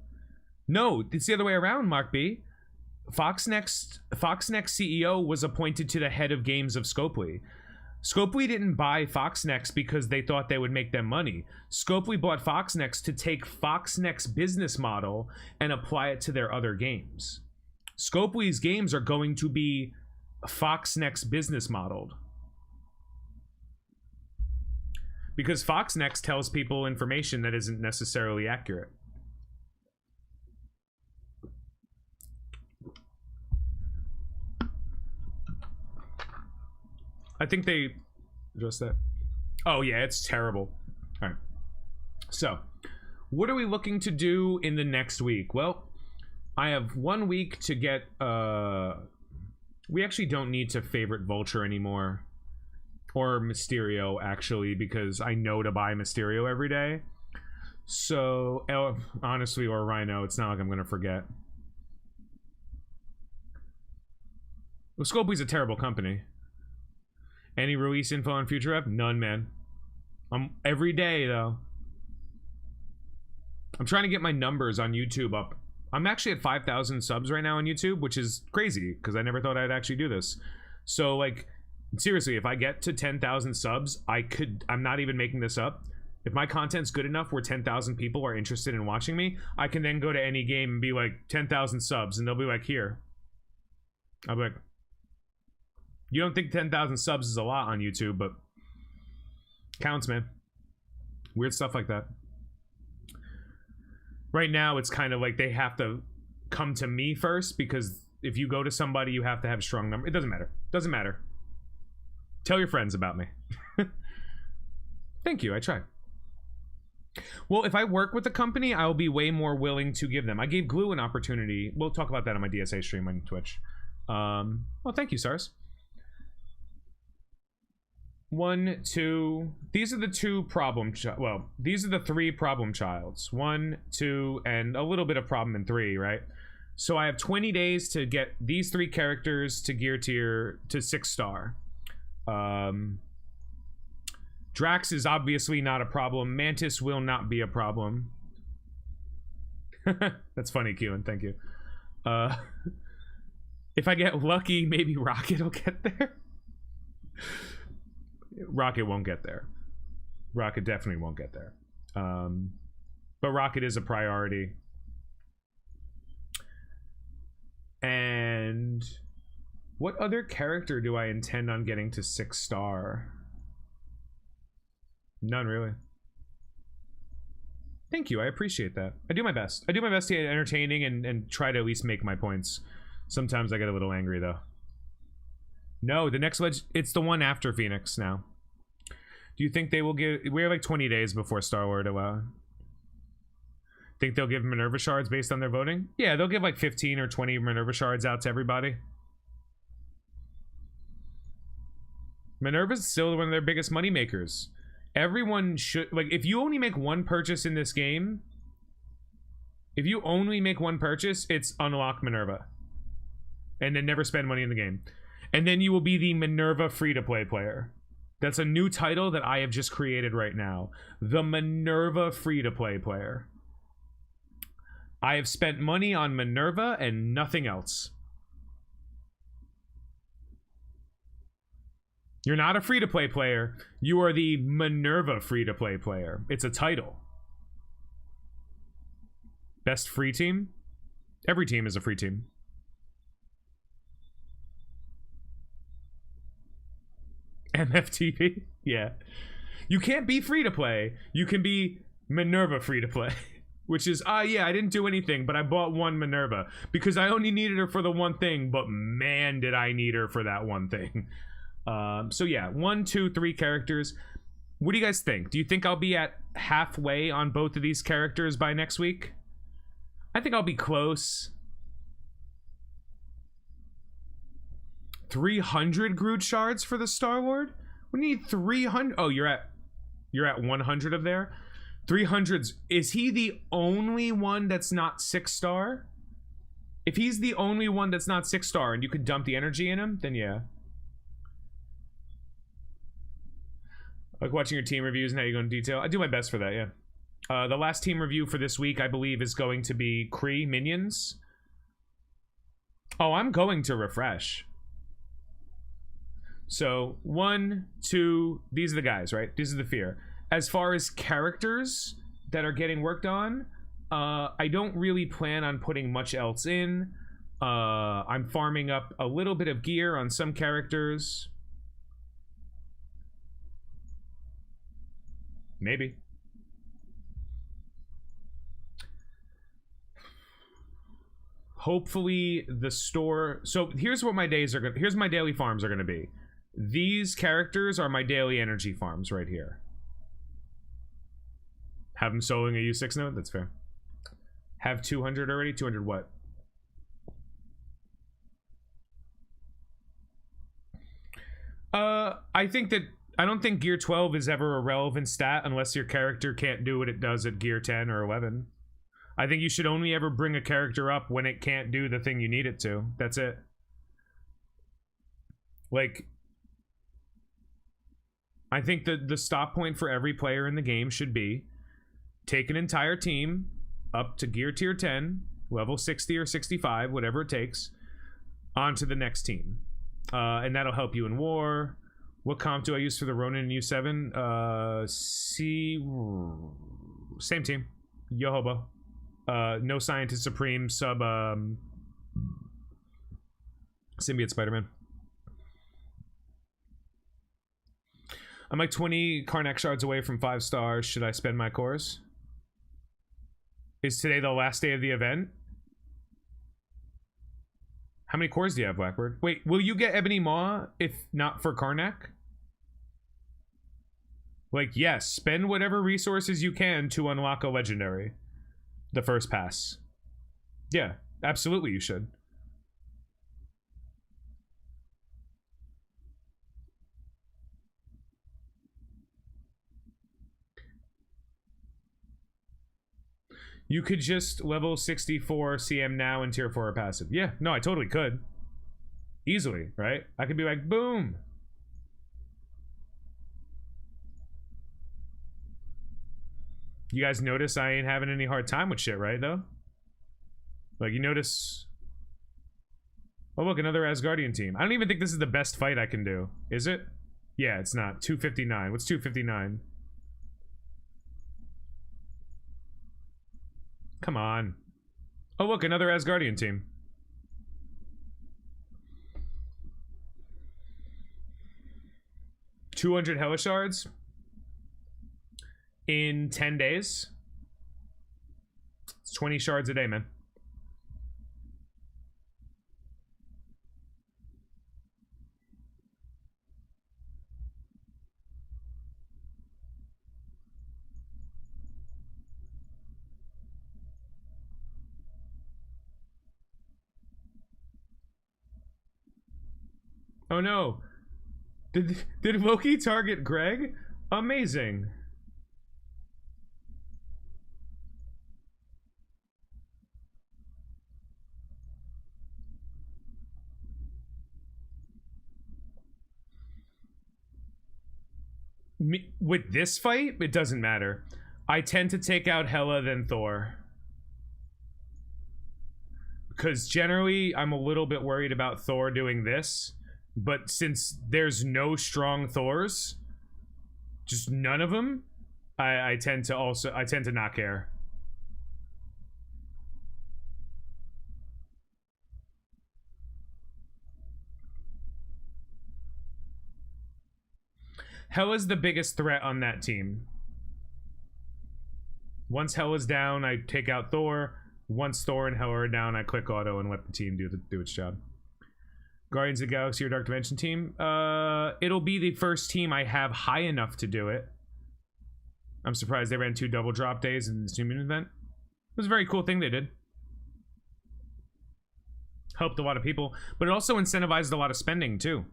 No, it's the other way around, Mark B. Foxnex CEO was appointed to the head of games of Scopely. Scopely didn't buy Foxnex because they thought they would make them money. Scopely bought Foxnex to take Foxnex business model and apply it to their other games. Scopely's games are going to be Foxnex business modeled. Because Foxnex tells people information that isn't necessarily accurate. I think they addressed that. Oh yeah, it's terrible. All right. So, what are we looking to do in the next week? Well, I have 1 week to get... we actually don't need to favorite Vulture anymore. Or Mysterio, actually, because I know to buy Mysterio every day. So, honestly, or Rhino, it's not like I'm going to forget. Well, Scopely's a terrible company. Any release info on Future F? None, man. Every day, though. I'm trying to get my numbers on YouTube up. I'm actually at 5,000 subs right now on YouTube, which is crazy, because I never thought I'd actually do this. So, like... Seriously, if I get to 10,000 subs, I'm not even making this up. If my content's good enough where 10,000 people are interested in watching me, I can then go to any game and be like, 10,000 subs, and they'll be like, here. I'll be like, you don't think 10,000 subs is a lot on YouTube, but counts, man. Weird stuff like that. Right now, it's kind of like they have to come to me first, because if you go to somebody, you have to have a strong number. It doesn't matter. Doesn't matter. Tell your friends about me. Thank you, I try. Well, if I work with a company, I'll be way more willing to give them. I gave Glue an opportunity. We'll talk about that on my DSA stream on Twitch. Well, thank you, Sars. 1, 2. These are the two problem. Well, these are the 3 problem childs. 1, 2, and a little bit of problem in 3, right? So I have 20 days to get these 3 characters to gear tier to 6 star. Drax is obviously not a problem. Mantis will not be a problem. That's funny, Keelan. Thank you. If I get lucky, maybe Rocket will get there. Rocket won't get there. Rocket definitely won't get there. But Rocket is a priority. And what other character do I intend on getting to 6 star? None, really. Thank you. I appreciate that. I do my best. I do my best to get entertaining and try to at least make my points. Sometimes I get a little angry, though. No, the next it's the one after Phoenix now. Do you think they will give... We're like 20 days before Starlord. Think they'll give Minerva shards based on their voting? Yeah, they'll give like 15 or 20 Minerva shards out to everybody. Minerva's still one of their biggest money makers. Everyone should... Like, if you only make one purchase in this game... If you only make one purchase, it's unlock Minerva. And then never spend money in the game. And then you will be the Minerva free-to-play player. That's a new title that I have just created right now. The Minerva free-to-play player. I have spent money on Minerva and nothing else. You're not a free-to-play player. You are the Minerva free-to-play player. It's a title. Best free team? Every team is a free team. MFTV? Yeah. You can't be free-to-play. You can be Minerva free-to-play. Which is, yeah, I didn't do anything, but I bought one Minerva. Because I only needed her for the one thing, but man, did I need her for that one thing. So yeah, 1, 2, 3 characters. What do you guys think? Do you think I'll be at halfway on both of these characters by next week? I think I'll be close. 300 Groot shards for the Starlord? We need 300. Oh, you're at 100 of there. 300s. Is he the only one that's not 6 star? If he's the only one that's not 6 star and you could dump the energy in him, then yeah. I like watching your team reviews and how you go in detail. I do my best for that, yeah. The last team review for this week, I believe, is going to be Kree Minions. Oh, I'm going to refresh. So, 1, 2, these are the guys, right? These are the fear. As far as characters that are getting worked on, I don't really plan on putting much else in. I'm farming up a little bit of gear on some characters. Maybe. Hopefully the store... So here's what my days are going to... Here's my daily farms are going to be. These characters are my daily energy farms right here. Have them soloing a U6 node? That's fair. Have 200 already? 200 what? I think that... I don't think Gear 12 is ever a relevant stat unless your character can't do what it does at Gear 10 or 11. I think you should only ever bring a character up when it can't do the thing you need it to. That's it. Like... I think that the stop point for every player in the game should be take an entire team up to Gear Tier 10, level 60 or 65, whatever it takes, onto the next team. And that'll help you in war. What comp do I use for the Ronin and U7? Same team. Yohobo. No Scientist Supreme, sub Symbiote Spider-Man. I'm like 20 Karnak shards away from 5 stars. Should I spend my cores? Is today the last day of the event? How many cores do you have, Blackbird? Wait, will you get Ebony Maw if not for Karnak? Like, yes, spend whatever resources you can to unlock a legendary. The first pass. Yeah, absolutely you should. You could just level 64 CM now and tier 4 passive. Yeah, no, I totally could. Easily, right? I could be like, boom. You guys notice I ain't having any hard time with shit, right, though? Like, you notice... Oh, look, another Asgardian team. I don't even think this is the best fight I can do. Is it? Yeah, it's not. 259. What's 259? Come on. Oh, look, another Asgardian team. $200 Hellish Shards in 10 days. It's 20 shards a day, man. Oh no. Did Loki target Greg? Amazing. With this fight, it doesn't matter. I tend to take out Hela than Thor. Because generally, I'm a little bit worried about Thor doing this. But since there's no strong Thors, just none of them, I tend to not care. Hela's the biggest threat on that team. Once Hela's down, I take out Thor. Once Thor and Hela are down, I click auto and let the team do its job. Guardians of the Galaxy or Dark Dimension team? It'll be the first team I have high enough to do it. I'm surprised they ran 2 double drop days in this human event. It was a very cool thing they did. Helped a lot of people, but it also incentivized a lot of spending too.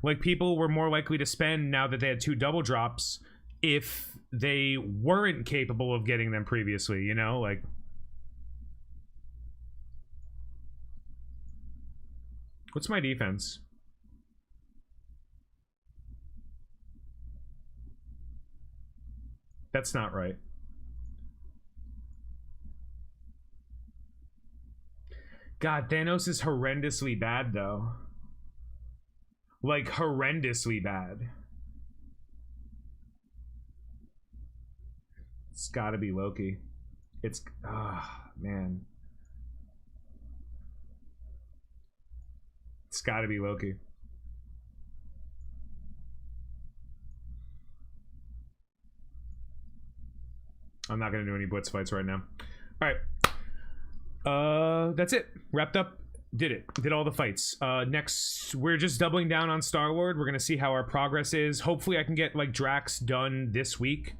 Like, people were more likely to spend now that they had 2 double drops if they weren't capable of getting them previously, you know? Like... What's my defense? That's not right. God, Thanos is horrendously bad, though. Like, horrendously bad. It's gotta be Loki. It's... Ah, man. It's gotta be Loki. I'm not gonna do any blitz fights right now. Alright. That's it. Wrapped up. Did it. Did all the fights. Next, we're just doubling down on Star-Lord. We're gonna see how our progress is. Hopefully I can get, like, Drax done this week.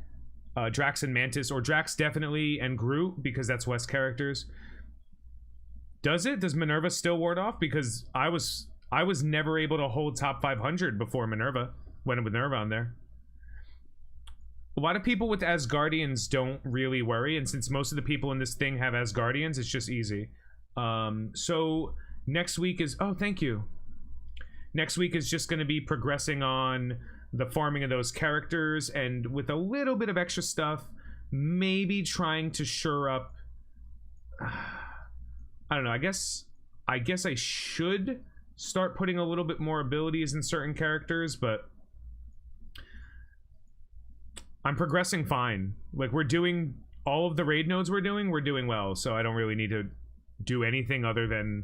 Drax and Mantis, or Drax definitely, and Groot, because that's West characters. Does it? Does Minerva still ward off? Because I was never able to hold top 500 before Minerva, when Minerva on there. A lot of people with Asgardians don't really worry, and since most of the people in this thing have Asgardians, it's just easy. So next week is... Oh, thank you. Next week is just going to be progressing on the farming of those characters, and with a little bit of extra stuff, maybe trying to shore up... I don't know, I guess I should start putting a little bit more abilities in certain characters, but I'm progressing fine. Like, we're doing all of the raid nodes we're doing well, so I don't really need to do anything other than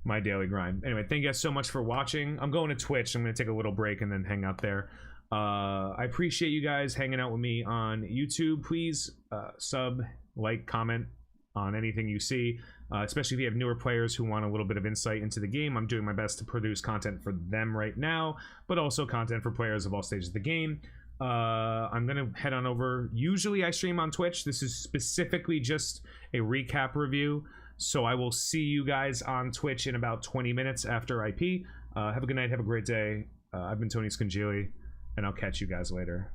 my daily grind. Anyway, thank you guys so much for watching. I'm going to Twitch. I'm going to take a little break and then hang out there. I appreciate you guys hanging out with me on YouTube. Please sub, like, comment on anything you see, especially if you have newer players who want a little bit of insight into the game. I'm doing my best to produce content for them right now, but also content for players of all stages of the game. I'm gonna head on over. Usually I stream on Twitch. This is specifically just a recap review, so I will see you guys on Twitch in about 20 minutes after IP. Have a good night, have a great day. I've been Tony Scungili, and I'll catch you guys later.